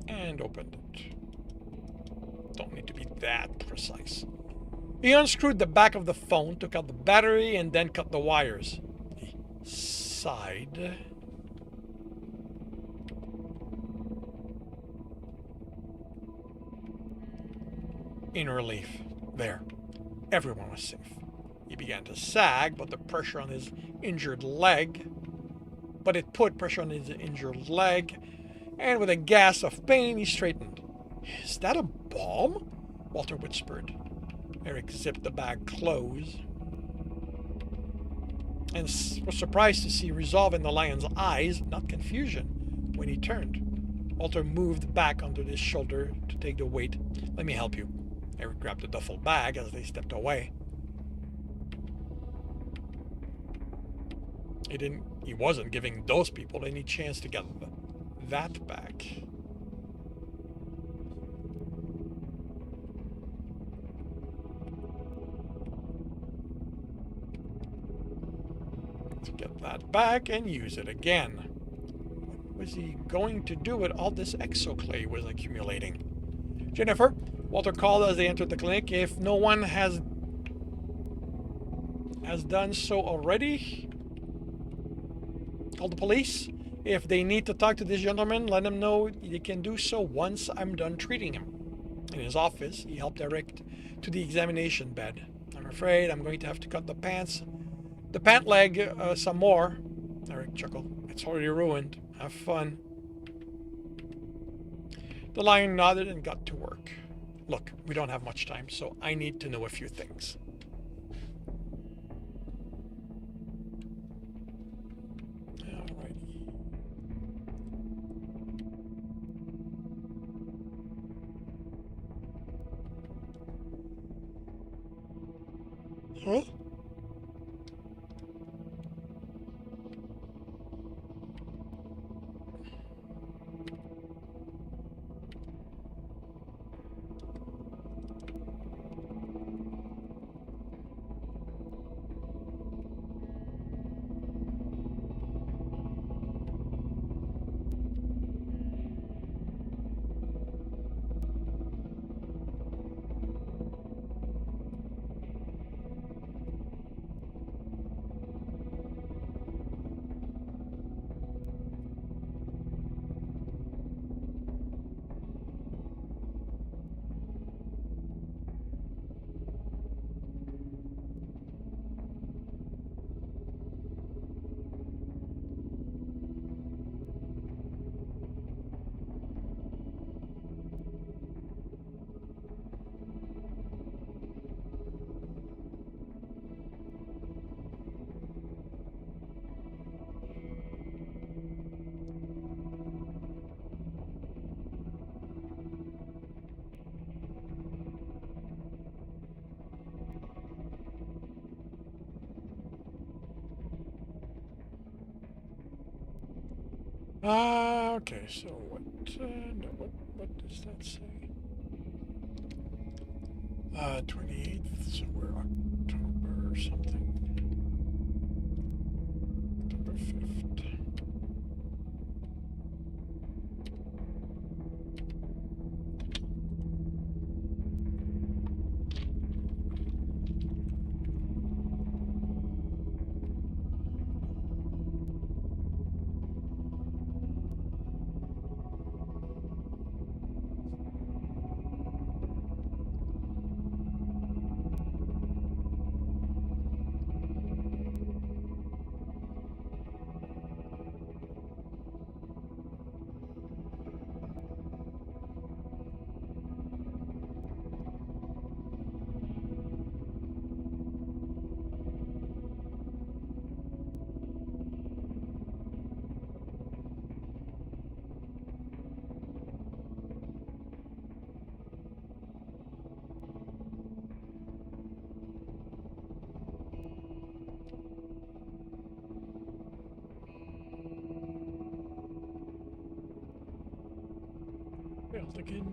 And opened it. Don't need to be that precise. He unscrewed the back of the phone, took out the battery, and then cut the wires. He sighed. In relief. There. Everyone was safe. He began to sag, but it put pressure on his injured leg, and with a gasp of pain, he straightened. Is that a bomb? Walter whispered. Eric zipped the bag closed and was surprised to see resolve in the lion's eyes, not confusion, when he turned. Walter moved back under his shoulder to take the weight. Let me help you. Eric grabbed the duffel bag as they stepped away. He wasn't giving those people any chance to get that back. To get that back and use it again. What was he going to do with all this exoclay was accumulating? Jennifer, Walter called as they entered the clinic. If no one has done so already, call the police. If they need to talk to this gentleman, let them know they can do so once I'm done treating him. In his office, he helped Eric to the examination bed. I'm afraid I'm going to have to cut the pant leg some more. Eric chuckled. It's already ruined. Have fun. The lion nodded and got to work. Look, we don't have much time, so I need to know a few things. Alrighty. Huh? Okay, so what, no, what does that say? 28th, so we're October something. October 5th. Failed again.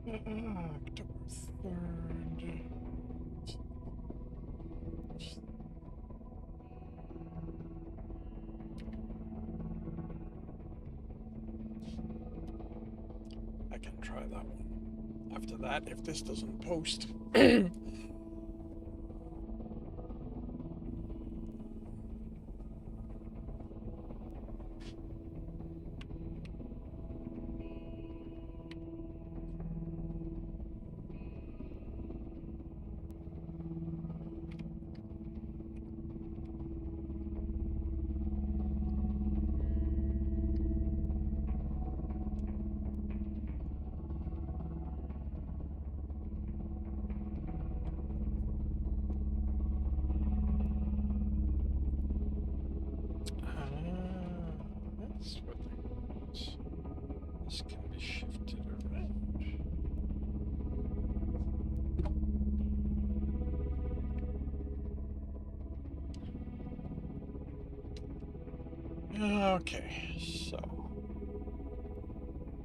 October 3rd. I can try that one. After that, if this doesn't post. Okay, so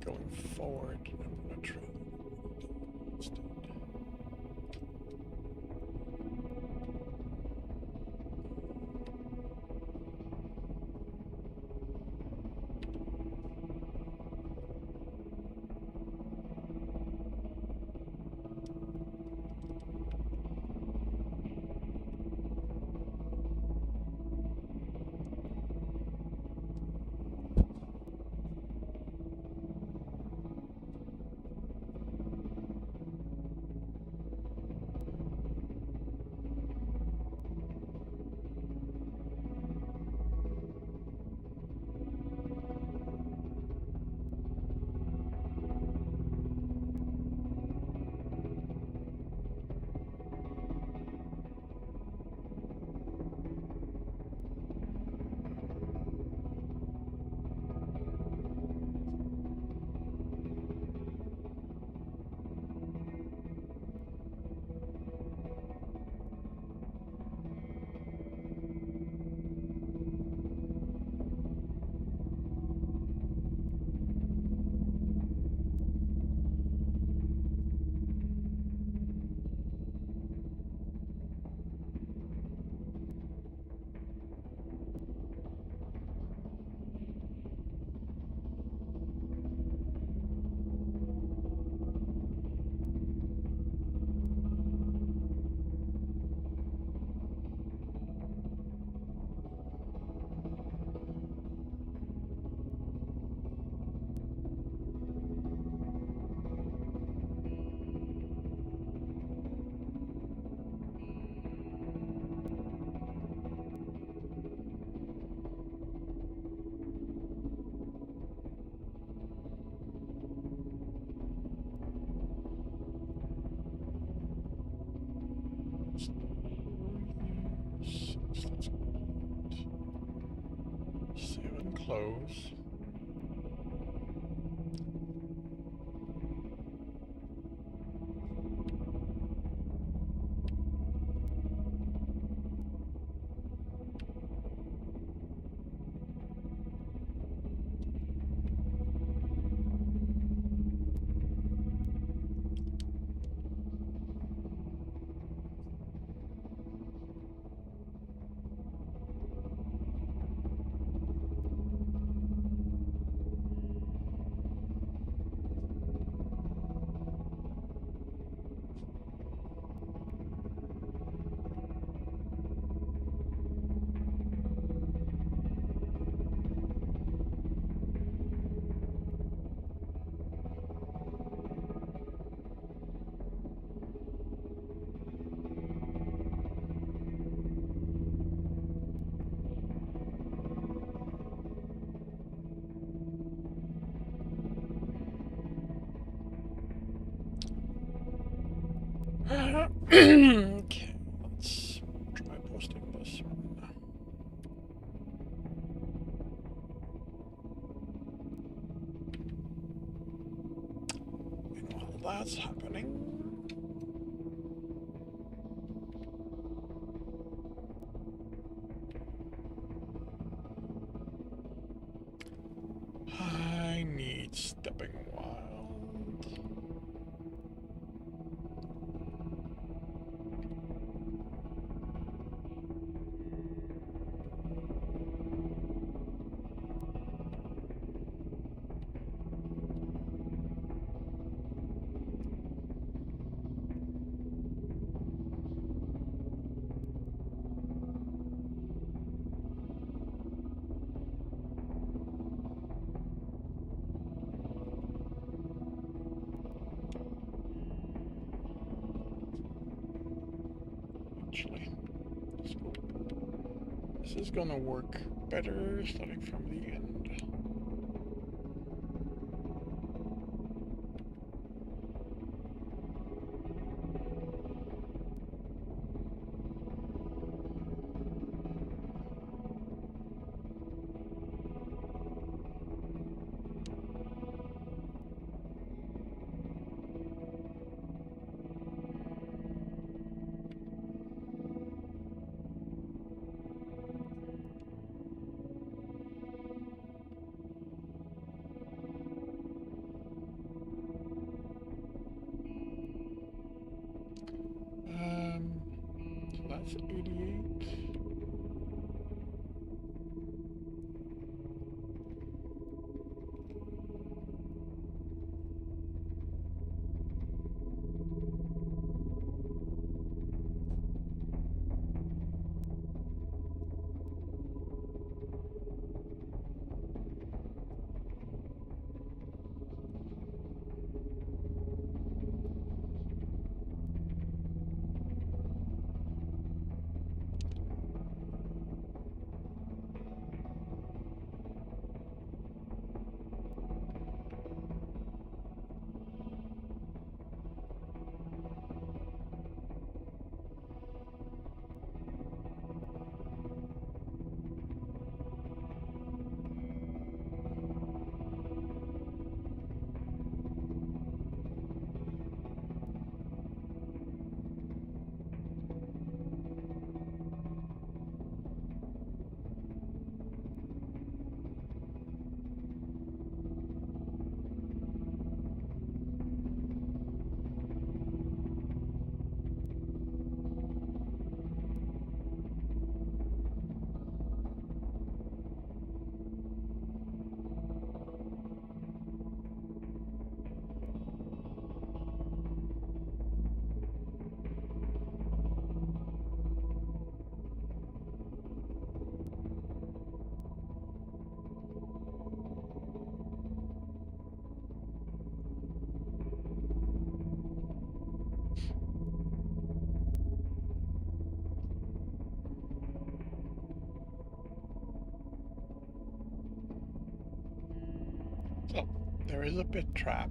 going forward, I'm gonna try instead. Save and close. Okay, let's try posting this one. And while that's happening, I need Stepping Wild. Actually, let's go. This is gonna work better starting from the end. That's 88. So, there is a pit trap.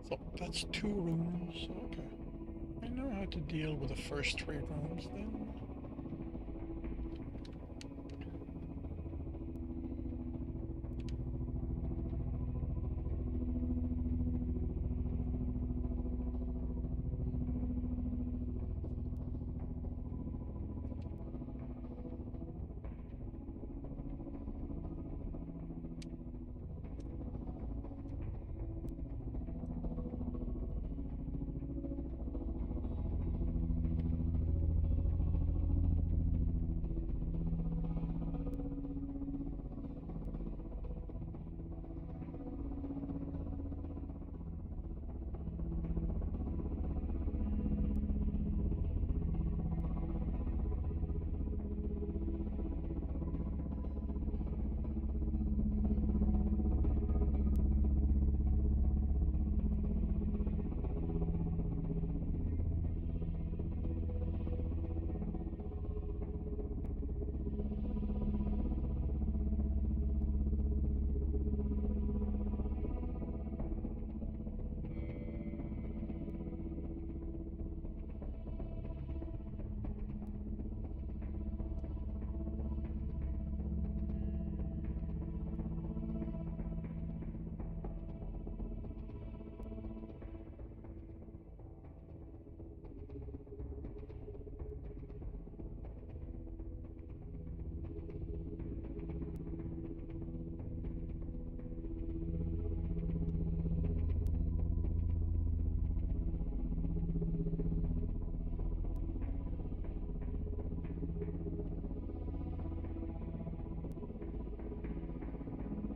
So, that's 2 rooms. Okay. I know how to deal with the first 3 rooms then.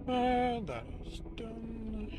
And that is done.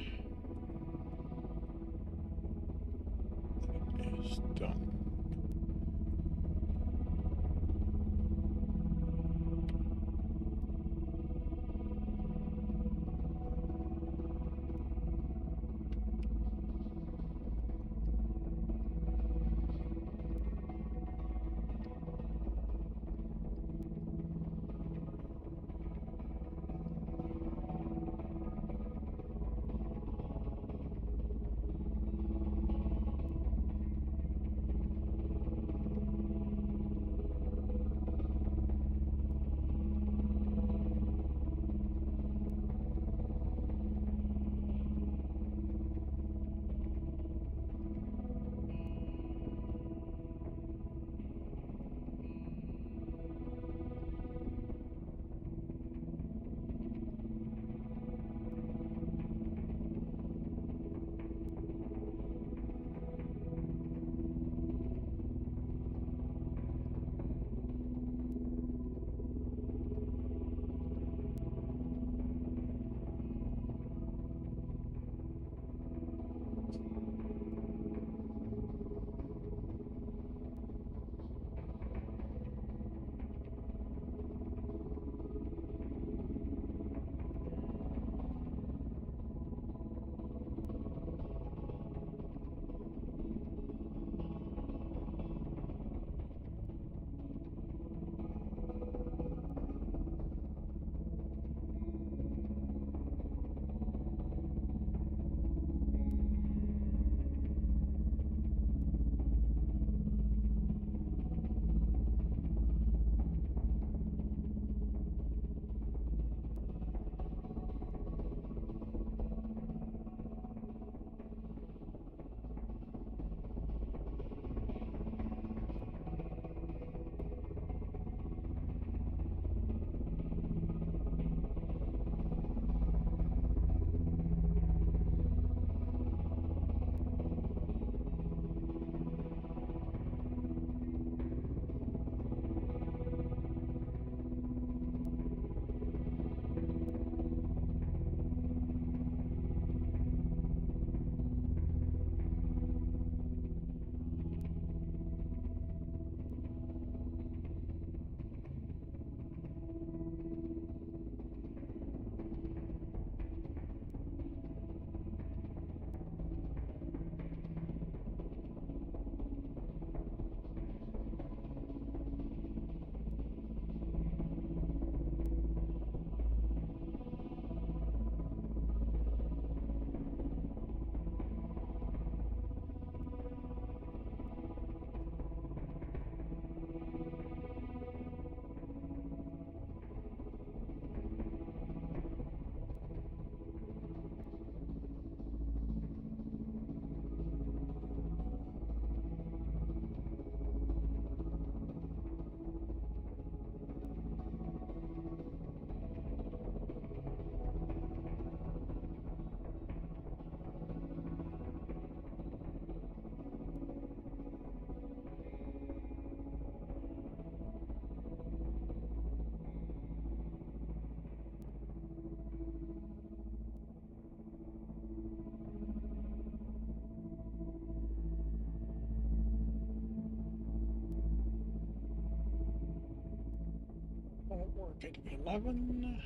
Work at 11.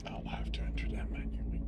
I'll have to enter that manually.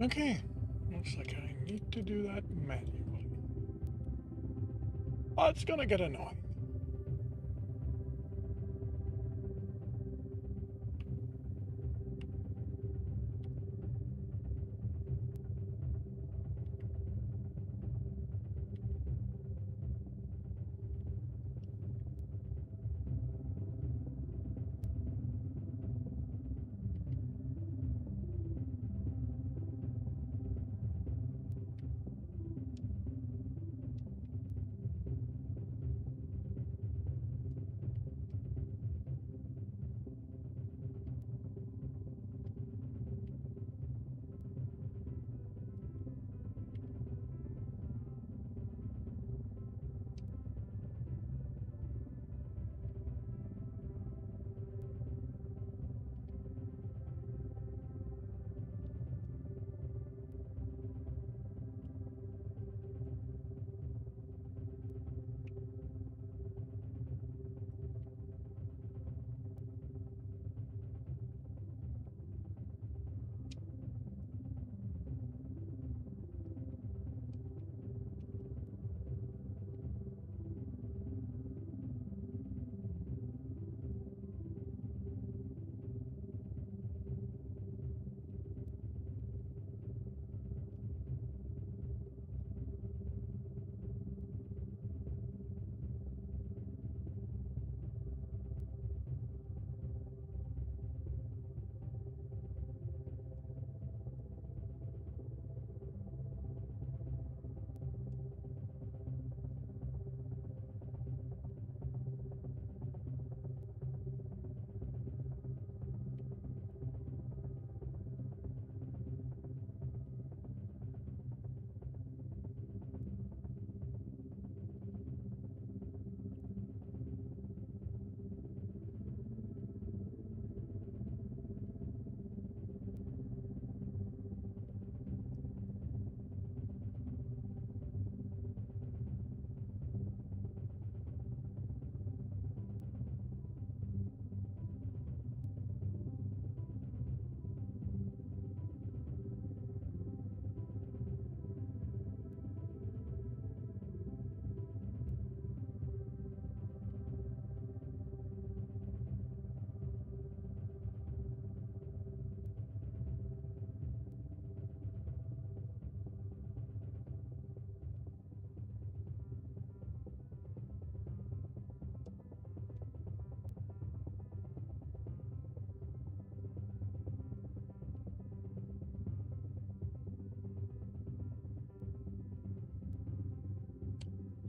Okay, looks like I need to do that manually. Oh, it's gonna get annoying.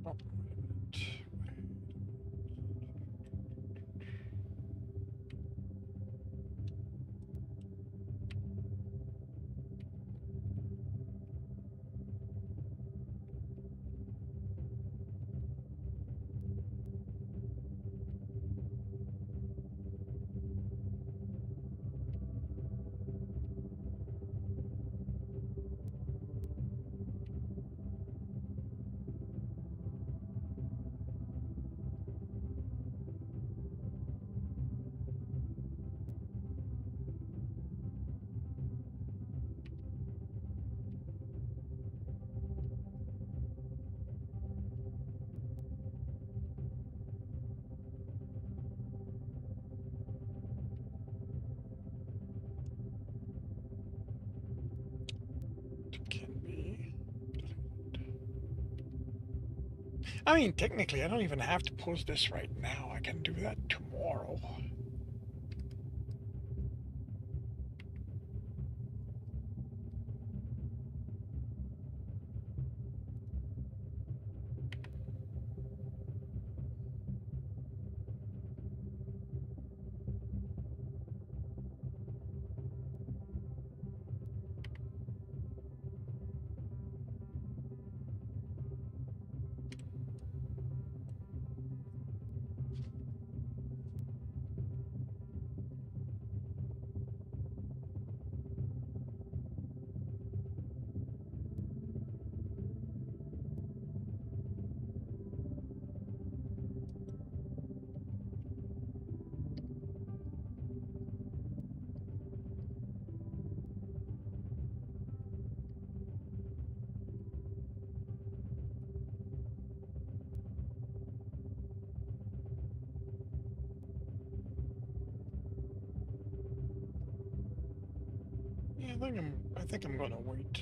Oh, wait a minute. It can be. I mean, technically, I don't even have to post this right now. I can do that tomorrow. Yeah, I think I'm gonna wait.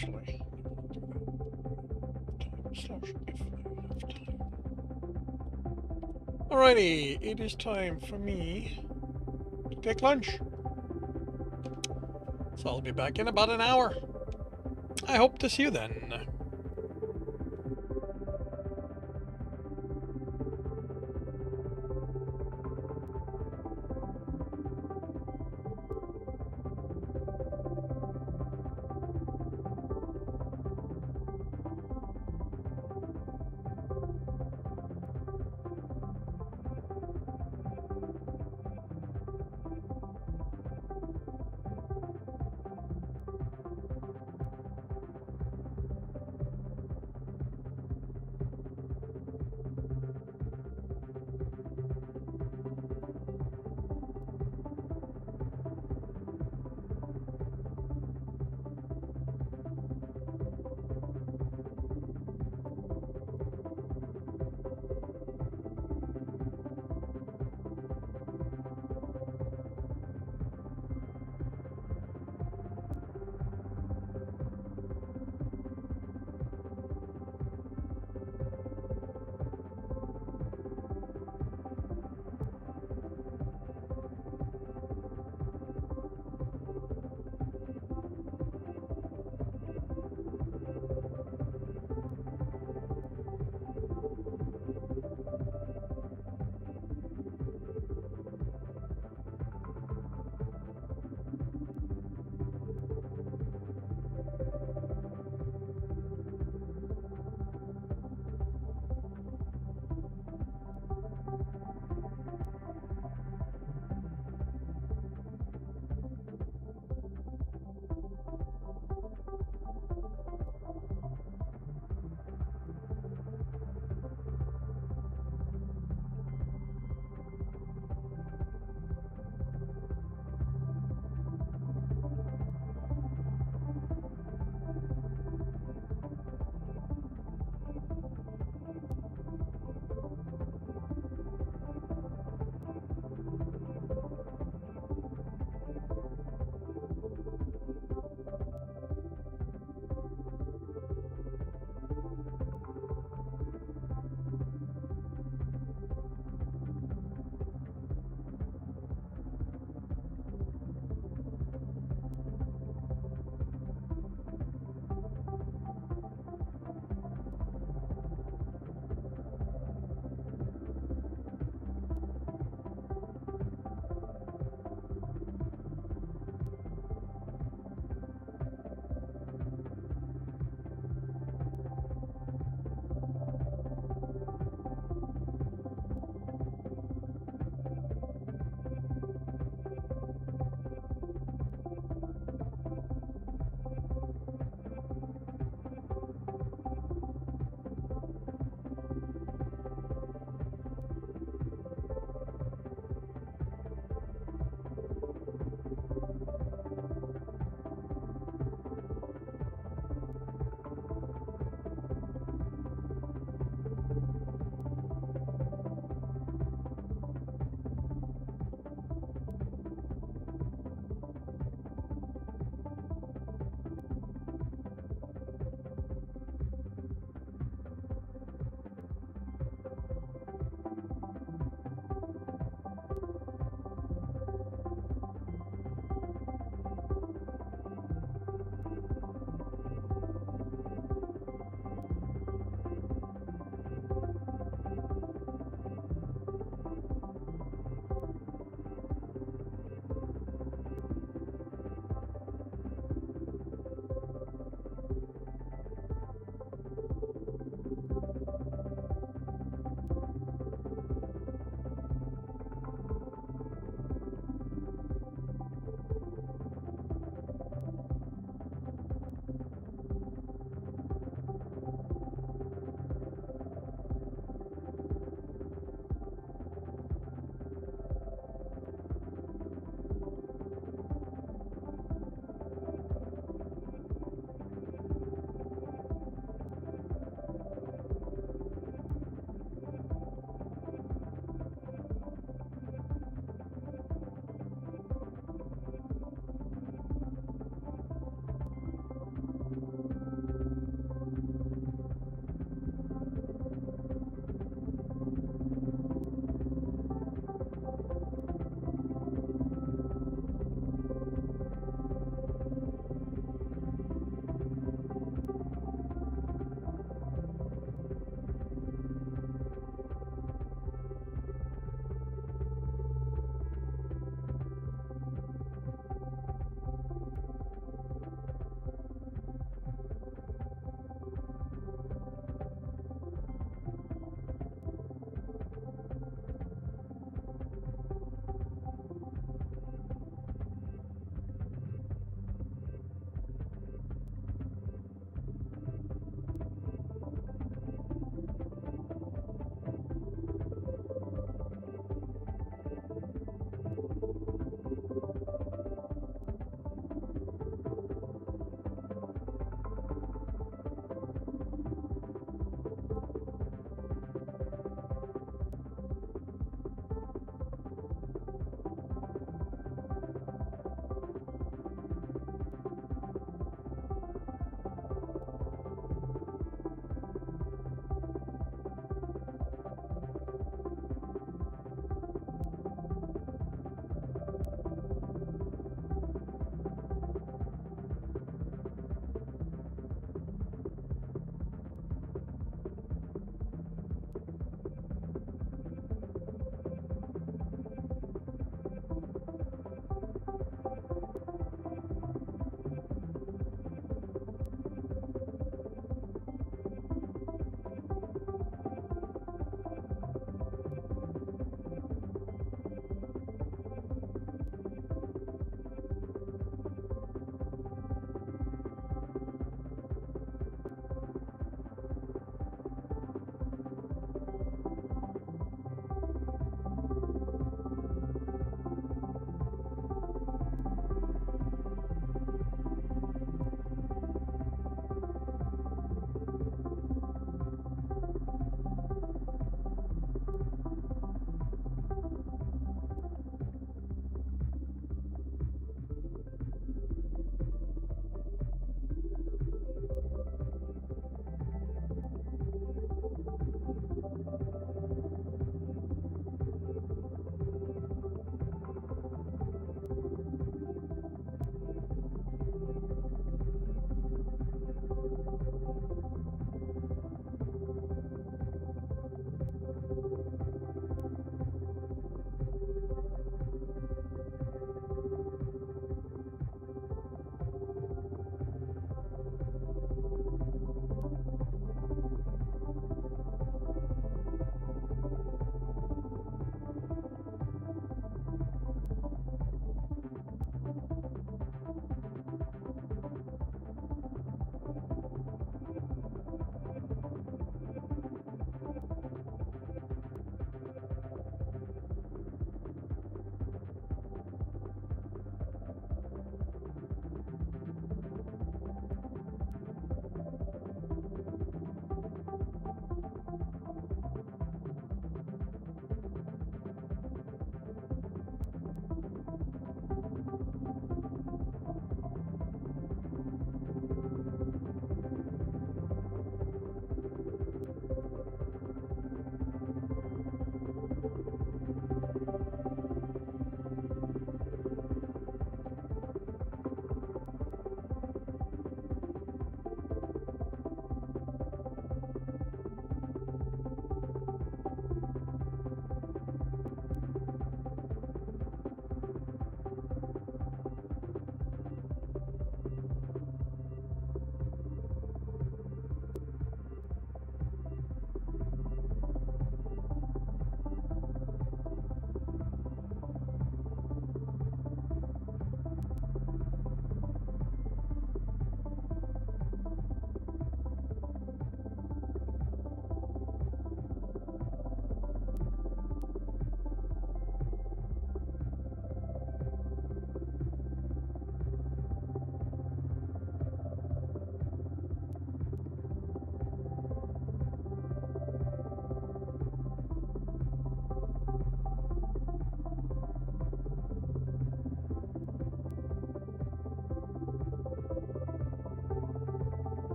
actually. Time/if I have time. Alrighty, it is time for me to take lunch. So I'll be back in about an hour. I hope to see you then.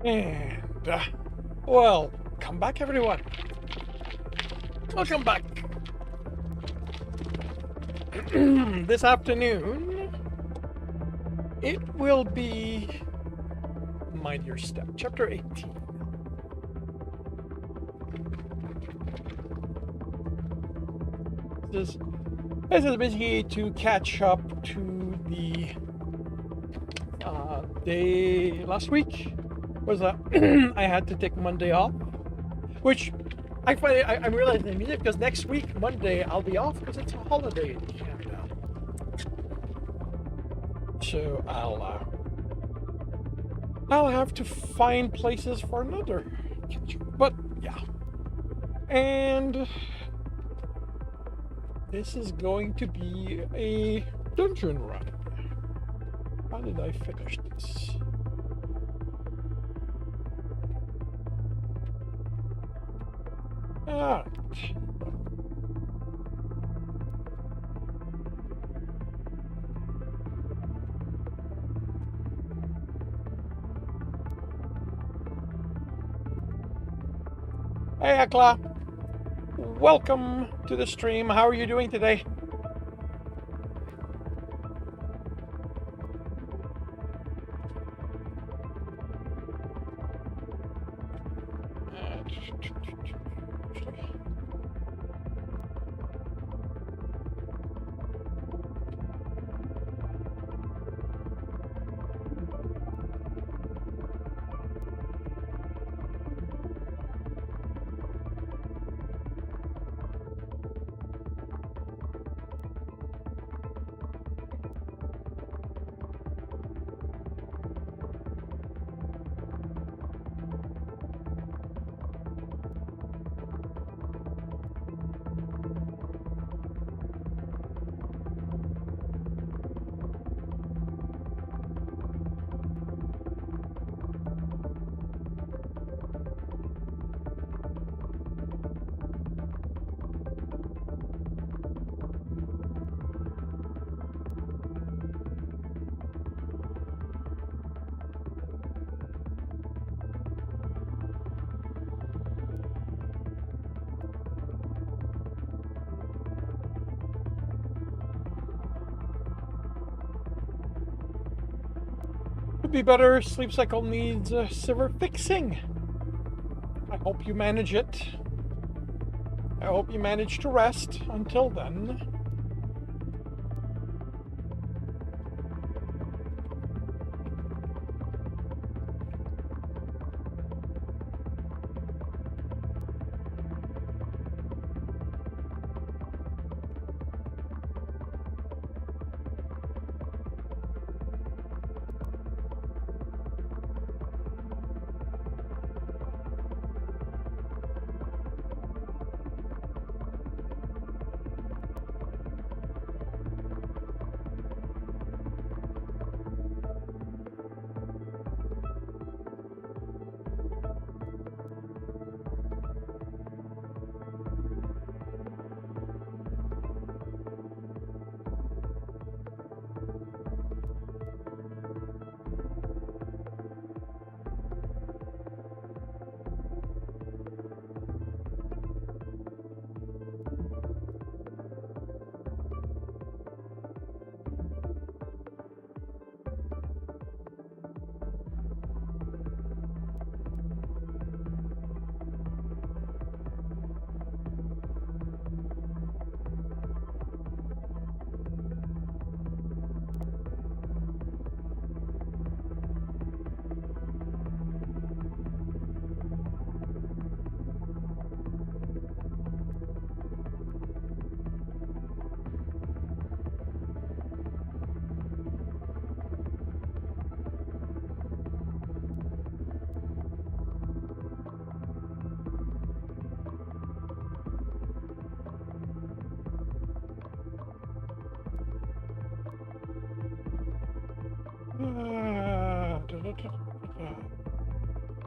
And, well, come back, everyone. Welcome back. This afternoon, it will be Mightier Step, Chapter 18. This is basically to catch up to the day last week. Was I had to take Monday off, which I'm realizing immediately because next week Monday I'll be off because it's a holiday in Canada. So I'll have to find places for another catch up. But yeah, and this is going to be a dungeon run. How did I finish this? Alright. Hey, Akla. Welcome to the stream. How are you doing today? Could be better. Sleep cycle needs severe fixing. I hope you manage it. I hope you manage to rest until then.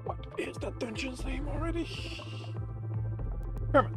What is that dungeon's name already? Herman.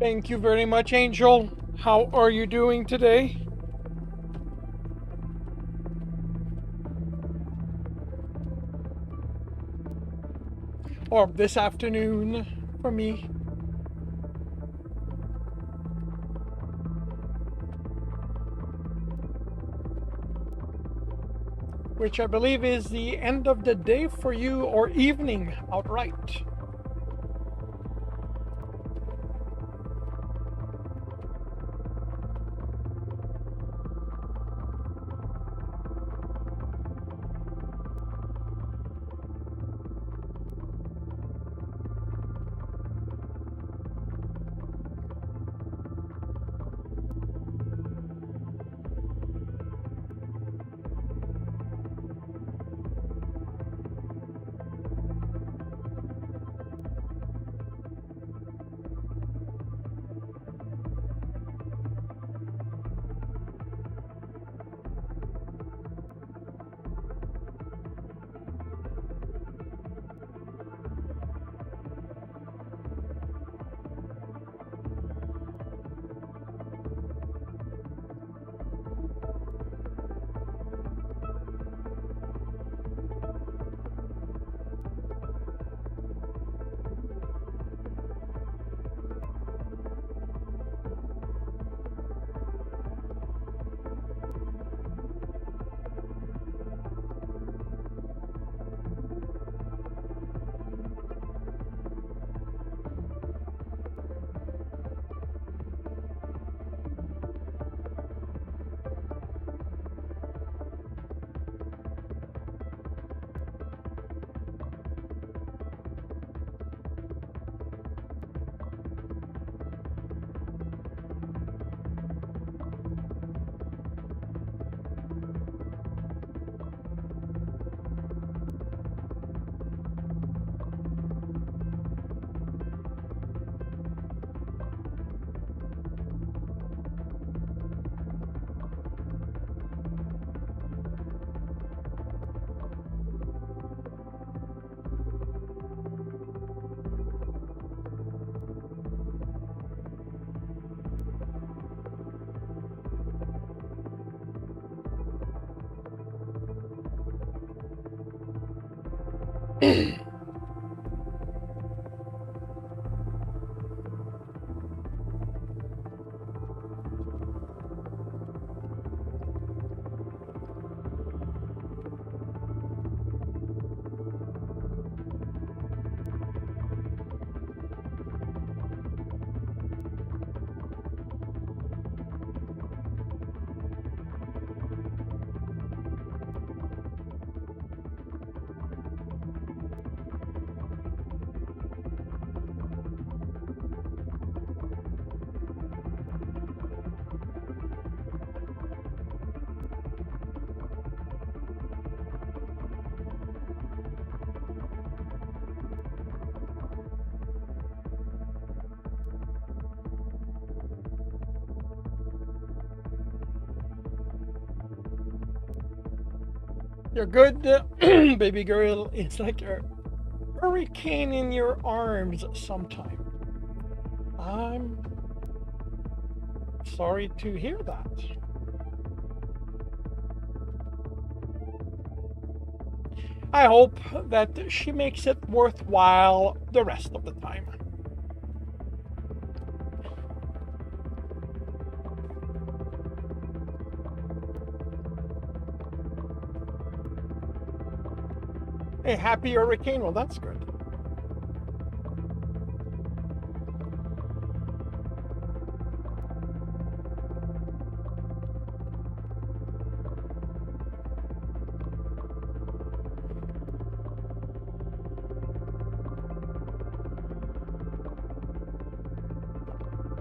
Thank you very much, Angel. How are you doing today? Or this afternoon for me? Which I believe is the end of the day for you, or evening outright. You're good, baby girl. It's like a hurricane in your arms sometime. I'm sorry to hear that. I hope that she makes it worthwhile the rest of the time. A happy hurricane? Well, that's good.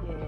Yeah.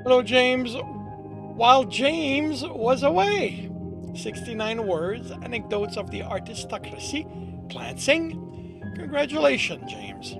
Hello, James. While James was away. 69 words, anecdotes of the artistocracy, glancing. Congratulations, James.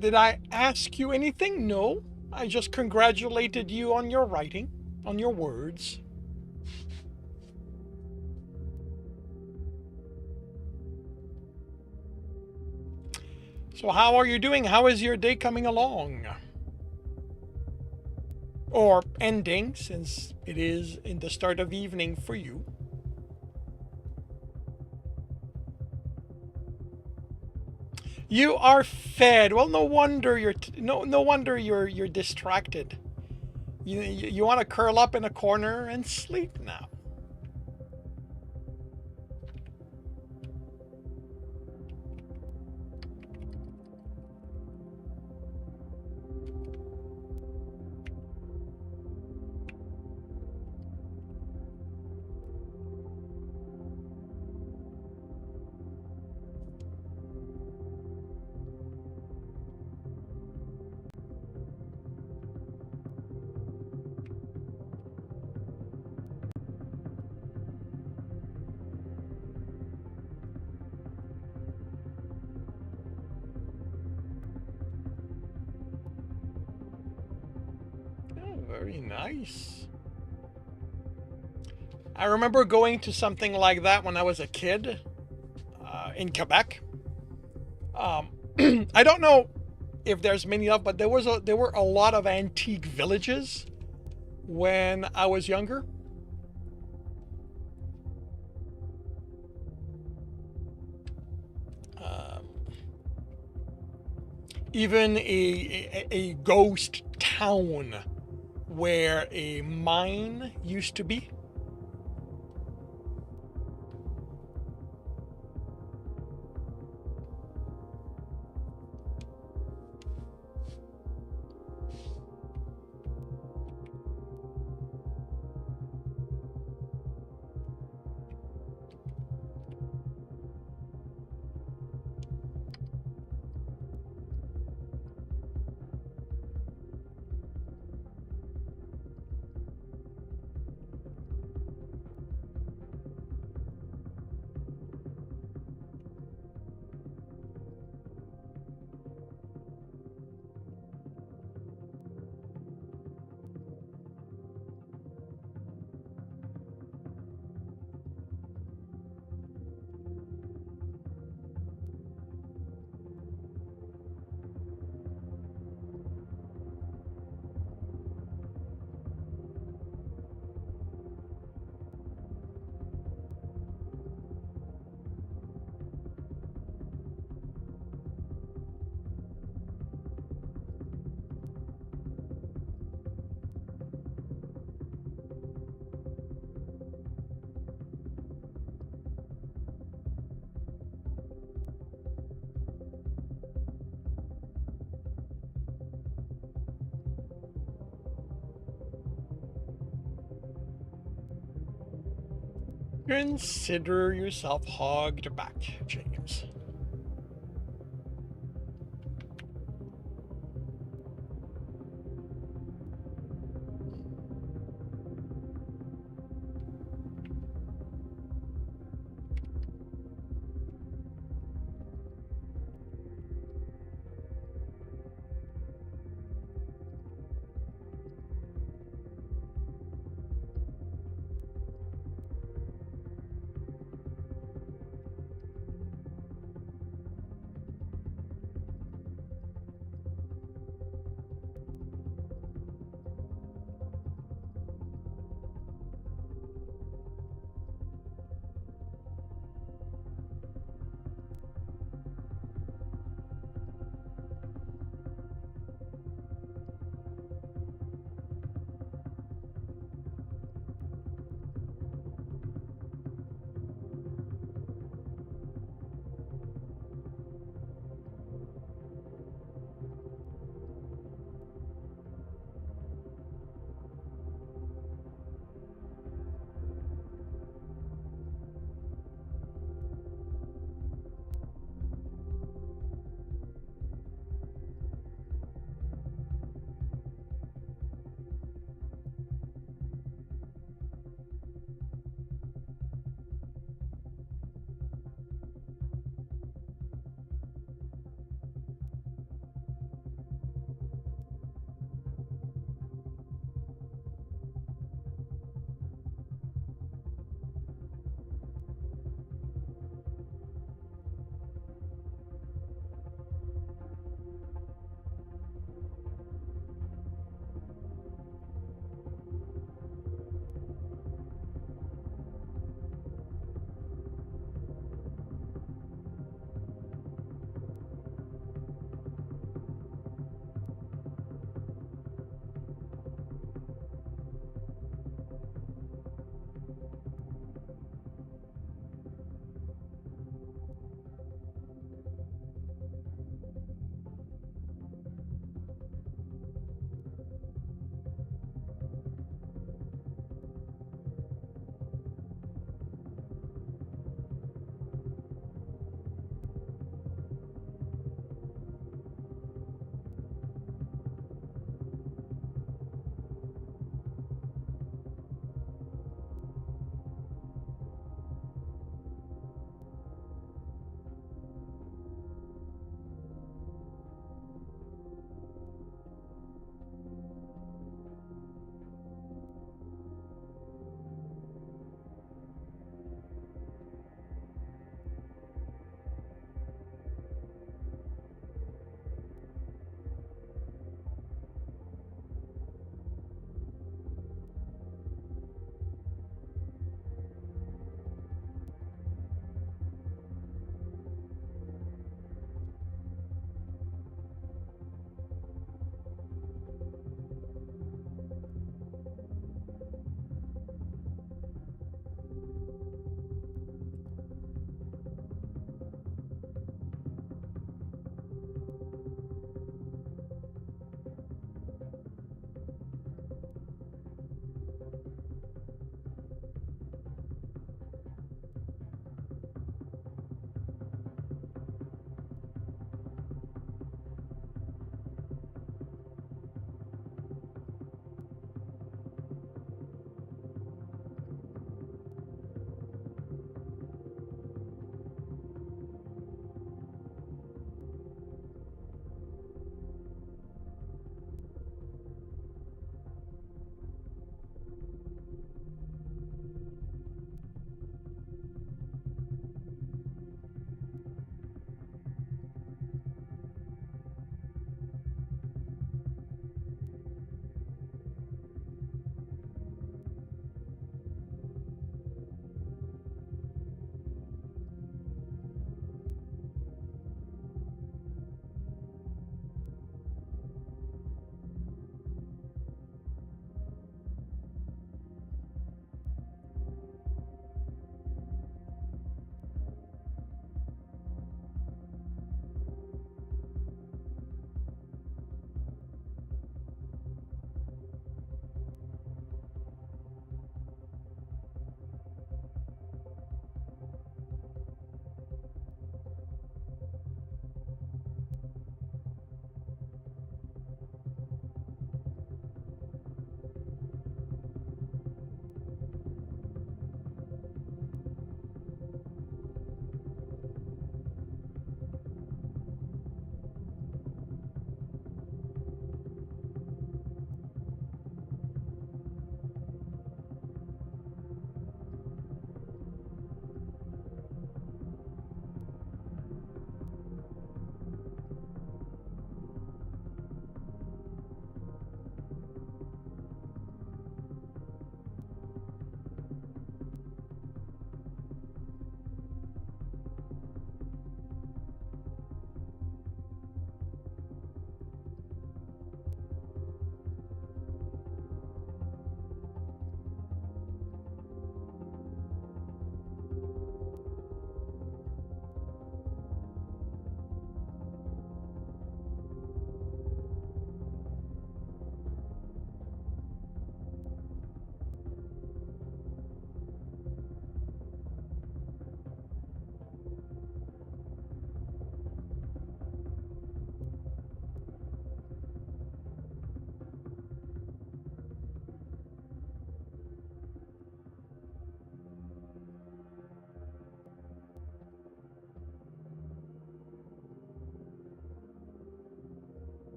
Did I ask you anything? No. I just congratulated you on your writing, on your words. So how are you doing? How is your day coming along? Or ending, since it is in the start of evening for you. You are fed. Well, no wonder no wonder you're distracted. You want to curl up in a corner and sleep now. Oh, very nice. I remember going to something like that when I was a kid in Quebec. Um, I don't know if there's many of, but there were a lot of antique villages when I was younger. Um, Even a ghost town where a mine used to be. Consider yourself hogged back, James.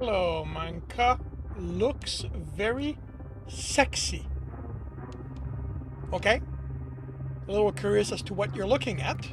Hello, Manka. Looks very sexy. Okay? A little curious as to what you're looking at.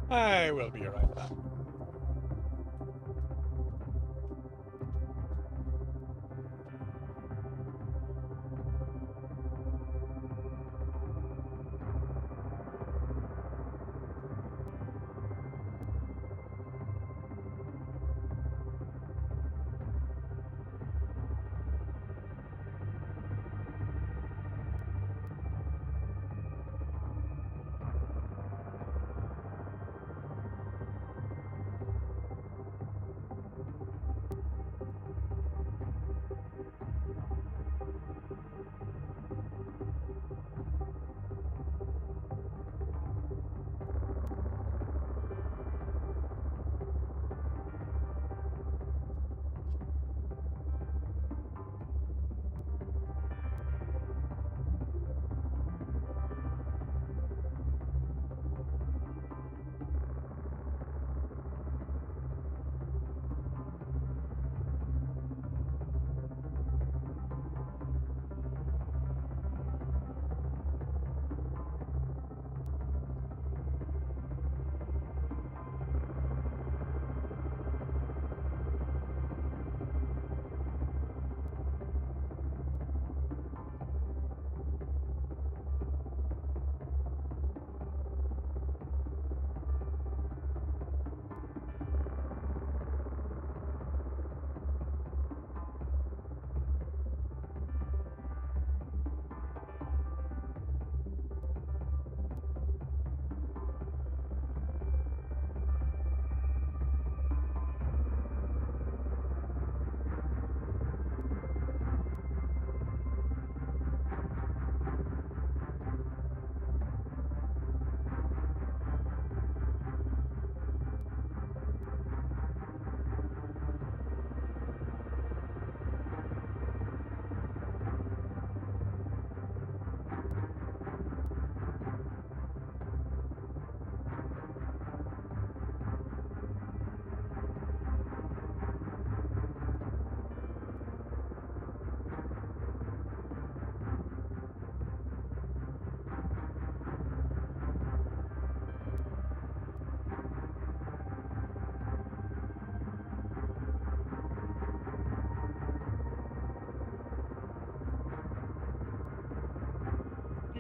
I will be right back.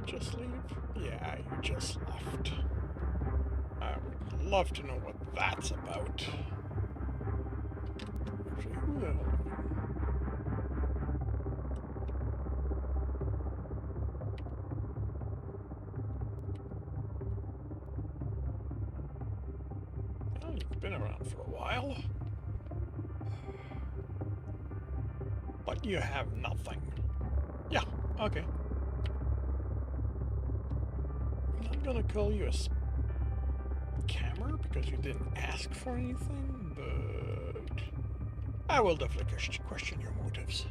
just leave? Yeah, you just left. I would love to know what that's about. Actually, who the hell? Oh, you've been around for a while. But you have nothing. Yeah, okay. I'm not gonna call you a scammer because you didn't ask for anything, but I will definitely question your motives.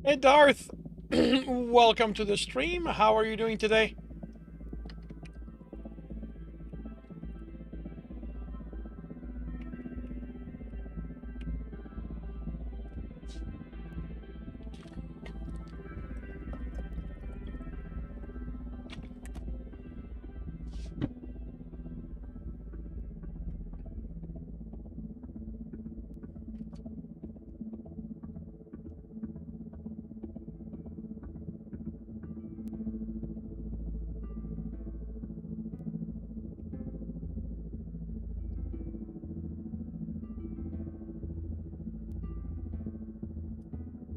Hey Darth, welcome to the stream. How are you doing today?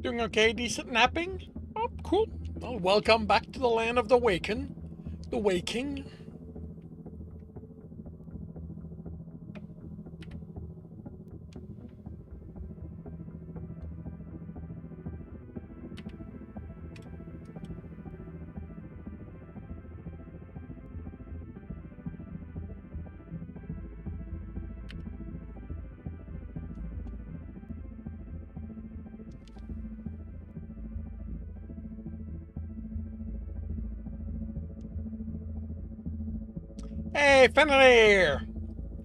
Doing okay, decent napping? Oh, cool. Well, welcome back to the land of the waken. The waking. Hey, Fenrir!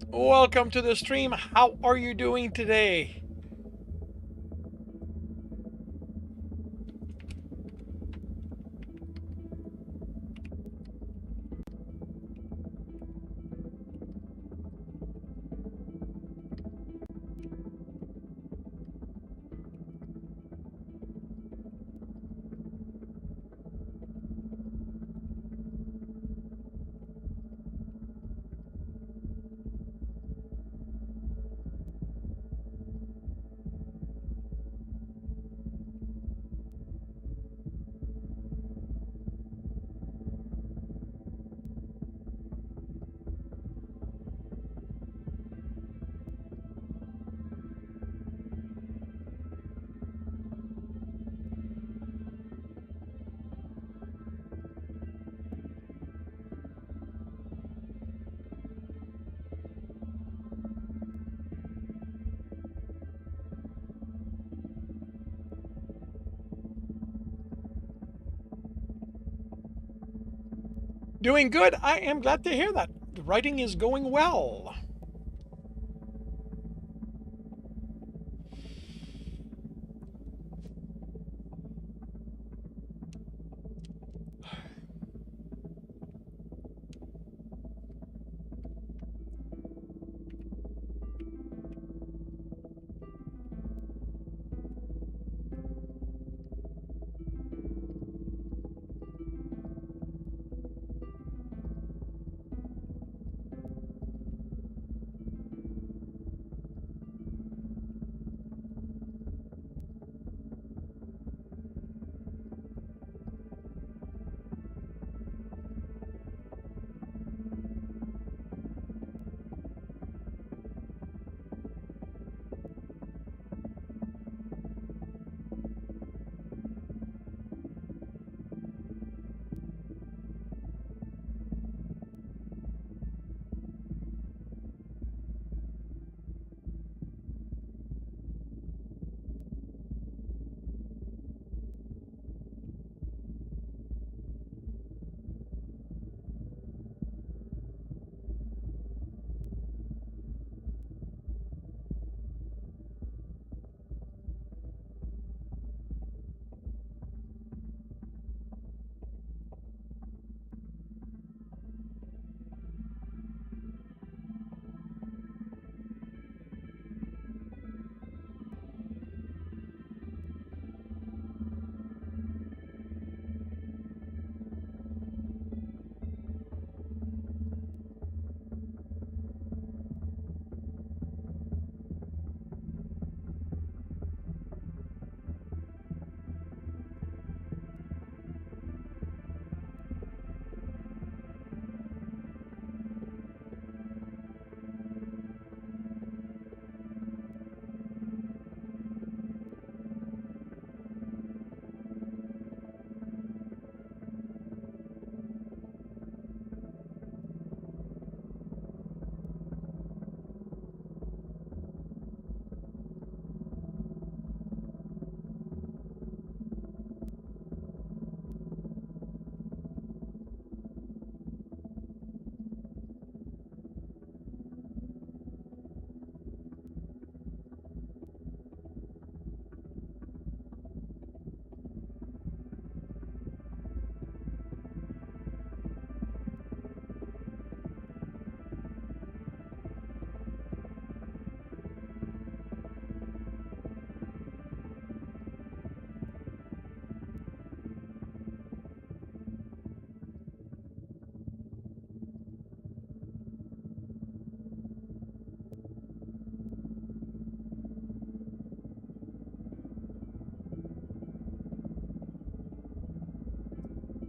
Welcome to the stream. How are you doing today? Doing good. I am glad to hear that. The writing is going well.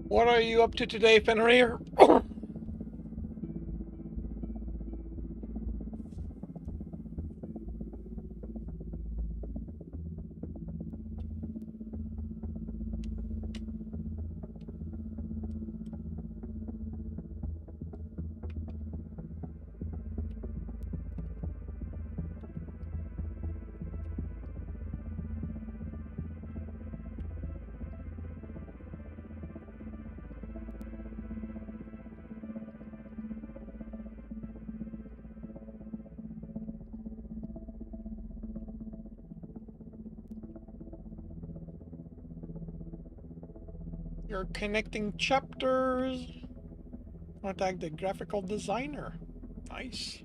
What are you up to today, Fenrir? You're connecting chapters. Contact the graphical designer. Nice.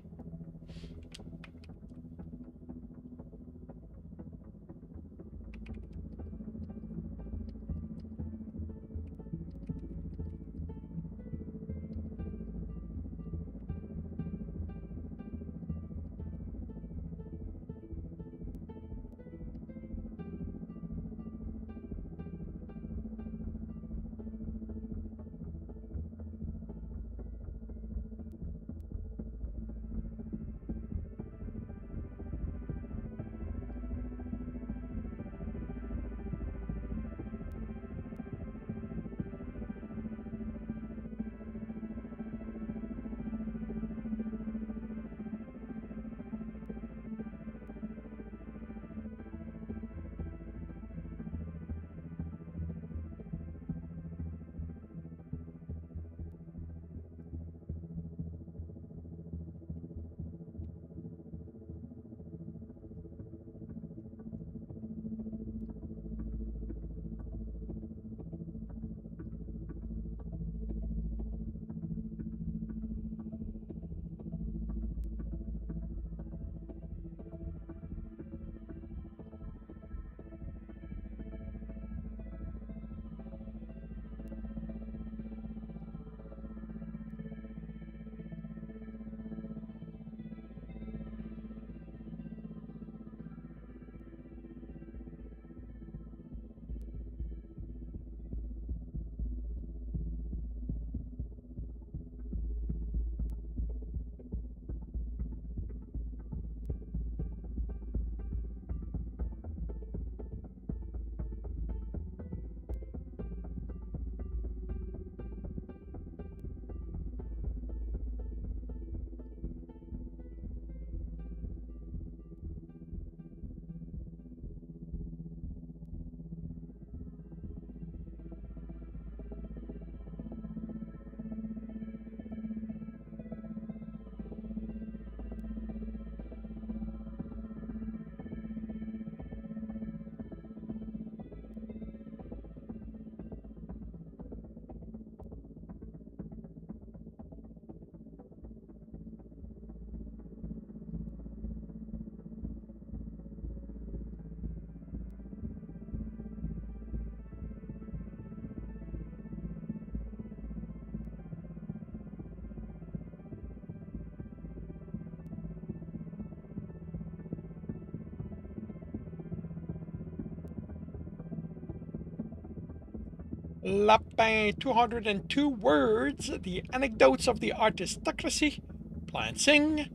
Lapin, 202 words. The anecdotes of the artistocracy. Plancing.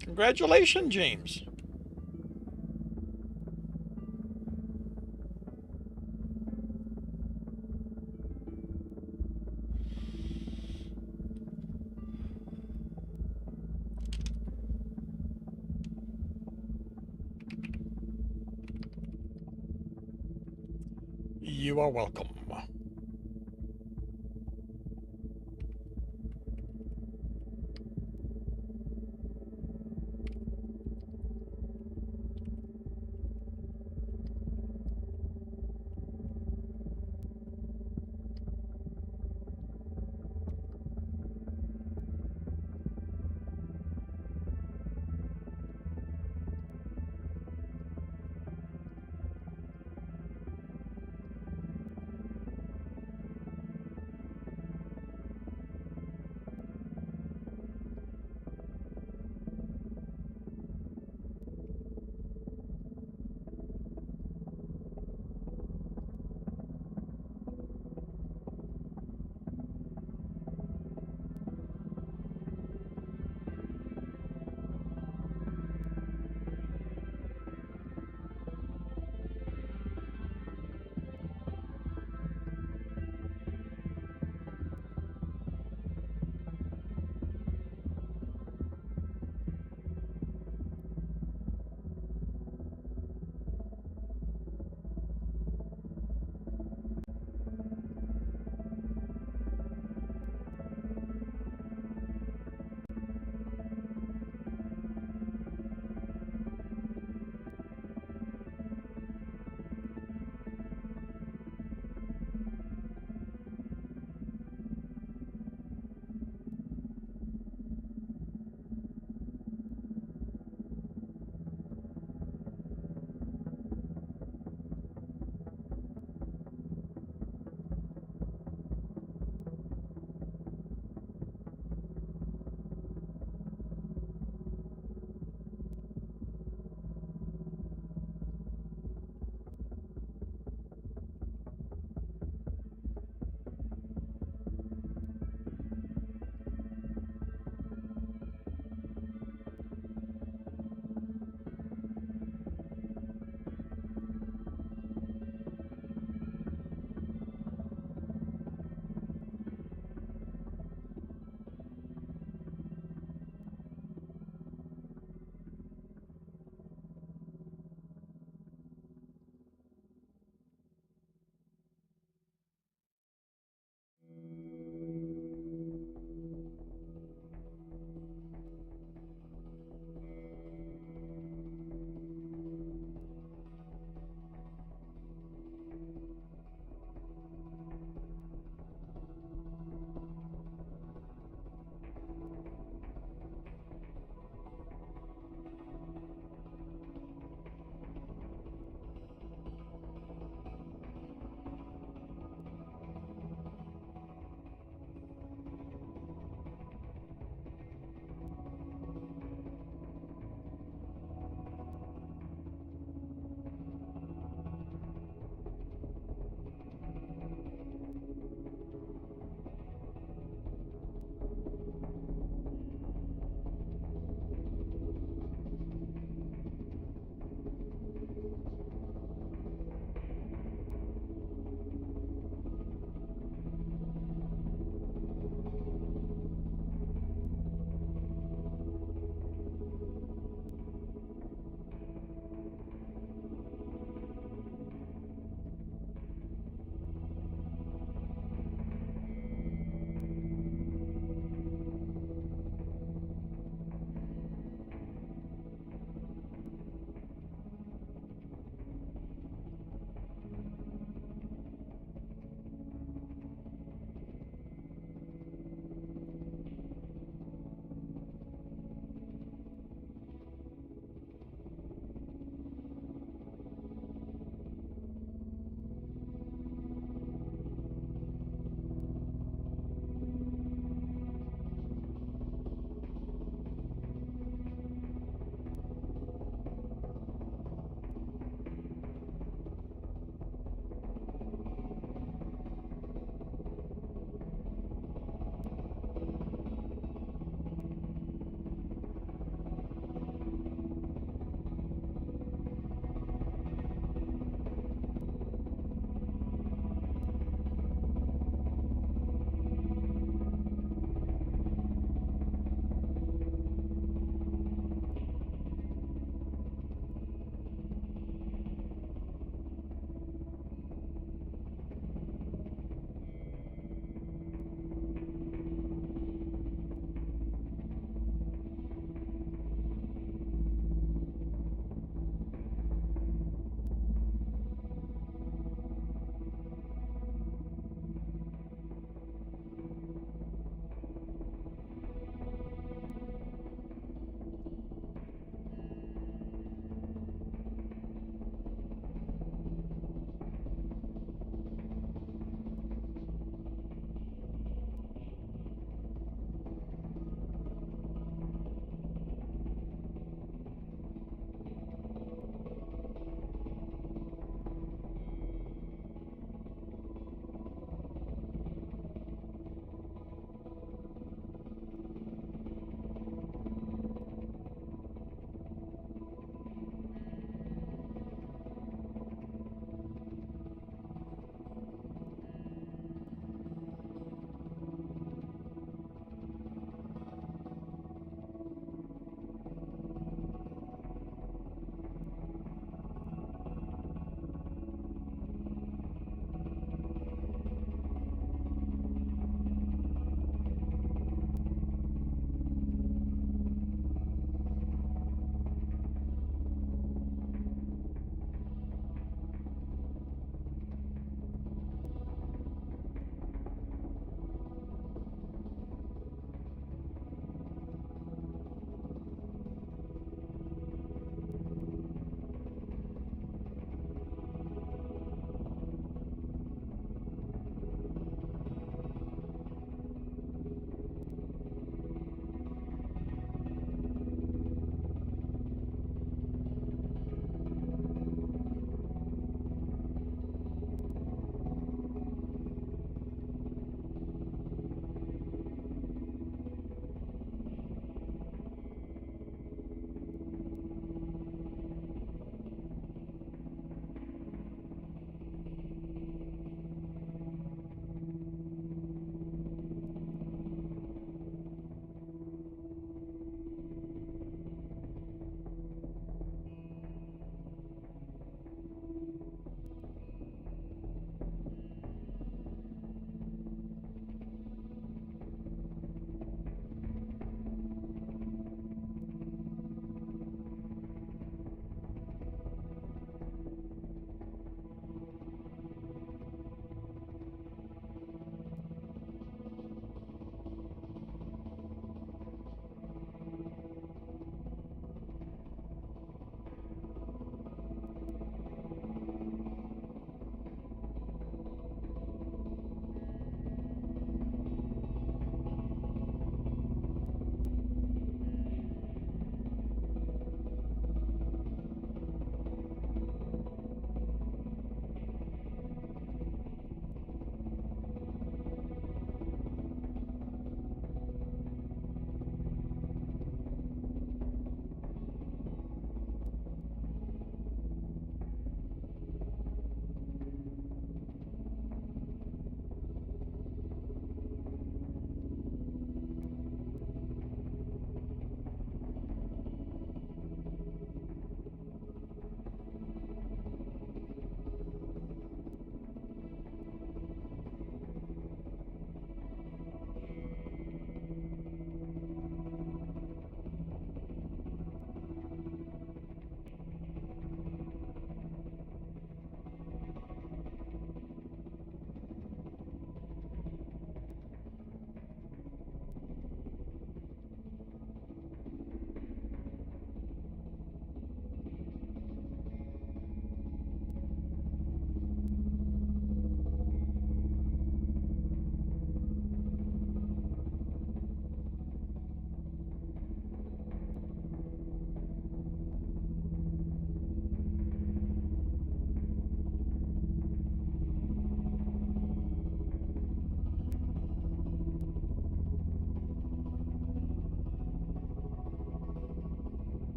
Congratulations, James. You are welcome.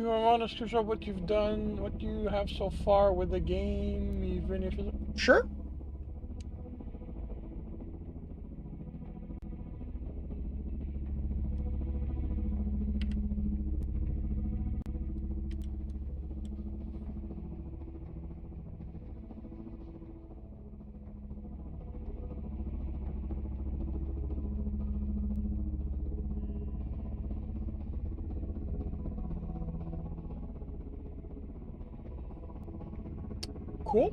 you want us to show what you've done, what you have so far with the game, even if you... Sure. Cool.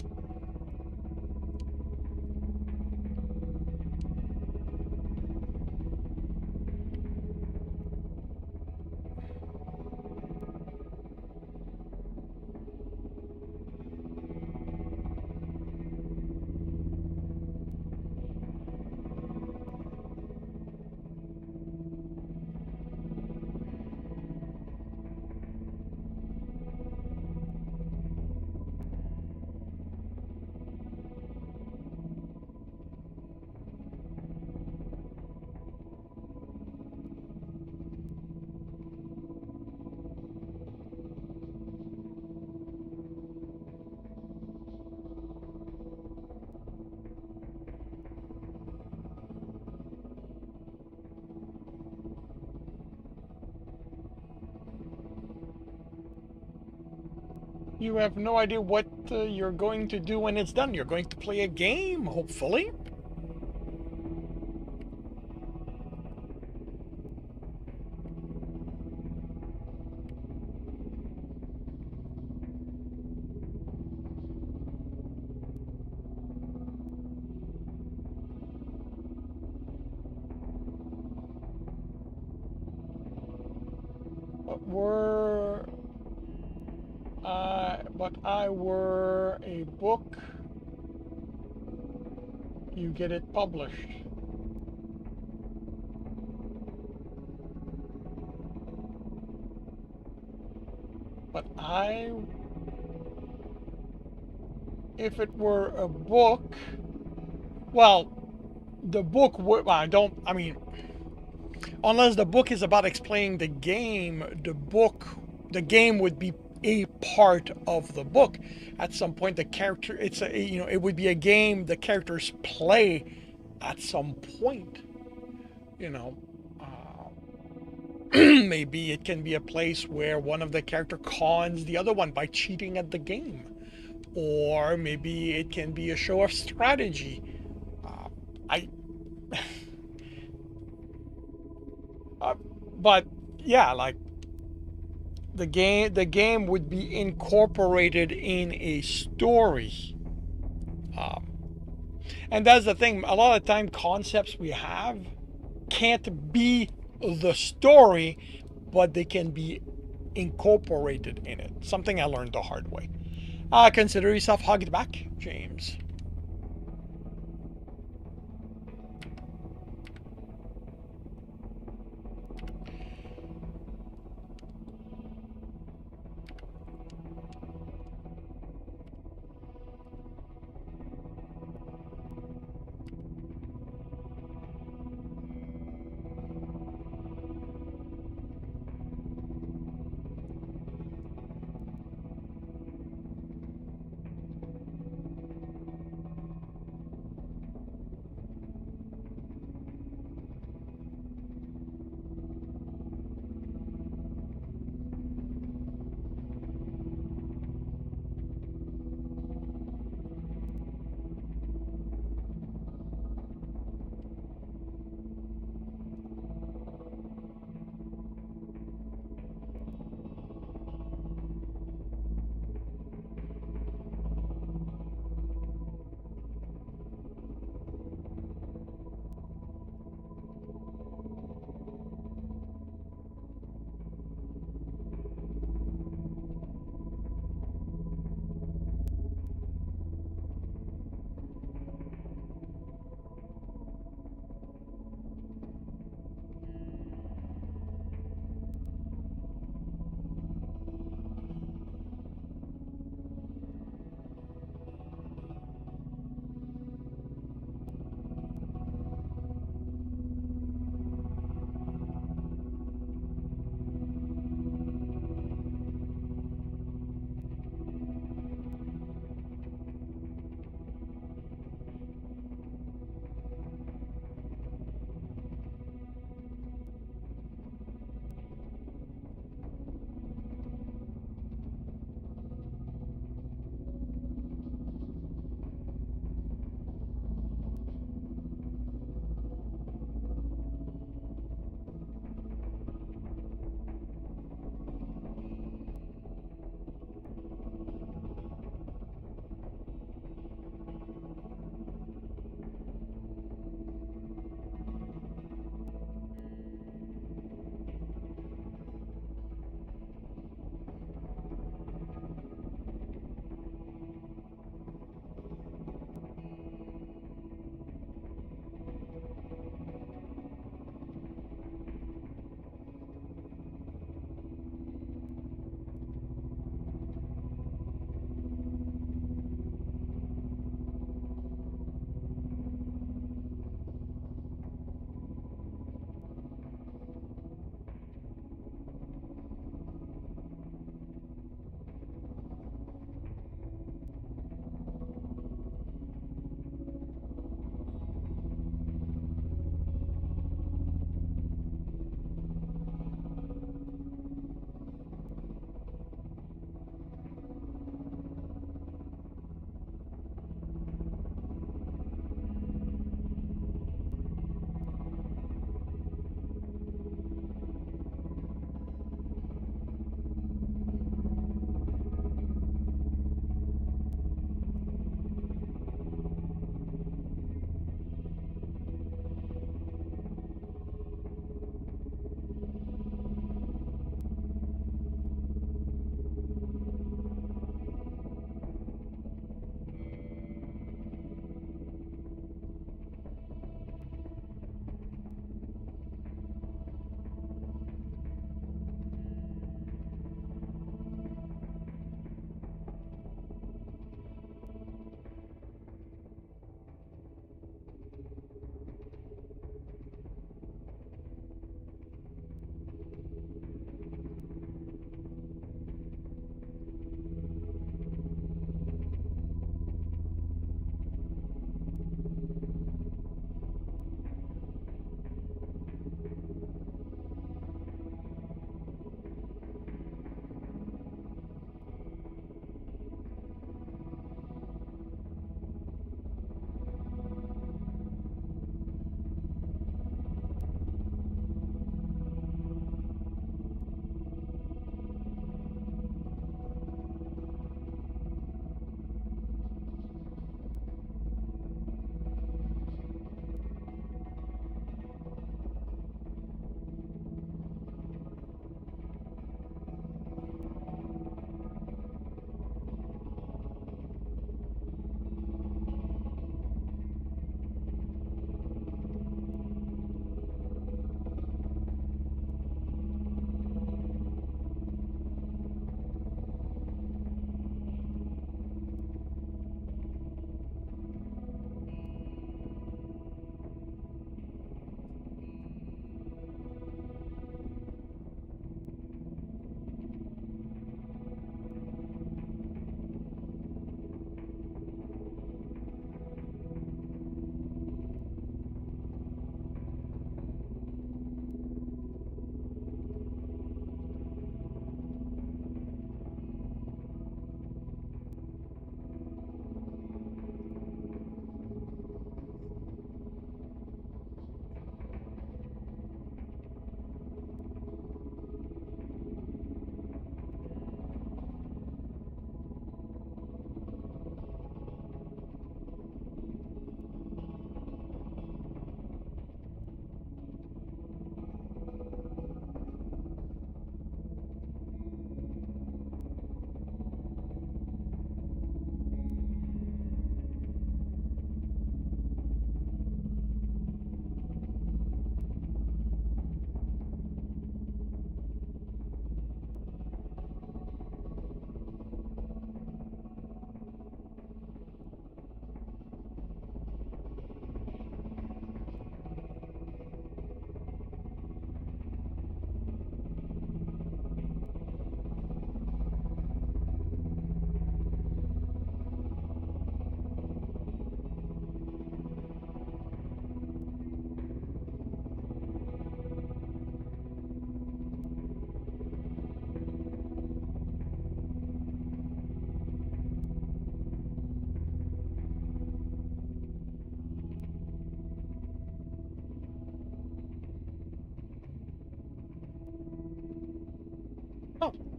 You have no idea what you're going to do when it's done. You're going to play a game, hopefully. But I were a book, you get it published. But if it were a book, well, the book would, I mean, unless the book is about explaining the game, the game would be a part of the book. At some point, the character, it would be a game the characters play at some point, you know. Maybe it can be a place where one of the character cons the other one by cheating at the game. Or maybe it can be a show of strategy. I but yeah, like the game would be incorporated in a story. And that's the thing, a lot of time concepts we have can't be the story, but they can be incorporated in it. Something I learned the hard way. Consider yourself hugged back, James.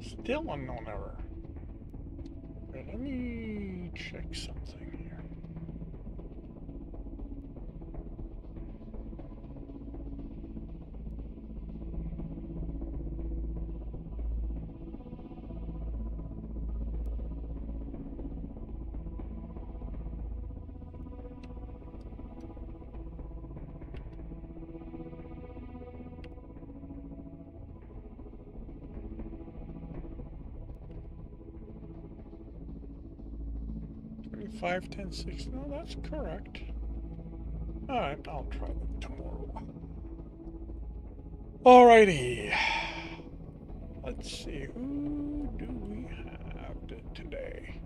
Still unknown error. Okay, let me check something here. Five, 10, 6. No, that's correct. Alright, I'll try that tomorrow. Alrighty. Let's see, who do we have today?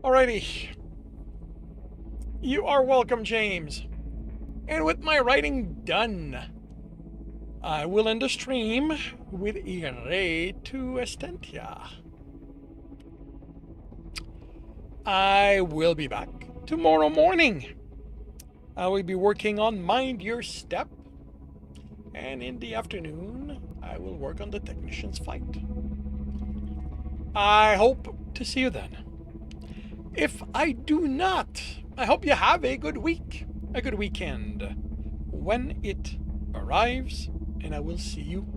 Alrighty. You are welcome, James. And with my writing done, I will end the stream with a raid to Estentia. I will be back tomorrow morning. I will be working on Mind Your Step. And in the afternoon, I will work on the Technician's Fight. I hope to see you then. If I do not, I hope you have a good week, a good weekend when it arrives, and I will see you